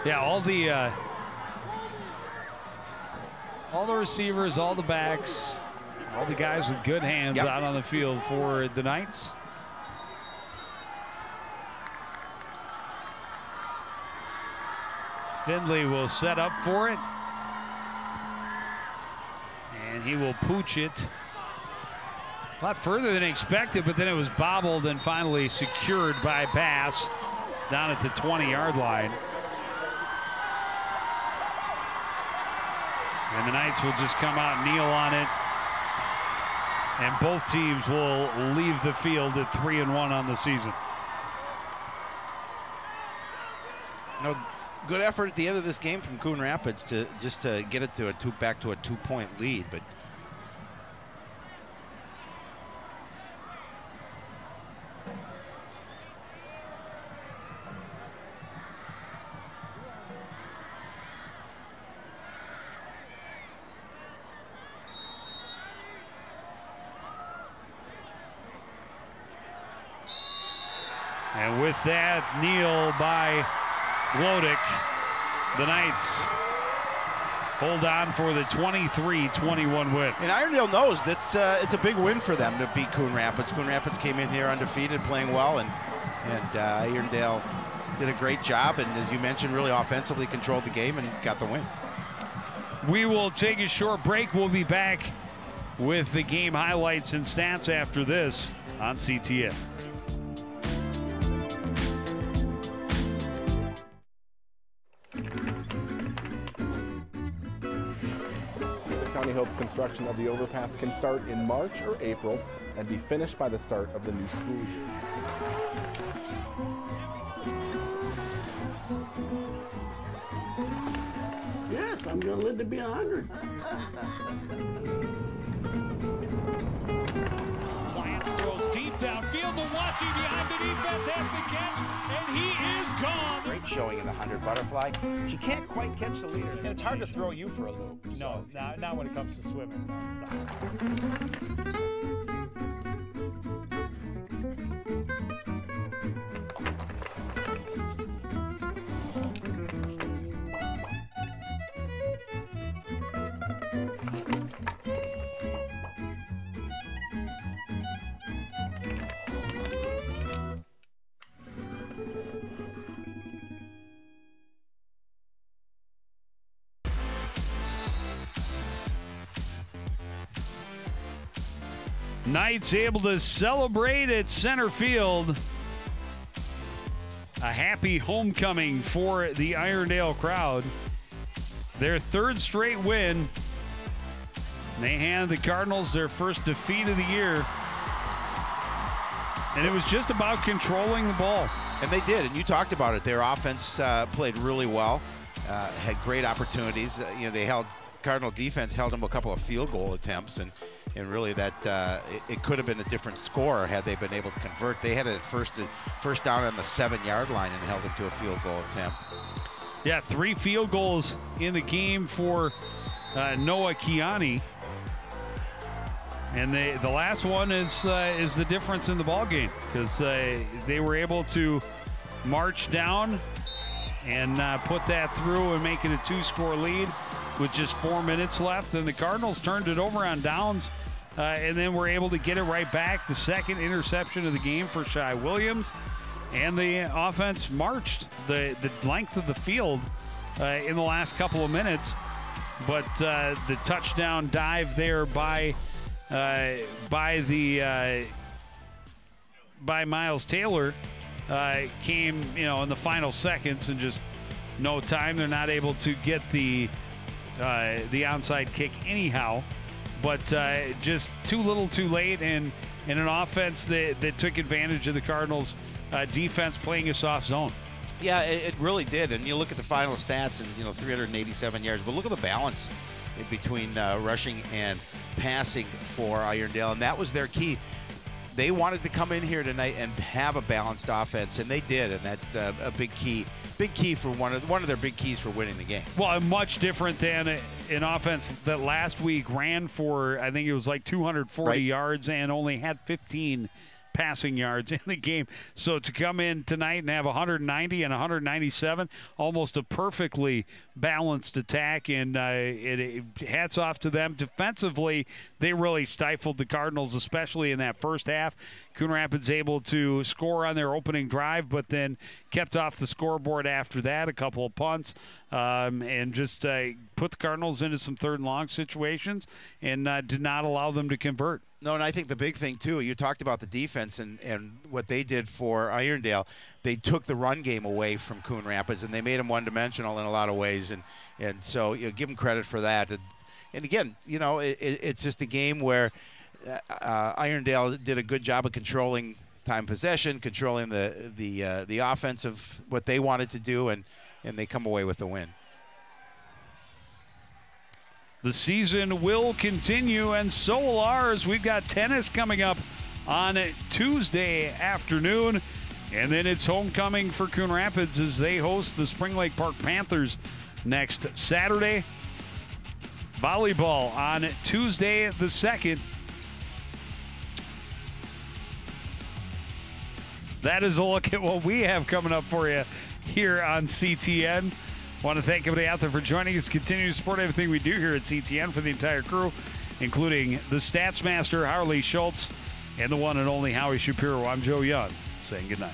Yeah, all the receivers, all the backs, all the guys with good hands out on the field for the Knights. Findlay will set up for it. And he will pooch it a lot further than expected, but then it was bobbled and finally secured by Bass down at the 20-yard line. And the Knights will just come out and kneel on it. And both teams will leave the field at 3-1 on the season. No, good effort at the end of this game from Coon Rapids to just to get it to back to a 2-point lead, but and with that kneel by Glodick, the Knights hold on for the 23-21 win. And Irondale knows that's it's a big win for them to beat Coon Rapids. Coon Rapids came in here undefeated, playing well, and Irondale did a great job, and as you mentioned, really offensively controlled the game and got the win. We will take a short break. We'll be back with the game highlights and stats after this on CTN. County hopes construction of the overpass can start in March or April and be finished by the start of the new school year. Yes, I'm going to live to be 100. Lyons throws deep downfield. Milwaukee behind the defense has the catch, and he is gone. Great showing in the 100 butterfly. She can't quite catch the leader, and it's hard to throw you for a loop. No, not when it comes to swimming. Knights able to celebrate at center field. A happy homecoming for the Irondale crowd. Their third straight win. They hand the Cardinals their first defeat of the year. And it was just about controlling the ball. And they did, and you talked about it. Their offense played really well, had great opportunities. They held Cardinal defense held them a couple of field goal attempts, and really that it could have been a different score had they been able to convert. They had it first down on the 7-yard line and held them to a field goal attempt. Yeah, 3 field goals in the game for Noah Kiani, and the last one is the difference in the ball game, because they were able to march down and put that through and make it a 2-score lead with just 4 minutes left. And the Cardinals turned it over on downs and then were able to get it right back. The second interception of the game for Shai Williams. And the offense marched the length of the field in the last couple of minutes. But the touchdown dive there by Miles Taylor came, in the final seconds, and just no time. They're not able to get the onside kick anyhow, but just too little too late, and an offense that took advantage of the Cardinals defense playing a soft zone. Yeah, it really did. And you look at the final stats, and 387 yards, but look at the balance between rushing and passing for Irondale, and that was their key. They wanted to come in here tonight and have a balanced offense, and they did, and that's a big key. Big key for one of their big keys for winning the game. Well, much different than an offense that last week ran for, I think it was like 240 yards and only had 15 passing yards in the game. So to come in tonight and have 190 and 197, almost a perfectly balanced attack, and hats off to them. Defensively, they really stifled the Cardinals, especially in that first half. Coon Rapids able to score on their opening drive, but then kept off the scoreboard after that, a couple of punts, and just put the Cardinals into some third and long situations and did not allow them to convert. No, and I think the big thing, too, you talked about the defense and what they did for Irondale. They took the run game away from Coon Rapids, and they made them one-dimensional in a lot of ways, and so give them credit for that. And again, it's just a game where Irondale did a good job of controlling time possession, controlling the offense of what they wanted to do, and they come away with the win. The season will continue, and so will ours. We've got tennis coming up on Tuesday afternoon, and then it's homecoming for Coon Rapids as they host the Spring Lake Park Panthers next Saturday. Volleyball on Tuesday the 2nd. That is a look at what we have coming up for you here on CTN. Want to thank everybody out there for joining us. Continue to support everything we do here at CTN for the entire crew, including the Stats Master, Harley Schultz, and the one and only Howie Shapiro. I'm Joe Young, saying goodnight.